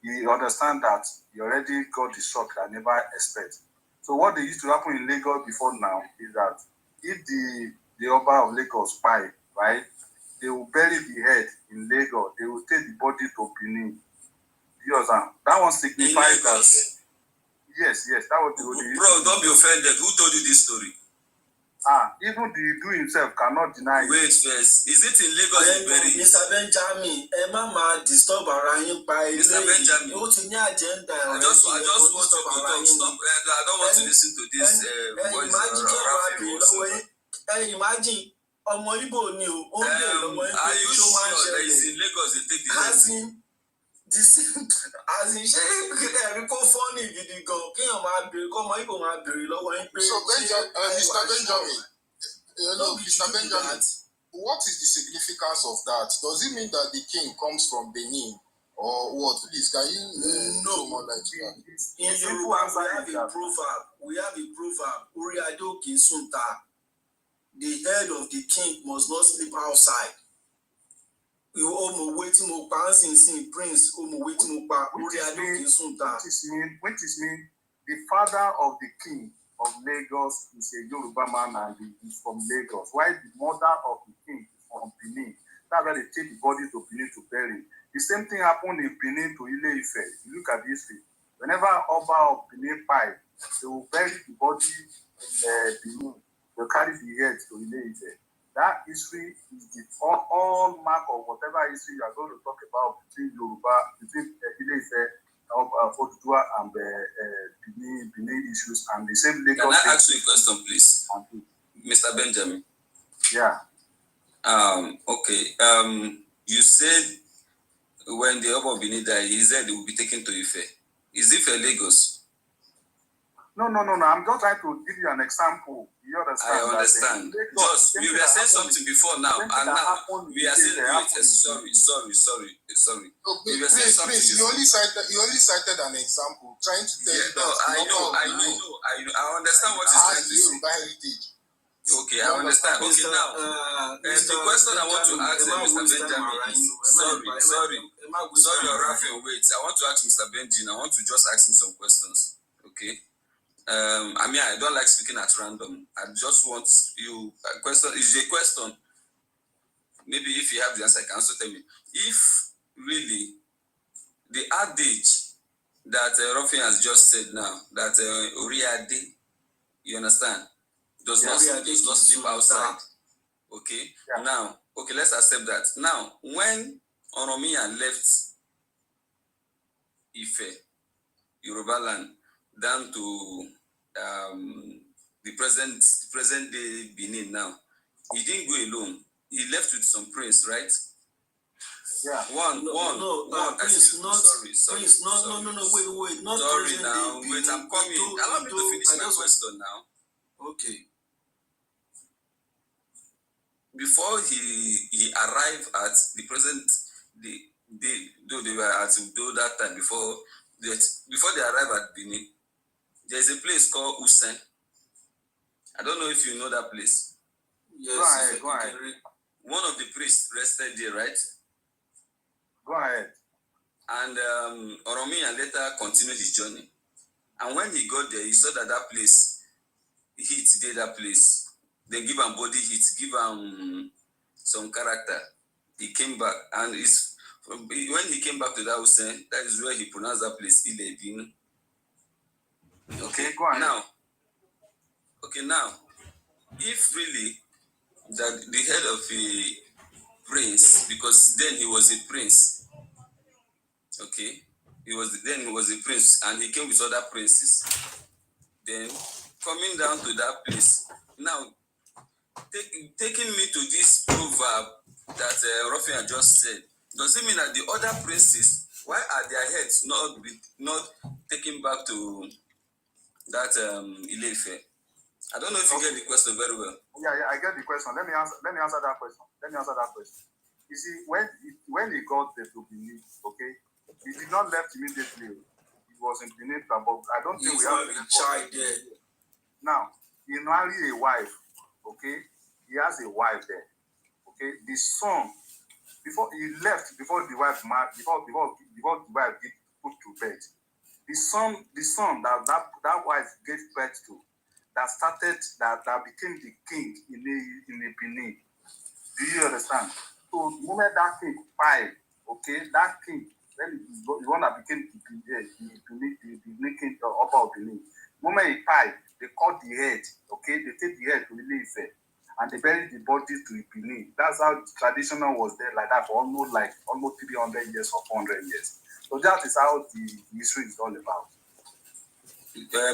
You understand that you already got the shock I never expect. So what they used to happen in Lagos before now is that if the Oba of Lagos died, right, they will bury the head in Lagos. They will take the body to Benin. You understand? That one signifies that. Yes, that was the only. Bro, don't be offended. Who told you this story? Even the do himself cannot deny it. Wait first. Is it in Lagos? Mr. Benjamin, Emma disturb Arayin by Mr. Benjamin. What's in your agenda? I just want you to talk. Stop. I don't want to listen to this voice. Imagine ọmọ Igbo ni o, ó ń bèèrè lọ́wọ́ yín pé ṣó máa ń ṣẹlẹ̀. Is in Lagos they take the ṣé ẹ̀rí kó fọ́ọ̀nì gidi gan kéèyàn máa bèèrè kọ́ ọmọ Igbo máa bèèrè lọ́wọ́ yín pé. So Mr. Benjamin, Mr. Benjamin, what is the significance of that? Does it mean that the king comes from Benin or what? Please, can you know more like that? In Yoruba, we have a proverb, Ori Ade Oke Sunta. The head of the king must not sleep outside. You almost waiting mo pa sin prince almost waiting mo pa Ori Ade Oke Sunta. Which is mean the father of the king of Lagos is a Yoruba man and he's from Lagos. While the mother of the king is from Benin. That's why they take the body to Benin to bury. The same thing happened in Benin to Ile Ife. You look at history. Whenever Oba of Benin died, they will bury the body in Benin. They'll carry the head to Ile Ife. That history is the all mark of whatever history you are going to talk about between Yoruba, between Ile Ife, Oduduwa and Benin issues and the same Lagos. Can I ask you a question, please? Mr. Benjamin? Yeah. Okay. You said when the Oba of Benin died, he said he will be taken to Ife. Is Ife Lagos? No. I'm just trying to give you an example. You understand? I understand. Just we were saying something before now, and now we are saying sorry. We were saying something. Please, you only cited an example, trying to tell you that. I understand what you're trying to say. Heritage. Okay, I understand. Okay, now the question I want to ask Mr. Benjamin is sorry, Rafael. Wait, I want to ask Mr. Benjamin. I want to just ask him some questions. Okay. I don't like speaking at random. I just want you a question. Is a question. Maybe if you have the answer, you can also tell me. If really the adage that Rafael has just said now, that Ori Ade, you understand, does not sleep outside. Okay. Yeah. Now, okay, let's accept that. Now, when Oromia left Ife, Yoruba land, down to the present day Benin now, he didn't go alone. He left with some prince, right? Yeah. One. Prince, sorry. Wait. Not sorry now. Wait, I'm coming. Allow me to finish my question now. Okay. Before he arrived at the present though they were at Udo that time before they arrived at Benin, there's a place called Usen. I don't know if you know that place. Yes. Go ahead. One of the priests rested there, right? Go ahead. And Oromia later continued his journey. And when he got there, he saw that place heat did that place. They give him body heat, give him some character. He came back, and when he came back to that house, that is where he pronounced that place Ilebin. Okay, go ahead. Now, if really that the head of a prince, because then he was a prince, okay, he was a prince, and he came with other princes. Then coming down to that place, now taking me to this proverb that Rafian just said, does it mean that the other princes, why are their heads not taken back to that Ilefe? I don't know if you get the question very well. Yeah, I get the question. Let me answer that question. You see, when he got there to Benin, okay, he did not left immediately. He was in Benin, but I don't think we have a child there. Now, he married a wife, okay? He has a wife there, okay? The son, before he left, before the wife married, before the wife get put to bed, the son that wife gave birth to, that became the king in the Benin. Do you understand? So the moment that king died, okay, that king, then the one that became the king of Benin. The moment he died, they cut the head, okay, they take the head to Ife, and they bury the body to Benin. That's how the traditional was there like that for almost 300 years or 400 years. So that is how the history is all about.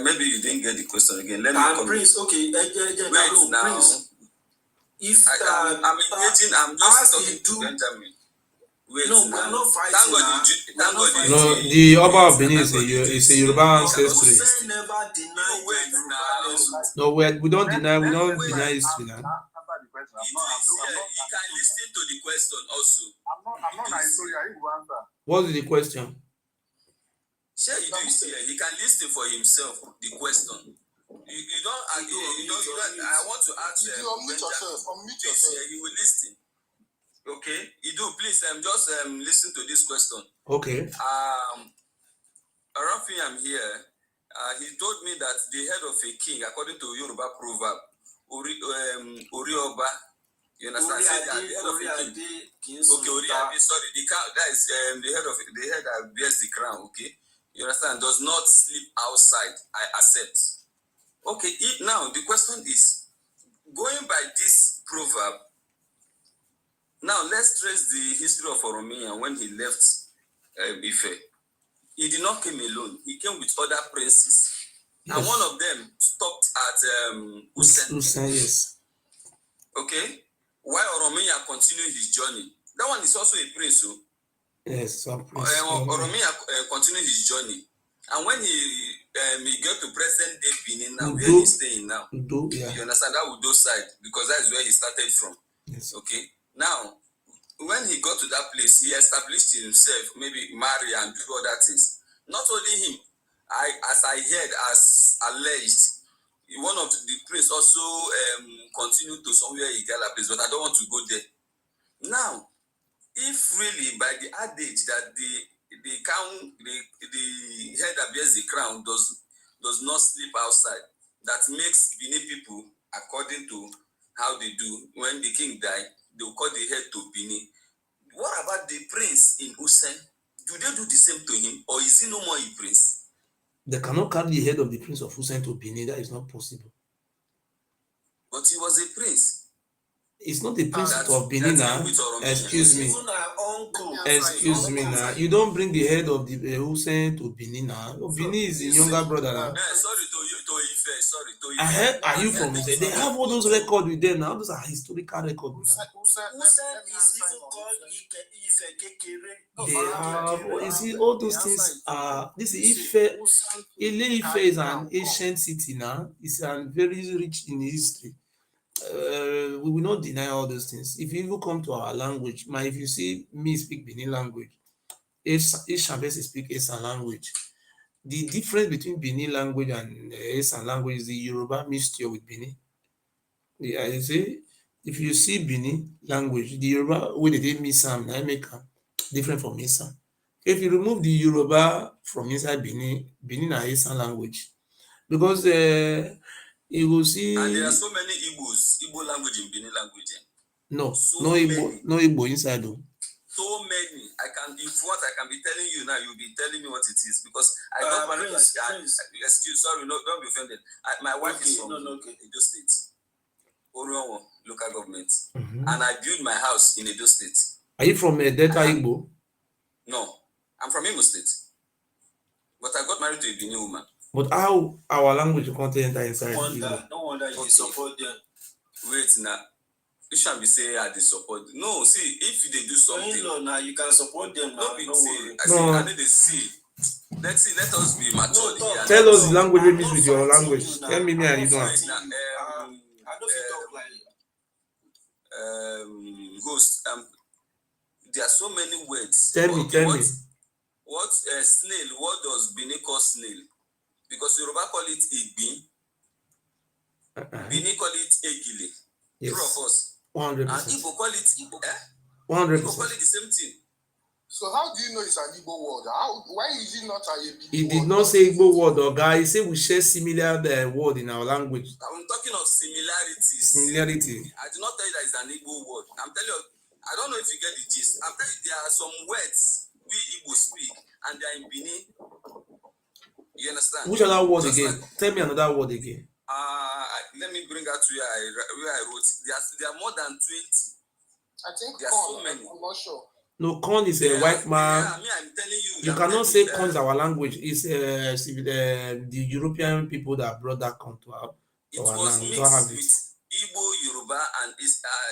Maybe you didn't get the question again. Let me come. Prince, okay, wait now. Prince, if I'm engaging, I'm just talking to Benjamin. Wait, no, we're not fighting. Thank God. No, the Oba of Benin is a Yoruba ancestry. Never deny. Wait now. No, we don't deny history now. He can listen to the question also. I'm not a historian. He will answer. What is the question? Sure, he can listen for himself the question. You don't. I want to ask. You unmute yourself. Unmute yourself. Yeah, he will listen. Okay, Edo, please just listen to this question. Okay. Rafi, I'm here. He told me that the head of a king, according to Yoruba proverb, Orioba, you understand? The head of a king. Okay, Oriabi, sorry, that is the head that bears the crown. Okay, you understand? Does not sleep outside. I accept. Okay, now the question is, going by this proverb, now let's trace the history of Oromia when he left Ife. He did not come alone. He came with other princes. Yes. And one of them stopped at Usen. Yes. Okay? While Oromia continued his journey. That one is also a prince. So. Yes, some prince. Oromia continued his journey. And when he got to present day Benin now, where he's staying now, yeah. You understand that Udo side, because that is where he started from. Yes. Okay. Now, when he got to that place, he established himself, maybe marry and do other things. Not only him, as I heard, as alleged, one of the prince also continued to somewhere in Igala place, but I don't want to go there. Now, if really by the adage that the head that bears the crown does not sleep outside, that makes Benin people, according to how they do, when the king died, they will call the head to Benin. What about the prince in Usen? Do they do the same to him, or is he no more a prince? They cannot carry the head of the prince of Usen to Benin. That is not possible. But he was a prince. It's not the prince of Benin now. Excuse me. Excuse me now. You don't bring the head of the Usen to Benin now. No, Benin is the younger brother now. Sorry to Ife. Sorry to Ife. Are you from Usen? They have all those records with them now. Those are historical records. Usen is even called Ife Kekere. They have. You see, all those things are. This is Ife. Ife is an ancient city now. It's very rich in history. We will not deny all those things. If you even come to our language, if you see me speak Benin language, Ishambesi speak Esan language. The difference between Benin language and Esan language is the Yoruba mixture with Benin. I say, if you see Benin language, the Yoruba way they make some, I make different from Esan. If you remove the Yoruba from inside Benin, Benin na Eastern language. Because you will see. And there are so many Igbo language in Benin language. No, so no Igbo, many. no Igbo inside though. So many. If what I can be telling you now, you'll be telling me what it is because I don't want to. Sorry, no, don't be offended. My wife is from Edo State, Oronwo local government, and I built my house in Edo State. Are you from Delta Igbo? No, I'm from Imo State, but I got married to a Benin woman. But how our language can't enter inside Igbo? No wonder you support them. Wait now. You shall be say I dey support. No, see, if they do something, now you can support them. Now. I need to see. Let us be mature. Tell us the language we mix with your language. Tell me and you don't have. I don't feel talk like Ghost. There are so many words. Tell me. What snail? What does Benin call snail? Because Yoruba call it Igbin. Benin call it Egile. Yes. True of us. 100%. And Igbo call it 100%. Igbo call it the same thing. So how do you know it's an Igbo word? Why is it not a Igbo He word? did not say Igbo word, or guy. He said we share similar word in our language. I'm talking of similarities. Similarity. I did not tell you that it's an Igbo word. I'm telling you, I don't know if you get the gist. I'm telling you, there are some words we Igbo speak, and they are in Benin. You understand? Which other word Just again? Tell me another word again. Let me bring out where I wrote. There are more than 20. I think there are so many. I'm not sure. No, corn is a white man. Yeah, I'm telling you. You cannot say corn is our language. It's the European people that brought that corn to our It land. was mixed with Igbo, Yoruba, and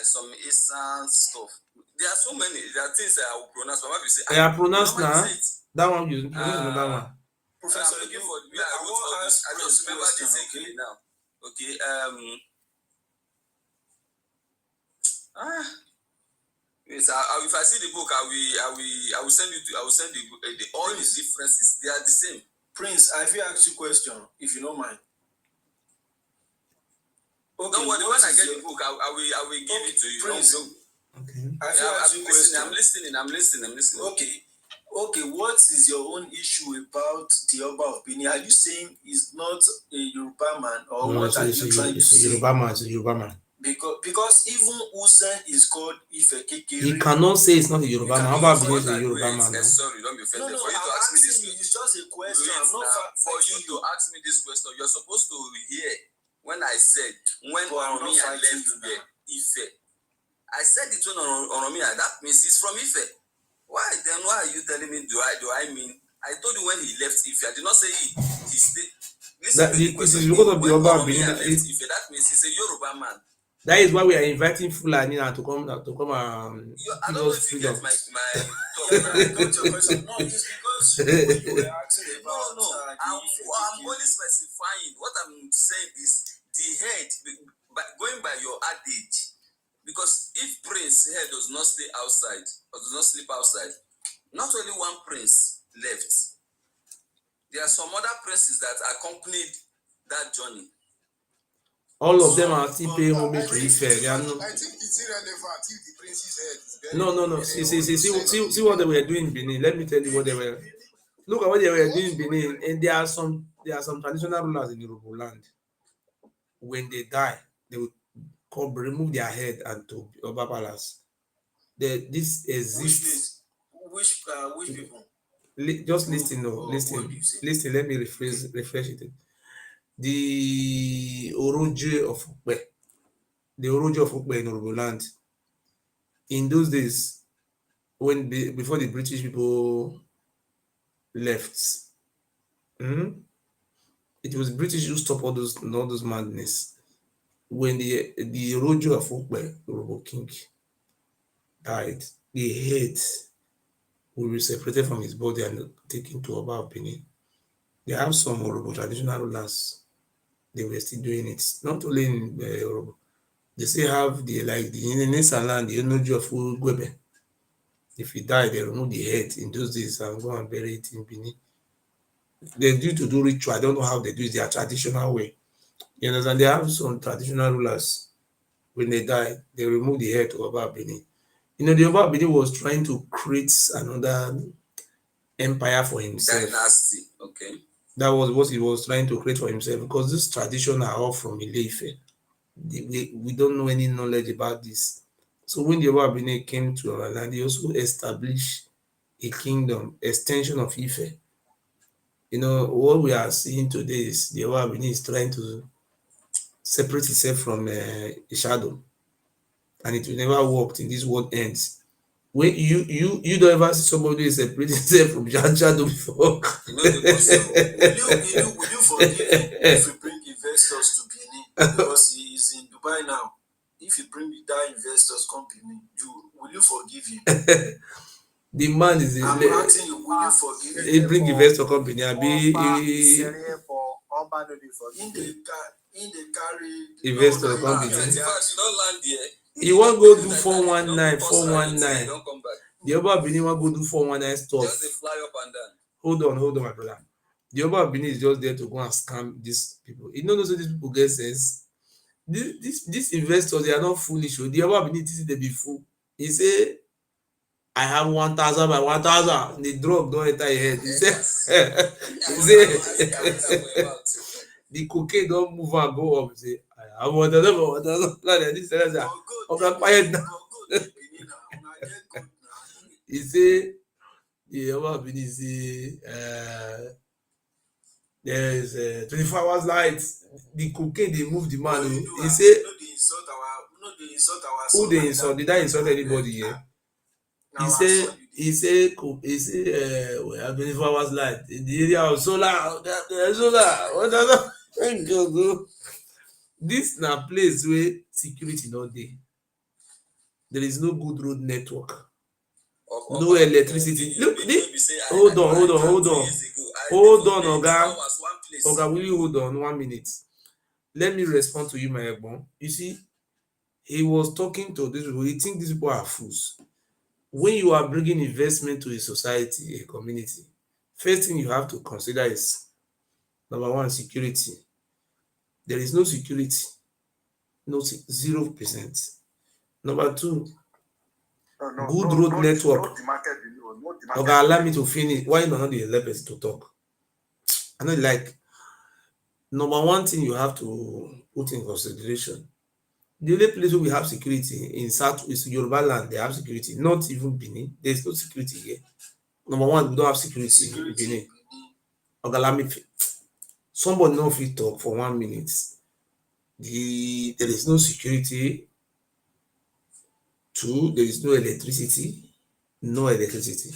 some Eastern stuff. There are so many. There are things I will pronounce. But you say, I pronounce now. That one you pronounce another one. Professor, I'm looking for where I wrote all this. I just remember this again now. Okay. Yes. If I see the book, I will send you to. I will send all these differences. They are the same. Prince, I will ask you a question, if you don't mind. Okay. Don't worry. When I get the book, I will give it to you. Prince. Okay. I'm listening. Okay, what is your own issue about the Oba of Benin? Are you saying he's not a Yoruba man, or No, what are you trying to say? Yoruba man, it's a Yoruba man. Because even Hussein is called Ife Kekere. He cannot say it's not a Yoruba man. Oba Benin is a Yoruba man. Sorry, don't be offended. No, for you to I'm ask me this asking you. It's just a question. I'm not for you to ask me this question. You're supposed to hear when I said when Oromia left there, Ife. I said it when Oromia. That means he's from Ife. Why are you telling me? Do I mean? I told you when he left Ife. I did not say he stayed. Listen to the question. It is because of the Oba of Benin. That means he's a Yoruba man. That is why we are inviting Fulani now to come and I don't know if you get my I got your question. No, it's because you were asking about. No. I'm only specifying. What I'm saying is the head, going by your adage. Because if Prince here does not stay outside or does not sleep outside, not only one prince left. There are some other princes that accompanied that journey. All of them are still paying homage to Ife. I think it's irrelevant if the prince's head is very No. See what they were doing in Benin. Let me tell you what they were. Look at what they were doing in Benin. And there are some traditional rulers in Yoruba land. When they die, they will remove their head and to Oba Palace. This exists. Which people? Just listen. Listen. Let me refresh it. The Orojo of Ukpe in Yoruba land. In those days, before the British people left, it was British who stopped all those madness. When the Orojo of Ukpe, Yoruba king, died, the head will be separated from his body and taken to Oba of Benin. They have some Yoruba traditional rulers. They were still doing it. Not only in Yoruba. They still have the Inisa land, the Enojo of Ugwebe. If he died, they remove the head in those days and go and bury it in Benin. They do ritual. I don't know how they do it. Their traditional way. You understand? They have some traditional rulers. When they die, they remove the head to Oba Benin. The Oba Benin was trying to create another empire for himself. Dynasty. Okay. That was what he was trying to create for himself, because this tradition are all from Ile-Ife. We don't know any knowledge about this. So when the Yoruba Benin came to our land, they also established a kingdom, extension of Ife. You know, what we are seeing today is the Yoruba Benin is trying to separate itself from the shadow, and it will never work in this world ends. When you don't ever see somebody separate himself from shadow before. You know the possible. Will you forgive him if you bring investors to Benin because he is in Dubai now? If you bring that investors come Benin, will you forgive him? The man is I'm asking you, will you forgive him? he bring investor company abi In the carry investor In company. fact, you don't land here. You wan go do 419 419. Don't come back. The Yoruba Benin wan go do 419 stuff. Just a fly up and down. Hold on, my brother. The Yoruba Benin is just there to go and scam these people. You know, so these people get sense. These investors, they are not foolish. The Yoruba Benin think they be fool. He say, I have 1,000 by 1,000. The drug don't enter your head. He say, the cocaine don't move and go up. He say, I have 1,000 by 1,000. Okay, quiet now. He say, the Yoruba Benin say, there is 24 hours light. The cocaine they move the man. He say, who they insult? Did I insult anybody here? He say we have 24 hours light in the area of solar. Solar. This na place where security no dey. There is no good road network. No electricity. Look, hold on. Oga, will you hold on 1 minute? Let me respond to you, my Egbon. You see, he was talking to these people. He think these people are fools. When you are bringing investment to a society, a community, first thing you have to consider is, number one, security. There is no security, 0%. Number two, good road network. Okay, allow me to finish. Why not the 11 to talk? I know, like, number one thing you have to put in consideration. The only place where we have security in Southwest Yoruba land, they have security. Not even Benin. There's no security here. Number one, we don't have security in Benin. Okay, let me. Somebody no fit talk for 1 minute. There is no security. Two, there is no electricity. No electricity.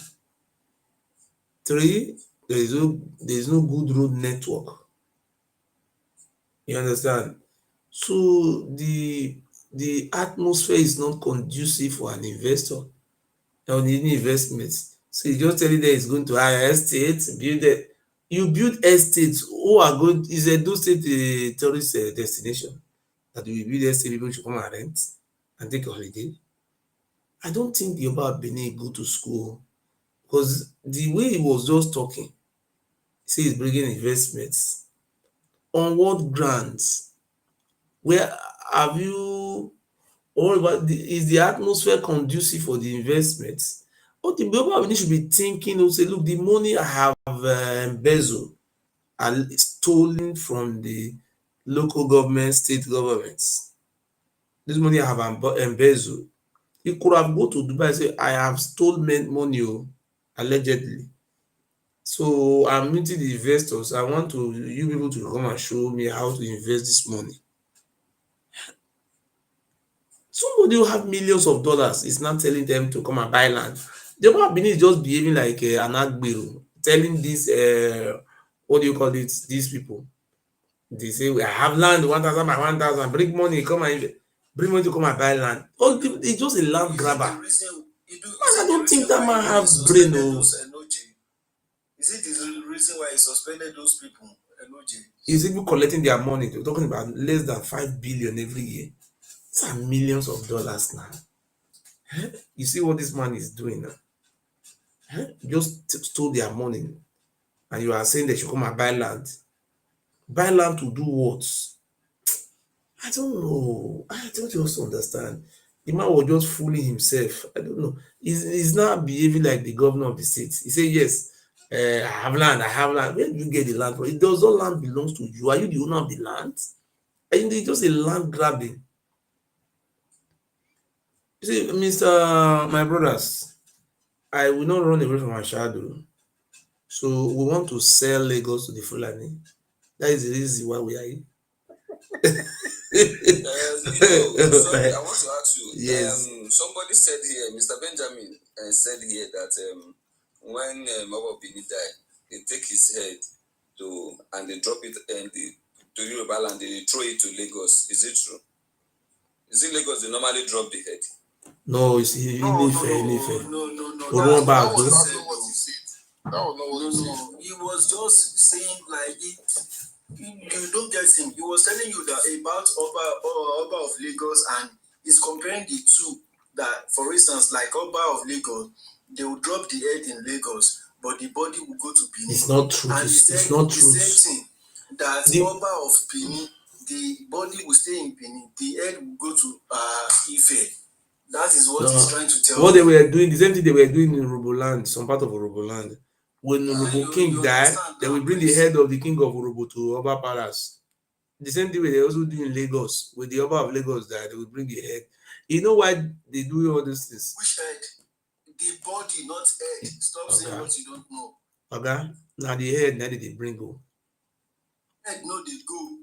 Three, there is no good road network. You understand? So the atmosphere is not conducive for an investor on any investment. So you just telling them it's going to hire estates, build it. You build estates who are going, is Edo State a tourist destination that we build estate, people should come and rent and take a holiday? I don't think the Yoruba Benin go to school, because the way he was just talking, he say he's bringing investments. On what grounds? Where have you, or about is the atmosphere conducive for the investments? What the Yoruba Benin should be thinking, say, look, the money I have embezzled and stolen from the local government, state governments. This money I have embezzled. You could have go to Dubai and say, I have stolen money, allegedly. So I'm meeting the investors. I want you people to come and show me how to invest this money. Somebody who have millions of dollars is not telling them to come and buy land. The Yoruba Benin is just behaving like an agbero, telling this what do you call it? These people. They say, I have land 1,000 by 1,000. Bring money, come and bring money to come and buy land. Oh, it's just a land grabber. I don't think that man have brain. Is it the reason why he suspended those people? He's even collecting their money. They're talking about less than 5 billion every year. These are millions of dollars now. You see what this man is doing now? Just stole their money, and you are saying they should come and buy land. Buy land to do what? I don't know. I don't just understand. The man was just fooling himself. I don't know. He's not behaving like the governor of the state. He said, yes, I have land, I have land. Where do you get the land from? It does not land belongs to you. Are you the owner of the land? And it's just a land grabbing. You see, Mr. My brothers, I will not run away from my shadow. So we want to sell Lagos to the Fulani. That is the reason why we are here. Sorry, I want to ask you. Yes. Somebody said here, Mr. Benjamin said here that when Mabo Bini died, they take his head and they drop it to Yoruba land, they throw it to Lagos. Is it true? Is it Lagos they normally drop the head? No, it's Ilefe. That That was not what he said. That was not what he said. He was just saying like it. You don't get him. He was telling you that about Oba of Lagos, and he's comparing the two. That, for instance, like Oba of Lagos, they will drop the head in Lagos, but the body will go to Benin. It's not true. And It's not true. The same thing that Oba of Benin, the body will stay in Benin, the head will go to Ife. That is what he's trying to tell what you. they were doing, the same thing they were doing in Uroboland, some part of Uroboland. When Urobo king died, they will bring the head of the king of Urobo to Oba Palace. The same thing they also do in Lagos. When the Oba of Lagos died, they will bring the head. You know why they do all these things? Which head? The body, not head. Stop saying what you don't know. Okay. Now the head, now they bring go. Head, no, they go.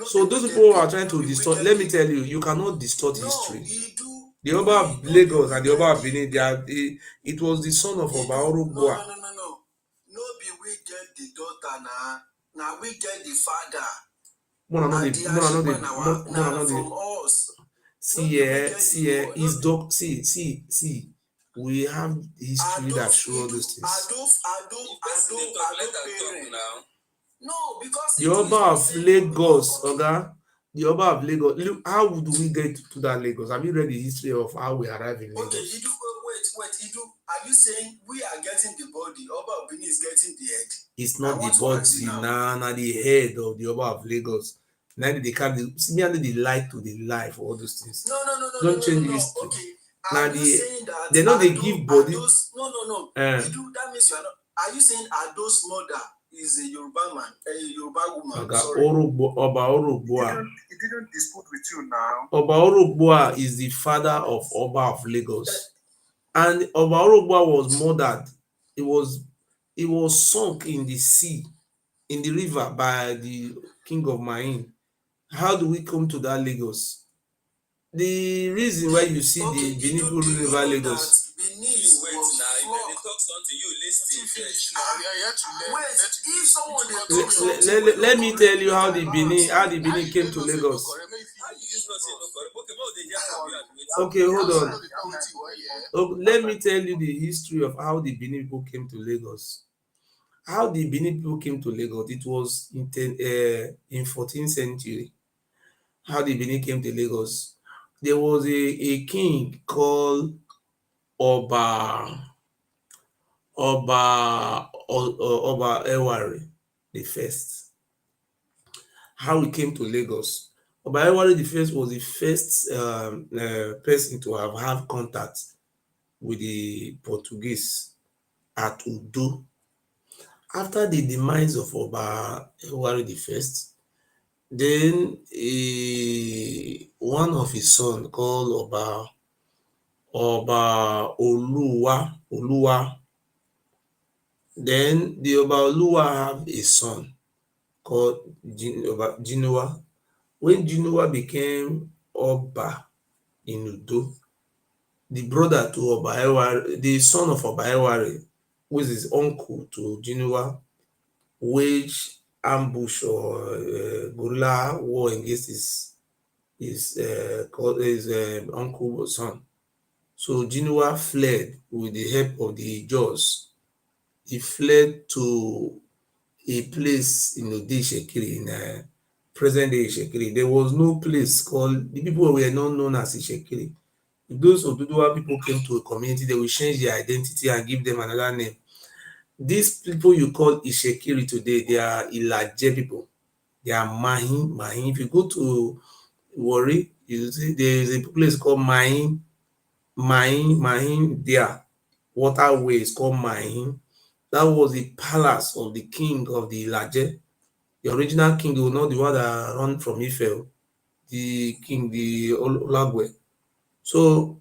So those people are trying to distort. Let me tell you, you cannot distort history. The Oba of Lagos and the Oba of Benin, it was the son of Oba Orogboa. No. No be we get the daughter now. Now we get the father. From us. See, we have history that show those things. No, because the Oba of Lagos, the Oba of Lagos. Look, how do we get to that Lagos? Have you read the history of how we arrived in Lagos? Okay, Idu, are you saying we are getting the body? Oba of Benin is getting the head? It's not the body, nah, the head of the Oba of Lagos. Now they can't the light to the life, all those things. No. Don't change history. Okay. Now saying that they know they give body. No. Idu, that means you are not. Are you saying Ado's mother is a Yoruba man, a Yoruba woman? Oba Orogboa. He didn't dispute with you now. Oba Orogboa is the father of Oba of Lagos. And Oba Orogboa was murdered. It was sunk in the sea, in the river by the king of Main. How do we come to that Lagos? The reason why you see the Benin people ruling over Lagos. Let me tell you how the Benin came to Lagos. Okay, hold on. Let me tell you the history of how the Benin people came to Lagos. How the Benin people came to Lagos, it was in 14th century. How the Benin came to Lagos. There was a king called Oba Ewari the first. How he came to Lagos. Oba Ewari the first was the first person to have contact with the Portuguese at Udo. After the demise of Oba Ewari the first, then one of his sons called Oba Oluwa. Then the Oba Oluwa have a son called Oba Jinua. When Jinua became Oba in Udo, the brother to Oba Ewari, the son of Oba Ewari, who is his uncle to Jinua, waged ambush or guerrilla war against his uncle son. So Jinua fled with the help of the Jaws. He fled to a place in Ode Ishekiri, in present day Ishekiri. There was no place called, the people were not known as Ishekiri. If those Oduduwa people came to a community, they will change their identity and give them another name. These people you call Ishekiri today, they are Ilaje people. They are Mahin. If you go to Warri, you see there is a place called Mahin there. Waterway is called Mahin. That was the palace of the king of the Ilaje, the original king, not the one that run from Ife, the king, the Olagwe. So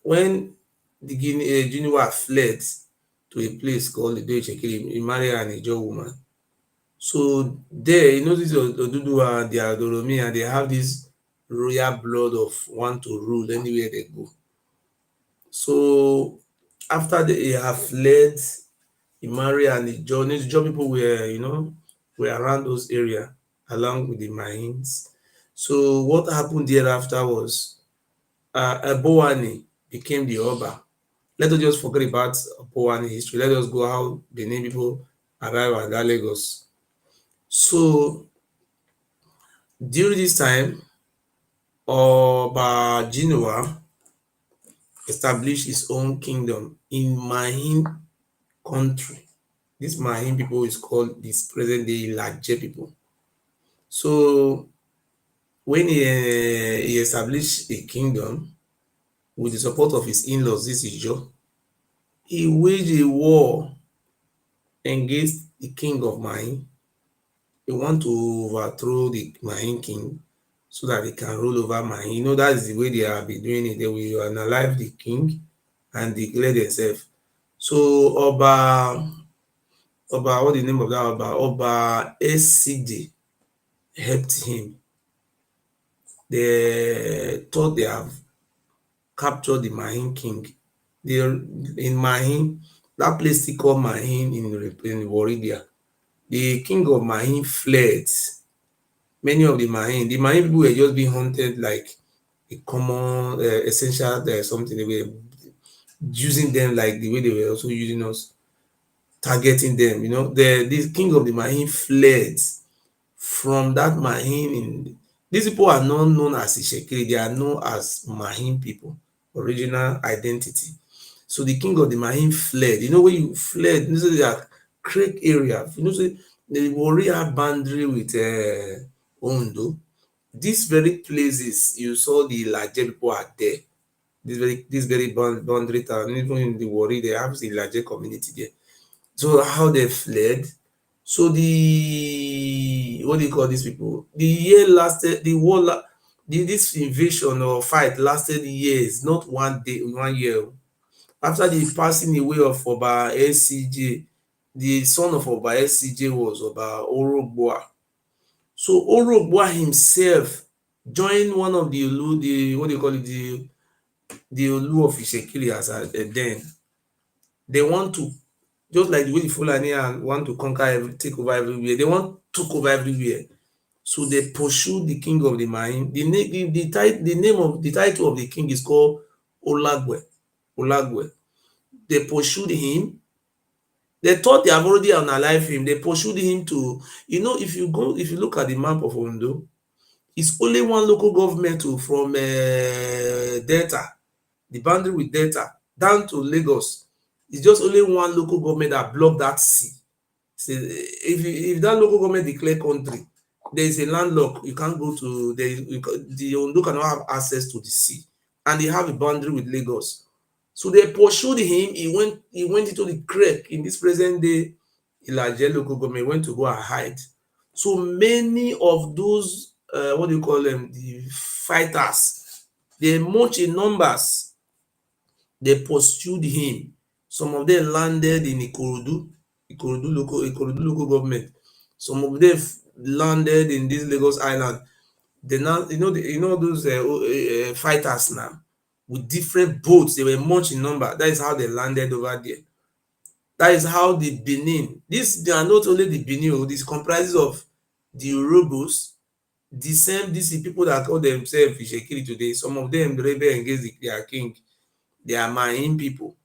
when the Guinea fled to a place called Edo Election, he married an Ijaw woman. So there, you know, this Oduduwa and the Adoromi, and they have this royal blood of want to rule anywhere they go. So after they have fled, he married and the Ijaw people were, were around those area along with the Mahins. So what happened thereafter was Bowani became the Oba. Let us just forget about Bowani history. Let us go how Benin people arrived at Lagos. So during this time, Oba Jinua established his own kingdom in Mahin country. This Mahin people is called this present day Ilaje people. So when he established a kingdom with the support of his in-laws, this Ijo, he waged a war against the king of Mahin. He want to overthrow the Mahin king so that they can rule over Mahin. You know, that is the way they have been doing it. They will unalive the king and declare themselves. So what the name of that Oba SCD helped him. They thought they have captured the Mahin king. They in Mahin, that place still called Mahin in Waridia. The king of Mahin fled. Many of the Mahin people were just being hunted like a common essential something. They were using them like the way they were also using us, targeting them. You know, the king of the Mahin fled from that Mahin. These people are not known as Ishekiri, they are known as Mahin people, original identity. So the king of the Mahin fled. You know, when you fled, you know, so that creek area, you know, so the warrior boundary with Ondo. These very places you saw the Laje people are there. This very boundary town, even in the Warri, they have the Laje community there. So how they fled. So the what do you call these people? The year lasted, the war, this invasion or fight lasted years, not one day, 1 year. After the passing away of Oba SCJ, the son of Oba SCJ was Oba Orogboa. So Orogboa himself joined one of the Olu, the what do you call it, the Olu of Ishekiri as then. They want to, just like the way the Fulani want to conquer, take over everywhere. They want took over everywhere. So they pursued the king of the Mahin. The name of the title of the king is called Olagwe. Olagwe. They pursued him. They thought they have already unalived him. They pursued him to, if you look at the map of Ondo, it's only one local government from Delta, the boundary with Delta, down to Lagos. It's just only one local government that blocked that sea. So if that local government declare country, there is a landlock. You can't go to the Ondo cannot have access to the sea, and they have a boundary with Lagos. So they pursued him. He went into the creek in this present day Ilaje local government, went to go and hide. So many of those what do you call them, the fighters, they march in numbers. They pursued him. Some of them landed in Ikorodu local government. Some of them landed in this Lagos Island. They now, those fighters now with different boats. They were much in number. That is how they landed over there. That is how the Benin. They are not only the Benin. This comprises of the Urobos, the same DC people that call themselves Ishekiri today. Some of them rebel against their king. They are Mahin people.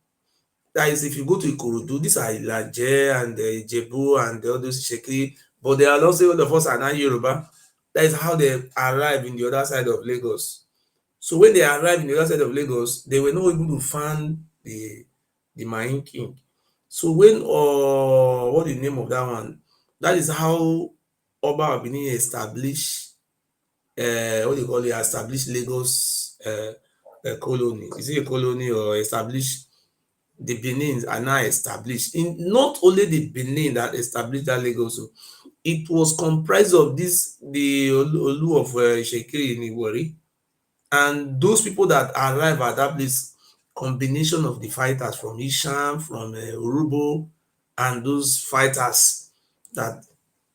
That is, if you go to Ikorodu, these are Ilaje and Ijebu and all those Ishekiri, but they are also, all of us are not Yoruba. That is how they arrive in the other side of Lagos. So when they arrived in the other side of Lagos, they were not able to find the Mahin king. So when what is the name of that one? That is how Oba of Benin established what do you call it? Established Lagos colony. Is it a colony or established the Benin are now established. Not only the Benin that established that Lagos, it was comprised of the Olu of Shekiri in Iwari, and those people that arrive at that place, combination of the fighters from Isham, from Urubo, and those fighters that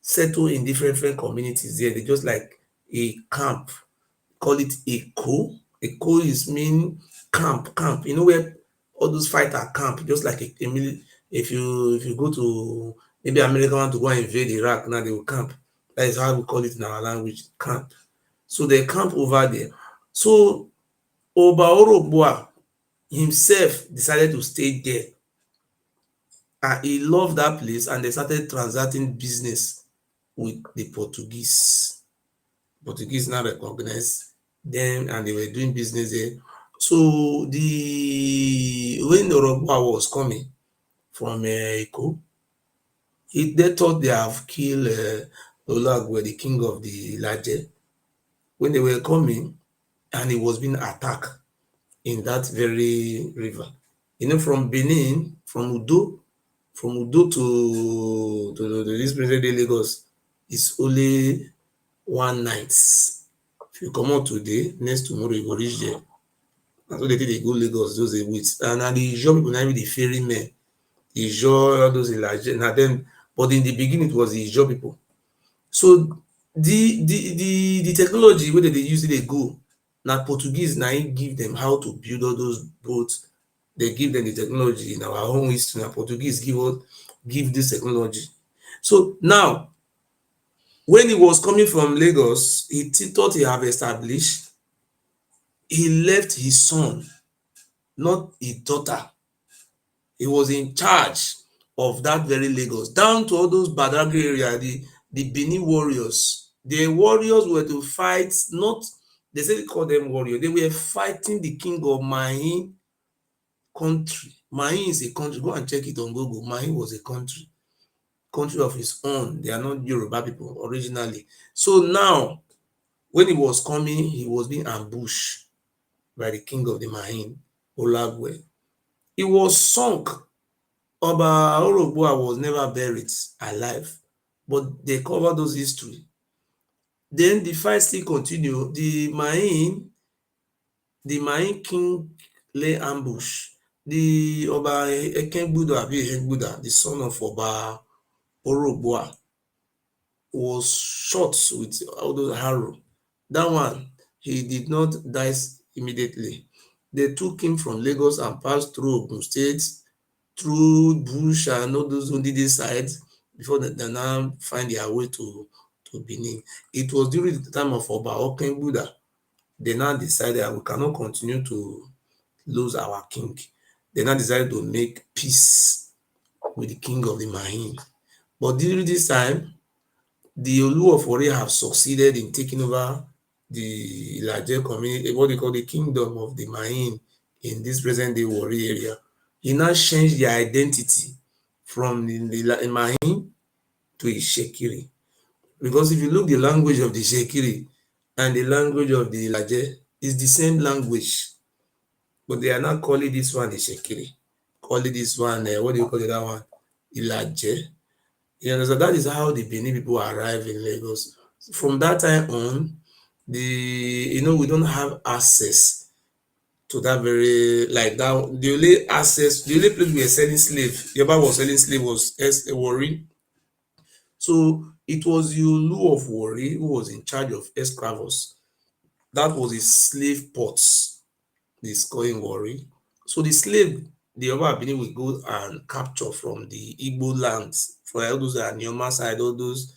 settle in different communities there. They just like a camp, call it a co. A co is mean camp. You know where all those fighters camp, just like if you go to maybe America want to go and invade Iraq, now they will camp. That is how we call it in our language, camp. So they camp over there. So Oba Orobua himself decided to stay there, and he loved that place, and they started transacting business with the Portuguese. Portuguese now recognize them, and they were doing business there. So when Orobua was coming from Eko, they thought they have killed Olagwe, the king of the Laje. When they were coming, and he was being attacked in that very river. From Benin, from Udo to this present day Lagos is only one night. If you come out today, next tomorrow you go reach there. Na so they take dey go Lagos those dey wait. And na the Ijaw people na be the ferry men. Ijaw, all those Ilaje, na them. But in the beginning it was the Ijaw people. So the technology wey dem dey use dey go, na Portuguese na im give them how to build all those boats. They give them the technology. In our own history, na Portuguese give this technology. So now, when he was coming from Lagos, he thought he have established. He left his son, not his daughter. He was in charge of that very Lagos, down to all those Badagry area, the Benin warriors. The warriors were to fight, not, they say they call them warriors. They were fighting the king of Mahin country. Mahin is a country. Go and check it on Google. Mahin was a country of his own. They are not Yoruba people originally. So now, when he was coming, he was being ambushed by the king of the Mahin, Olagwe. He was sunk. Oba Orobua was never buried alive, but they cover those history. Then the fight still continue. The Mahin king lay ambush. The Oba Ekengbuda, the son of Oba Orobua, was shot with all those arrow. That one, he did not die immediately. They took him from Lagos and passed through Ogun State, through bush and all those Ondide sides before they now find their way to Benin. It was during the time of Oba Okengbuda they now decided that we cannot continue to lose our king. They now decided to make peace with the king of the Mahin. But during this time, the Olu of Ore have succeeded in taking over the larger community, what they call the kingdom of the Mahin in this present day Warri area. He now changed their identity from the Mahin to Ishekiri. Because if you look the language of the Ishekiri and the language of the Ilaje, it's the same language. But they are not calling this one Ishekiri. Calling this one, what do you call it, that one? Ilaje. You understand? That is how the Benin people arrive in Lagos. From that time on, we don't have access to that very, like that. The only place we were selling slave, Yoruba was selling slave was Warri. So it was the Olu of Warri who was in charge of esclavos. That was his slave ports, this calling Warri. So the slave, the Yoruba Benin will go and capture from the Igbo lands, for all those Anioma side, all those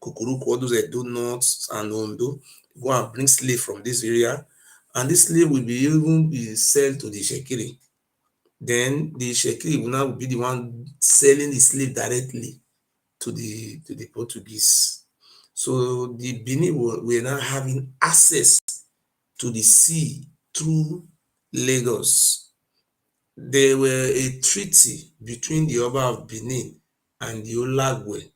Kukuruku, all those Edo North and Ondo, go and bring slave from this area, and this slave will even be sold to the Shekiri. Then the Shekiri will now be the one selling the slave directly to the Portuguese. So the Benin were now having access to the sea through Lagos. There were a treaty between the Oba of Benin and the Olagwe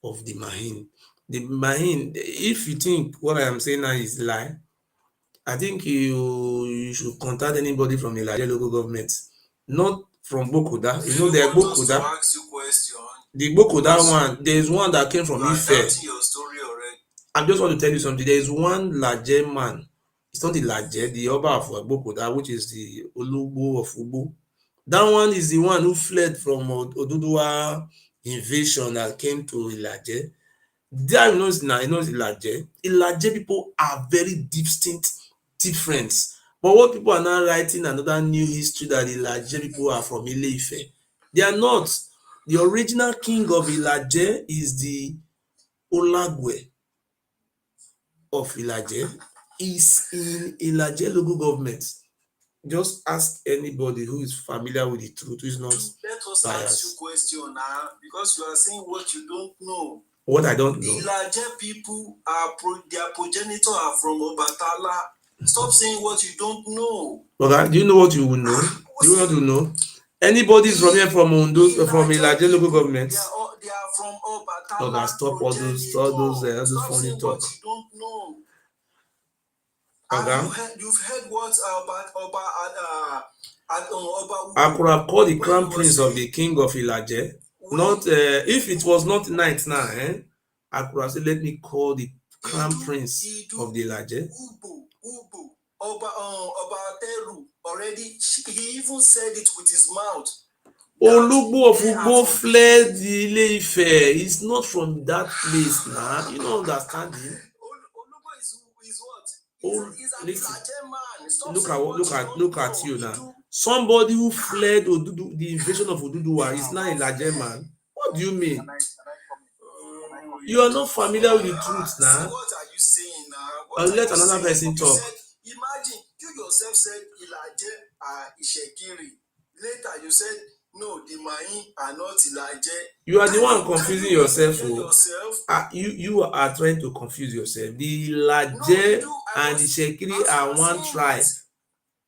of the Mahin. The Mahin, if you think what I am saying now is lie, I think you should contact anybody from the Ilaje local government. Not from Bokoda. You know you the want us to Bokoda. ask you question? The Bokoda one, there is one that came from You are Ife. doubting your story already. I just want to tell you something. There is one Laje man. It's not the Laje, the Oba of Bokoda, which is the Olugbo of Ugbo. That one is the one who fled from Oduduwa invasion that came to Ilaje. There knows now, he knows Ilaje. Ilaje people are very distinct, different. But what people are now writing another new history that Ilaje people are from Ile-Ife. They are not. The original king of Ilaje is the Olagwe of Ilaje. Is in Ilaje local government. Just ask anybody who is familiar with the truth, who is not Let us biased. ask you question now, because you are saying what you don't know. What I don't know. The Ilaje people their progenitor are from Obatala. Stop saying what you don't know. Okay, do you know what you will know? Do you want to know? Anybody is from here from Ondo, from Ilaje local government? They are from Obatala. Okay, stop all those Stop funny saying talk. what you don't know. Okay. You've heard what about Oba I could have called the crown prince of the king of Ilaje. Not if it was not night now, I could have said, let me call the crown prince of the Ilaje. Ubu, Oba Teru already. He even said it with his mouth. Olugbo of Ugbo fled Ile-Ife. He's not from that place now. You don't understand him. Olugbo is what? He's an Ilaje man. Stop look at you now. Somebody who fled the invasion of Oduduwa is now a Ilaje man. What do you mean? You are not familiar with the truth now. What are you saying now? I'll let another person talk. Imagine you yourself said Ilaje are Ishekiri. Later you said no, the Mahin are not Ilaje. You are the one confusing yourself. You are trying to confuse yourself. The Ilaje and the Shekiri are one tribe.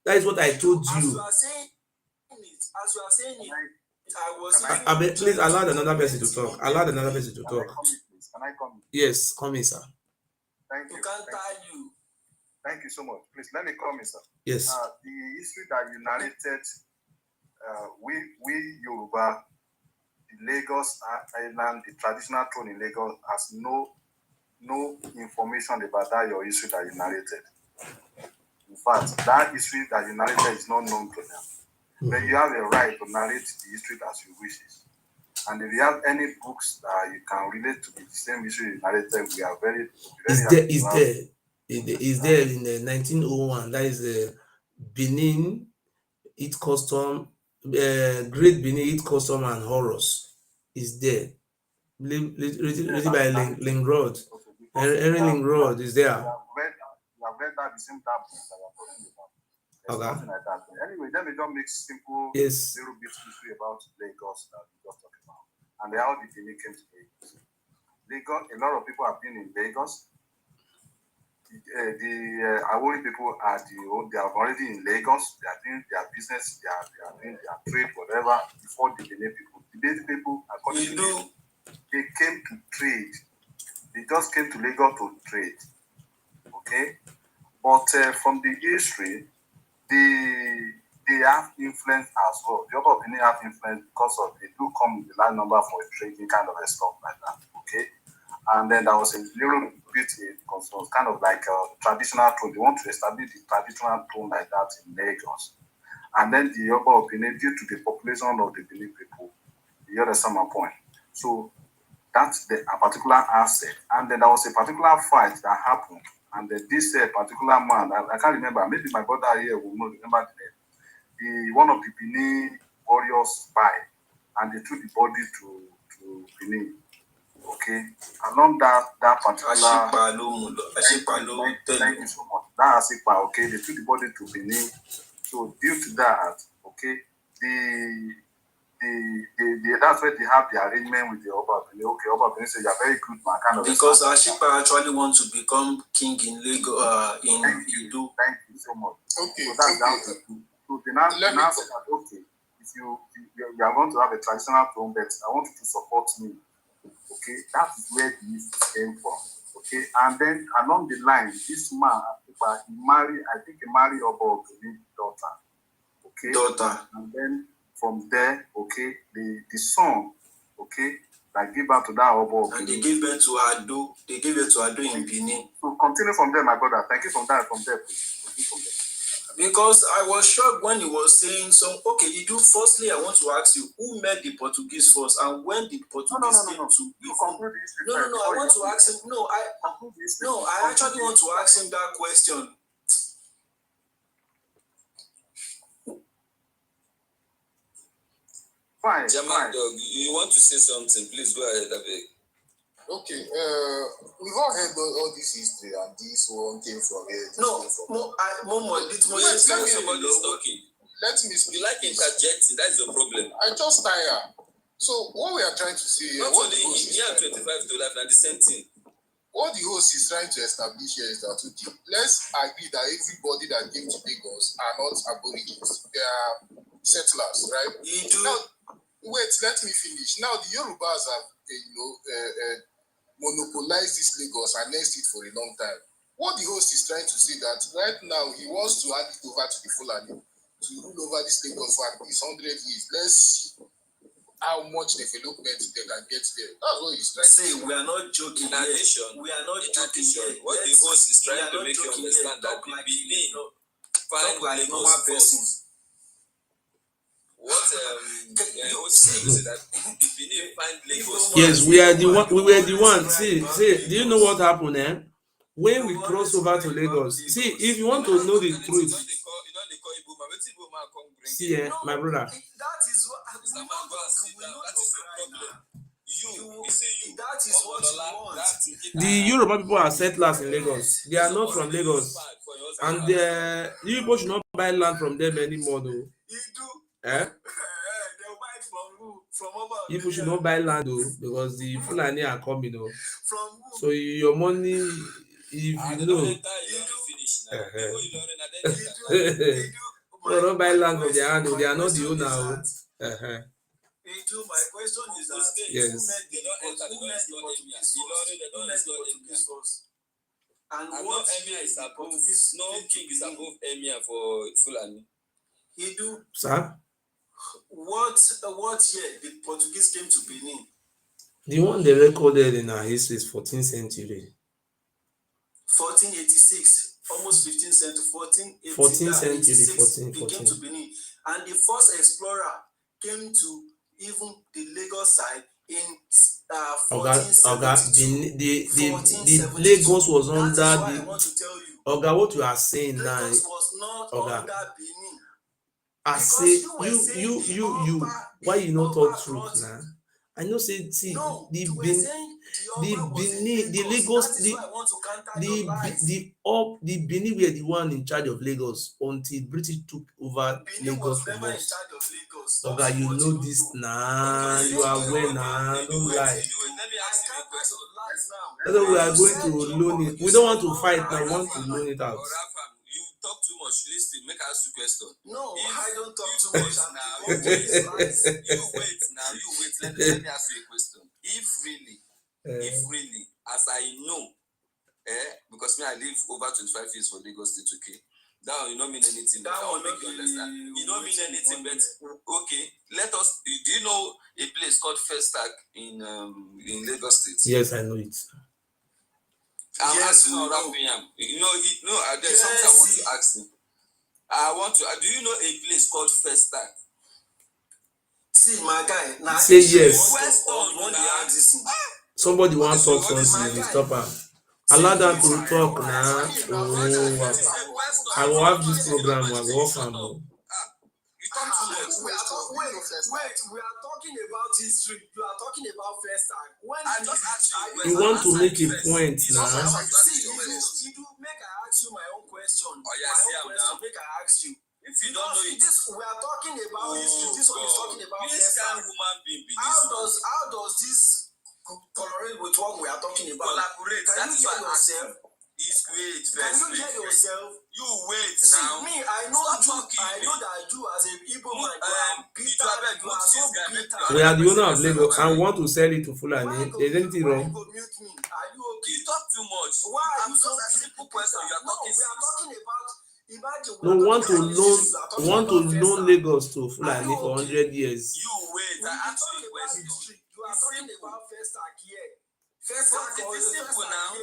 That is what I told you. As you are saying it, I was. Please allow another person to talk. Allow another person to talk. Can I come in? Yes, come in, sir. Thank you. Can't tie you. Thank you so much. Please let me come in, sir. Yes. The history that you narrated, we Yoruba, the Lagos Island, the traditional throne in Lagos has no information about that your history that you narrated. In fact, that history that you narrated is not known to them. But you have a right to narrate the history as you wish. And if you have any books that you can relate to the same history you narrated, we are very happy. Is there in the 1901. That is the Benin, its custom, Great Benin, its custom and horrors. Is there? Written by Lingrod. Henry Lingrod is there. You have read that the same time that you are talking about. There's nothing like that. Anyway, let me just make simple little bit history about Lagos that we just talked about and how the Benin came to Lagos. A lot of people have been in Lagos. The Awori people they are already in Lagos. They are doing their business. They are doing their trade, whatever. Before the Benin people, the Benin people, according to them, they came to trade. They just came to Lagos to trade. Okay, but from the history, they have influence as well. The other Benin have influence because of they do come with the land number for a trading kind of a stuff like that. Okay, and then there was a little bit kind of like a traditional throne. They want to establish the traditional throne like that in Lagos, and then the other Benin, due to the population of the Benin people, you understand my point. So that's a particular asset, and then there was a particular fight that happened. And this particular man, I can't remember, maybe my brother here will know, remember the name. One of the Benin warriors spy, and they took the body to Benin. Okay, along that particular. Thank you so much. That Asipa, okay, they took the body to Benin. So due to that, okay, that's where they have the arrangement with the Oba Benin. Okay, Oba Benin says you're very good man, kind of. Because Ashipa actually wants to become king in Lagos, in Edo. Thank you so much. Okay. So that's down to two. So they now say that, okay, if you are going to have a traditional throne, but I want you to support me. Okay, that is where the history came from. Okay, and then along the line, this man, he married Oba Benin's daughter. Okay, daughter. And then from there, okay, the son, okay, that give birth to that Obo. And they gave birth to Ado. They gave birth to Ado in Benin. So continue from there, my brother. Thank you from there, please. Continue from there. Because I was shocked when he was saying some. Okay, Edo, firstly, I want to ask you who met the Portuguese first, and when the Portuguese came to. You conclude the history. No. I want to ask him. I actually want to ask him that question. Fine. German dog, you want to say something? Please go ahead, Abeg. Okay, we've all heard all this history, and this one came from here. Somebody's talking. Let me speak. You like interjecting, that's your problem. I just tire. So what we are trying to say here, not only in year 25 to life, now the same thing. What the host is trying to establish here is that, okay, let's agree that everybody that came to Lagos are not aborigines. They are settlers, right? Now, wait, let me finish. Now, the Yorubas have, monopolized this Lagos and next it for a long time. What the host is trying to say that right now he wants to hand it over to the Fulani to rule over this Lagos for at least 100 years. Let's see how much development they can get there. That's what he's trying to say. We are not joking. In addition, we are not joking. What the host is trying to make you understand that the Benin find Lagos first. What say that the Benin find Lagos first. Yes, we are the one. We were the one. See. Do you know what happened? When we cross over to Lagos, see, if you want to know the truth, see, my brother. That is what Mr. Man, go and sit down. That is your problem. You. That is what you want. The Yoruba people are settlers in Lagos. They are not from Lagos, and you people should not buy land from them anymore, though. You do. Eh? They'll buy it from who? From over. People should not buy land, though, because the Fulani are coming, though. From who? So your money, if you know. Don't buy land from their hand. They are not the owner. My question is that yes. And what emir is above? No king is above emir for Fulani. Edo. Sir? What year the Portuguese came to Benin? The one they recorded in our history is 14th century. 1486, almost 15th century, 1480. 14th century, they came to Benin. And the first explorer came to even the Lagos side in 1472. The Lagos was under I want to tell you. Oga, what you are saying now, Lagos was not under Benin. I say you why you not talk truth now? I know say see the Benin, the Lagos, the Benin were the one in charge of Lagos until British took over Lagos from us. Oga, you know this now. You are aware now. Don't lie. Let me ask you a question. That's why we are going to loan it. We don't want to fight now. We want to loan it out. You talk too much. Listen, make I ask you a question. No, I don't talk too much now. You wait now. Let me ask you a question. If really, as I know, because me I live over 25 years for Lagos State, okay. That one, you don't mean anything. That one make you understand. You don't mean anything, but okay. Let us. Do you know a place called Festac in Lagos State? Yes, I know it. I'm asking Rafiam. There's something I want to ask him. Do you know a place called Festac? See, my guy. Now, say yes. Somebody want to talk something. Stop her. Allow them to talk now. I will have this program. I will offer more. Wait, we are talking about history. You are talking about first time. You want to make a point now. See, make I ask you my own question. Make I ask you. If you don't know it, we are talking about history. This one is talking about first time. How does this correlate with what we are talking about? Can you hear yourself? Can you hear yourself? You wait see, now. Me, I know that you as a Igbo man, we are the owner of Lagos and want to sell it to Fulani. There's anything wrong? You talk too much. Why are you so simple question? You are talking. We are talking about. Imagine No, want to loan Lagos to Fulani for 100 years. You wait, I ask you a question. You are talking about first act here. First act is simple now.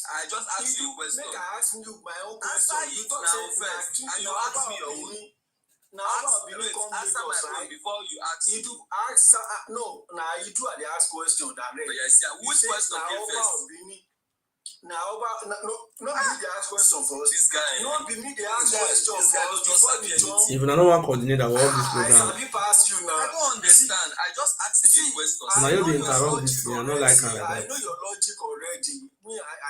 I just ask you a question. Make I ask you my own question. Answer it now first, and you ask me your own. Now, answer my own before you ask. You do ask no. Now you do the ask question direct. Yes, yeah. Which question came first? Now, no, they ask question first. This guy. No, be me they ask question first. If you don't want coordinator of this program, I pass you now. I don't understand. I just asked you a question. Now you dey interrupt this thing. I don't like how I know your logic already.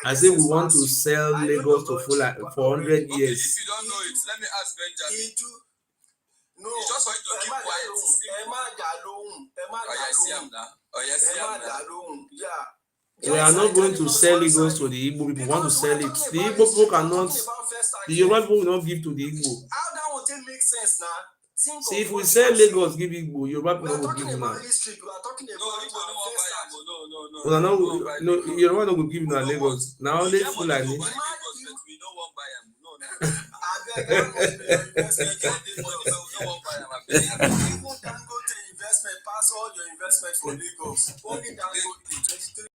I say we want to sell Lagos to Fulani for 100 Okay, years. if you don't know it, let me ask Benjamin. No, it's just for you to keep quiet. Yeah. We are not going to sell Lagos to the Igbo people. We want to sell it. The Igbo people cannot. The Yoruba people will not give to the Igbo. How that would make sense now? See, if we sell Lagos, give Igbo, Yoruba people will give now. History. We are talking about No, Yoruba no will give now Lagos. Now only Fulani. Investment pass all your investment for Lagos. Only Dangote 23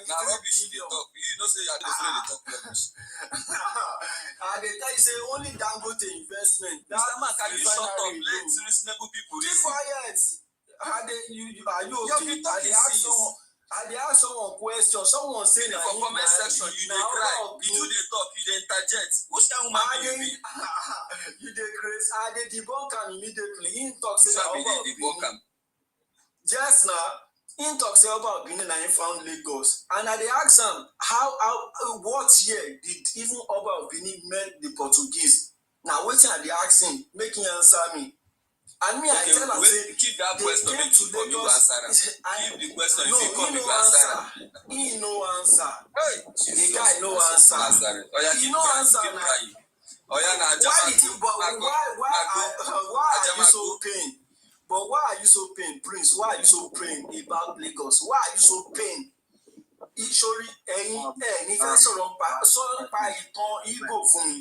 now rubbish you talk. You know say you are the talk rubbish. And they tell you say only Dangote investment. Mr. Man, can you shut up? Let reasonable people keep quiet. Are you okay? I dey ask someone question. Someone say na for comment section you dey cry. You do dey talk, you dey interject. Which kind woman you be? You dey craze. I dey debunk am immediately. Him talk say na about Benin. Just now, him talk say about Benin na him found Lagos, and I dey ask am how what year did even Oba of Benin met the Portuguese? Na wetin I dey ask him, make him answer me. And me, I tell am say keep that question. Make you come, you answer am. Keep the question. If you come, you answer am. He no answer. Hey, the guy no answer. He no answer now. Why are you so pain? But why are you so pain, Prince? Why are you so pain about Lagos? Why are you so pain? Ìṣòrí ẹ̀yin fẹ́ sọ̀rọ̀ pa ìtàn Igbo fún mi.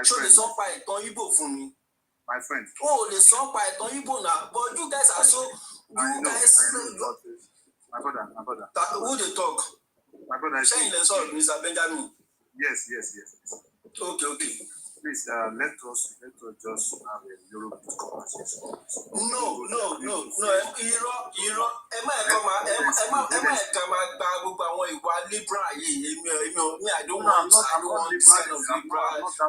Ṣó lè sọ pa ìtàn Igbo fún mi? My friend. Oh, the song by Igbo now, but you guys are so. My brother. Who they talk? My brother. Saying the song, Mr. Benjamin. Yes. Okay. Please, let us just have a Yoruba conversation. No. I don't want this kind of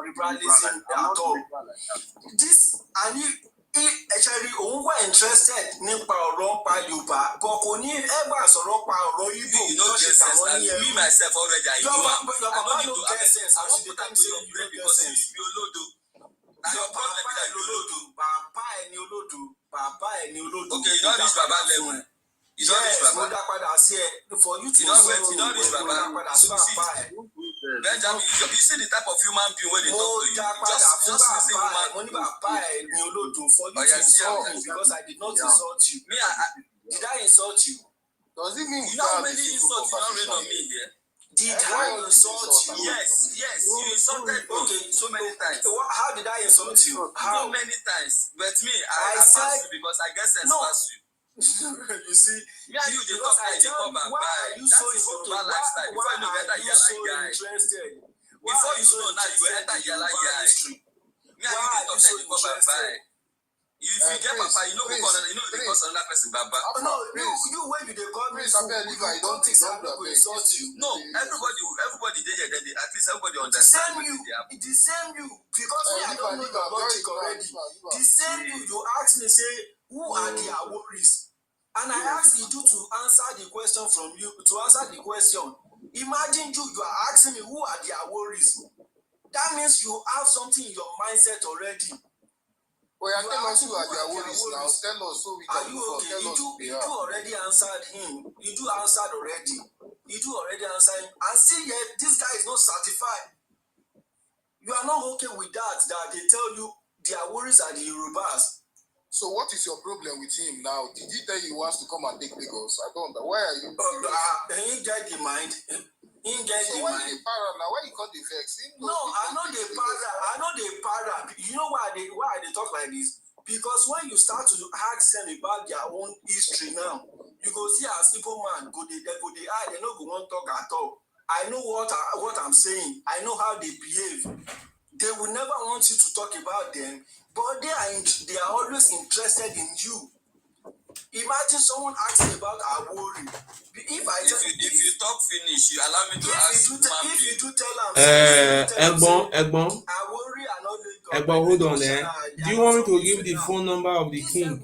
liberalism at all. This and actually interested nípa ọ̀rọ̀ pa Yorùbá but kò ní ever sọ̀rọ̀ pa ọ̀rọ̀ Igbo. You no get sense na me myself already I know am. Your papa no get sense. I want to tell you your brain because you be olodo. Na your problem be that you olodo. Bàbá ẹ ni olodo. Okay, you don reach Baba level. You don reach Baba. Mo dá padà sí ẹ for you to know. You don reach Baba. Benjamin, you see the type of human being wey dey talk to you. Just listen woman. Mo ní bàbá ẹ ni olodo for you to insult me because I did not insult you. Me, did I insult you? Does it mean you know how many insults you don rain on me here? Did I insult you? Yes. You insulted me so many times. How did I insult you? So many times. But me, I pass you because I get sense pass you. You see, me and you dey talk like dey come and buy. That is Yoruba lifestyle. Before you know enter yala guy. Before you know now you go enter yala guy. Me and you dey talk like dey come and buy. If you get papa, you know who dey call another person baba. No, you when you dey call me, I don't think people insult you. No, everybody dey here. At least everybody understand. The same you, because I don't know your logic already. The same you ask me say, who are the Aworis? And I ask you to answer the question from you, to answer the question. Imagine you are asking me who are the Aworis. That means you have something in your mindset already. Well, tell us who are their worries now. Tell us so we can move on. You already answered him. You answered already. And see yet, this guy is not certified. You are not okay with that they tell you their worries are the Yorubas. So what is your problem with him now? Did he tell you he wants to come and take Lagos? I don't know. Why are you he get the mind. He get so the why mind. you para now? Why you call the vex? No, I know the para. you know why they talk like this? Because when you start to ask them about their own history now, you go see as Igbo man go they no go want talk at all. I know what I'm saying. I know how they behave. They will never want you to talk about them, but they are always interested in you. Imagine someone asking about Awori. If you talk finish, you allow me to ask. If you do tell Egbon, Awori and all Egbon, hold on there. Do you want me to give the phone number of the king?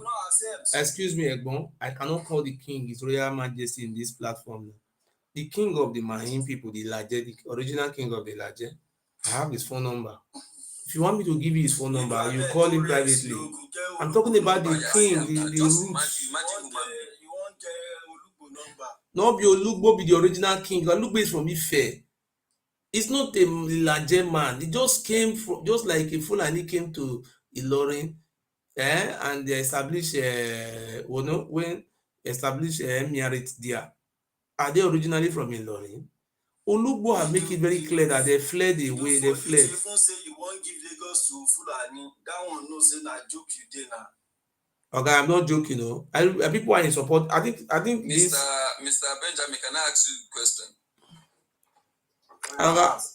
Excuse me, Egbon. I cannot call the king His Royal Majesty in this platform. The king of the Mahim people, the Laje, the original king of the Laje. I have his phone number. If you want me to give you his phone number, you call him privately. I'm talking about the king, the roots. You want Olugbo number? Not be Olugbo, be the original king. Olugbo is from Ife. It's not a Laje man. He just came from, just like a Fulani came to Ilorin, and they established, when established emirate there. Are they originally from Ilorin? Olugbo have make it very clear that they fled away. They fled. If you say you won't give Lagos to Fulani, that one knows say na joke you dey now. Okay, I'm not joking. People are in support. I think Mr. this. Mr. Benjamin, can I ask you a question? Ask.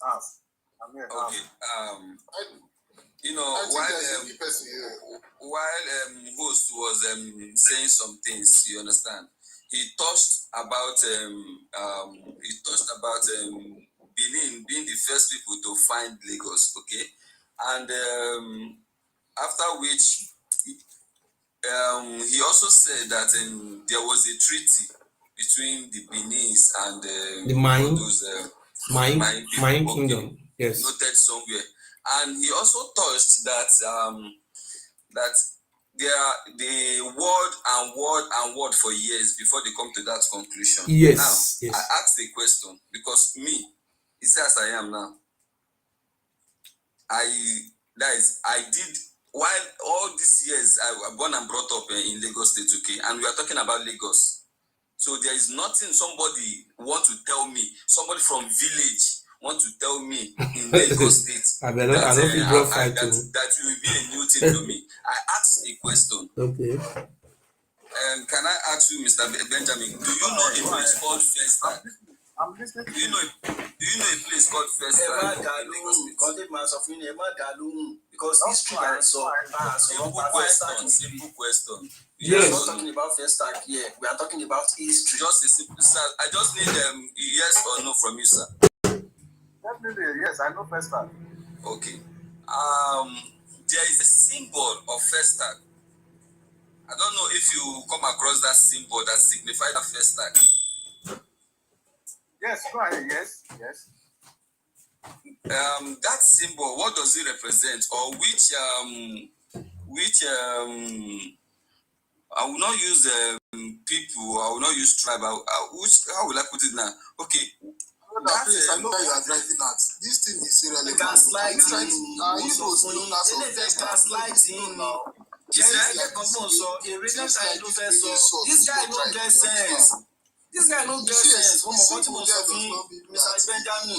I'm here. Okay. While host was saying some things, you understand, he touched about Benin being the first people to find Lagos, okay, and after which he also said that there was a treaty between the Beninese and The Mayan, those Mayan kingdom. Yes. Noted somewhere, and he also touched that that they word for years before they come to that conclusion. Yes. Now, yes. I asked a question because me, it's as I am now. I did, while all these years I was born and brought up in Lagos State, okay, and we are talking about Lagos. So there is nothing somebody want to tell me, somebody from village want to tell me in Lagos State that will be a new thing to me. I asked a question. Okay. Can I ask you, Mr. Benjamin, do you know a place called Festac? I'm listening. Do you know a place called Festac? Because history and so simple question. Yes. We're not talking about Festac here. We are talking about history. Just a simple, sir. I just need yes or no from you, sir. Definitely, yes, I know Festac. Okay. There is a symbol of Festac. I don't know if you come across that symbol that signifies that Festac. Yes, go ahead. Yes. That symbol, what does it represent, or which I will not use people. I will not use tribe. How will I put it now? Okay. I know where you are driving at. This thing is irrelevant. This guy no get sense. Mr. Benjamin.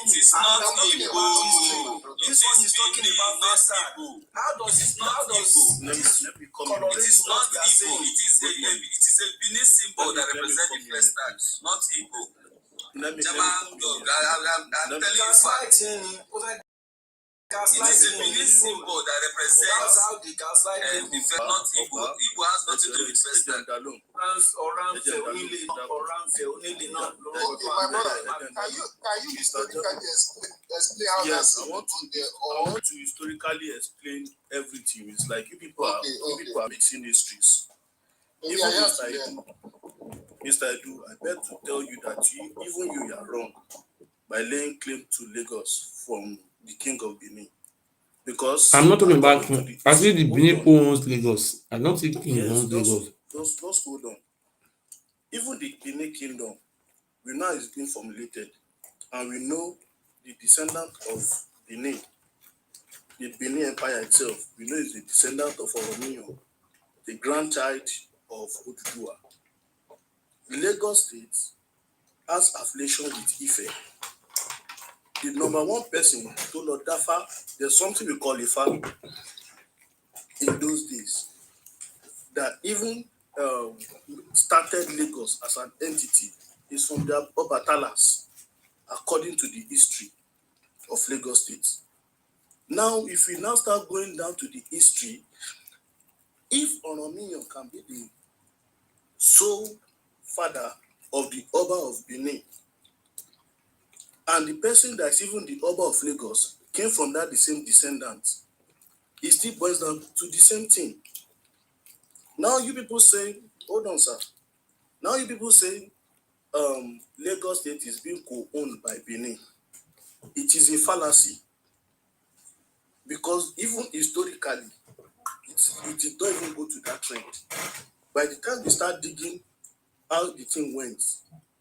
It is not Igbo. This one is talking about Festac. How does it not Igbo? It is not Igbo. It is a Benin symbol that represents the Festac, not Igbo. I'm telling you facts. It is a Benin symbol that represents the Festac, not Igbo. Igbo has nothing to do with Festac. Okay, my brother, can you historically explain how yes, I want to historically explain everything. It's like you people are mixing histories. Even Mr. Edu, I beg to tell you that you are wrong by laying claim to Lagos from the king of Benin. Because I'm not talking about king. I see the Benin owns Lagos. I don't think king owns Lagos. Just hold on. Even the Benin kingdom, we know it's been formulated, and we know the descendant of Benin, the Benin Empire itself, we know is the descendant of Oromiyan, the grandchild of Oduduwa. Lagos State has affiliation with Ife. the number one person to Lord Dafa, there's something we call Ifa in those days that even started Lagos as an entity is from the Obatalas, according to the history of Lagos State. Now, if we now start going down to the history, if Oromiyan can be the sole father of the Oba of Benin, and the person that's even the Oba of Lagos came from that the same descendant, it still boils down to the same thing. Now you people say, hold on, sir. Now you people say Lagos State is being co-owned by Benin. It is a fallacy, because even historically, it did not even go to that trend. By the time we start digging how the thing went,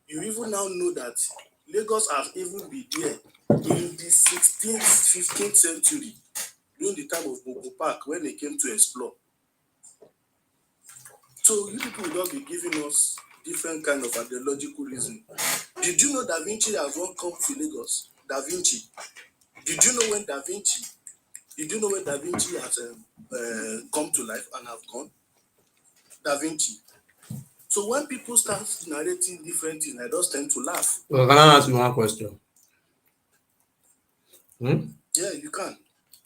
you even now know that Lagos has even been there in the 16th, 15th century, during the time of Bogo Park, when they came to explore. So you people will not be giving us different kind of ideological reason. Did you know Da Vinci has not come to Lagos? Da Vinci. Did you know when Da Vinci has come to life and have gone? Da Vinci. So when people start narrating different things, I just tend to laugh. Well, can I ask you one question? Yeah, you can.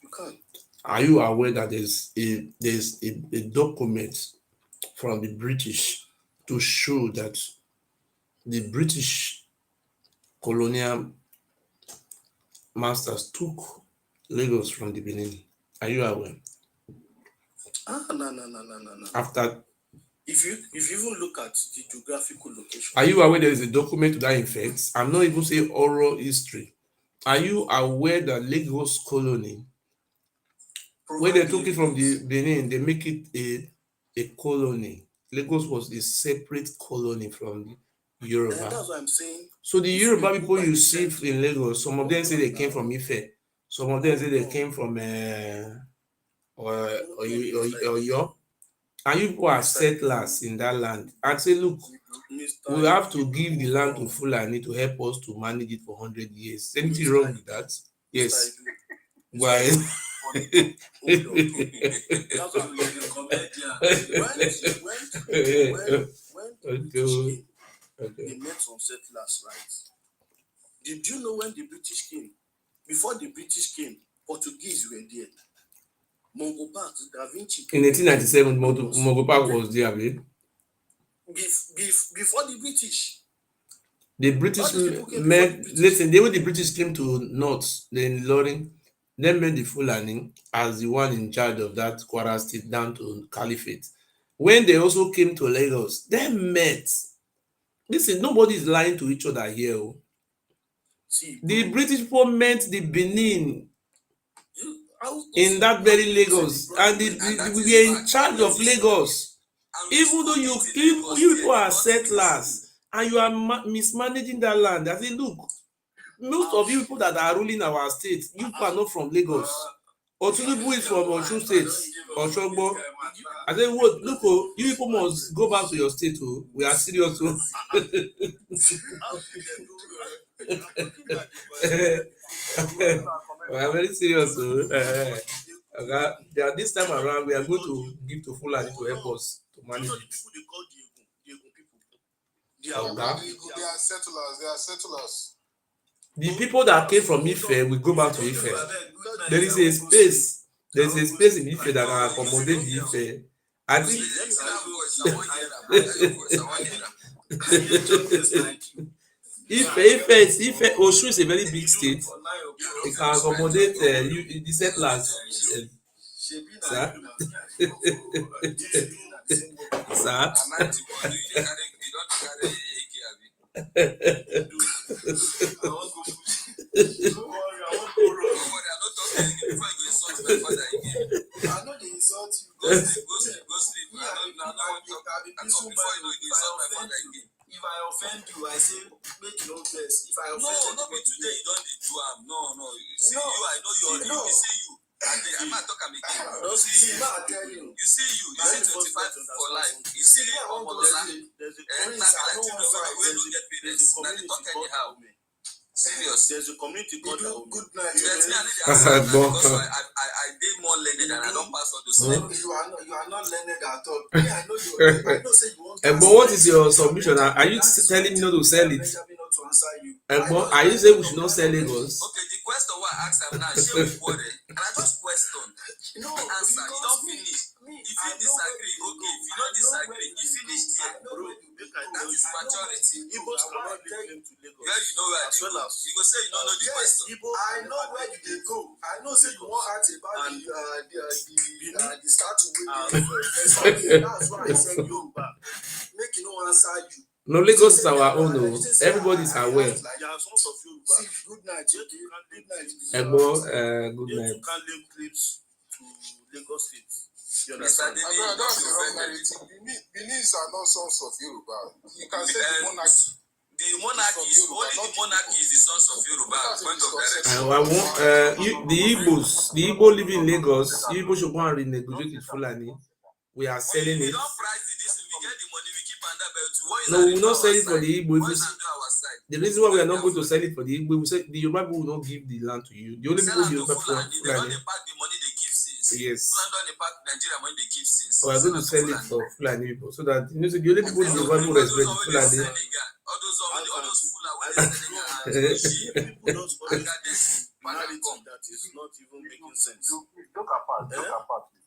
You can. Are you aware that there's a document from the British to show that the British colonial masters took Lagos from the Benin? Are you aware? No. After, If you even look at the geographical location, are you aware there is a document to that effect? I'm not even saying oral history. Are you aware that Lagos colony, when they took it from the Benin, they make it a colony? Lagos was a separate colony from the Yoruba. and that's what I'm saying. So the If Yoruba you people go by you the see trend- in Lagos, some of them say they came from Ife, some of them say they came from Oyo, and you people are settlers in that land. And say, look, we have to give the land to Fulani to help us to manage it for 100 years. Is anything wrong with that? Yes. Why? That's what I'm saying. When the British came, they met some settlers, right? Did you know when the British came? Before the British came, Portuguese were there. Mongo Park, Da Vinci. In 1897, Mongo Park was there, babe. Before the British. The British met, listen, the way the British came to North, then Loring, then made the Fulani as the one in charge of that Kwara state down to Caliphate. When they also came to Lagos, they met. Listen, nobody is lying to each other here. See, the British people met the Benin in that very Lagos, and we were in charge of Lagos. Even though you people are settlers and you are mismanaging that land, I say, look, most of you people that are ruling our state, you are not from Lagos. Tinubu is from Osun State, Osogbo. I say, what? Look, oh, you people must go back to your state. Oh, we are serious. Oh. We are very serious. Oh. Okay. This time around, we are going to give to Fulani to help us to manage it. They are settlers. They are settlers. The people that came from Ife will go back to Ife. There is a space. There is a space in Ife that can accommodate the Ife. I think. Ife, Osun is a very big state. It can accommodate the settlers. Sir? Sir? If I offend you, I say make you no vex. If I offend no be today you don dey do am. No. You see, I know you already. You see you. I'm not talking again. You see you. You see 25 for life. You see Omodola. Na plenty people wey no get parents. Na dey talk anyhow. Serious. There's a community called Good night. You get me? I need the answer because I did more learned and I don't pass all those things. You are not learned at all. Me, I know you. I know say you want. But what is your submission? Are you telling me not to sell it? Not to answer you. But are you saying we should not sell Lagos? Okay, the question what I asked him now, share with what and I just questioned. No, The answer, you don't finish. Me, If you disagree, okay. If you don't disagree, you finish there. That is maturity. Igbos cannot link to Lagos. Where you know where As they well go. as You go say you don't know the question. I know where you dey go. I know say you wan ask about the statue wey dey. That's why I said Yoruba. Make you no answer you. No, Lagos is our own. No. Everybody is aware. there are sons of Yoruba. Good night. Good night. Good Yet night. you can't link clips to Lagos State. You Mr. understand? Dini, That's the wrong narrative. Benin are not sons of Yoruba. You can say the monarchy. The monarchy is only the monarchy is the sons of Yoruba. Point of direction. I want the Igbo living in Lagos. You Igbo should go and renegotiate with Fulani. We are selling We it. don't price this. We get the money. We keep under belt. What is No, we will not sell it for the Igbo. What is under our side? The reason why we are not going to sell it for the Igbo, we say the Yoruba people will not give the land to you. The only people you offer for Fulani. They don't Fulani. pack the money they keep since. Yes. Fulani don't pack Nigeria money they keep since. We are going to sell it for Fulani people so that you know so the only people the Yoruba people respect is Fulani. All those Fulani People don't always narrative that is not even making sense. Joke apart.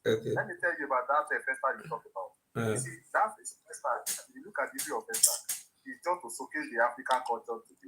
Okay. Let me tell you about that festival you talk about. You see, that is festival. If you look at the issue of festival, it's just to showcase the African culture to the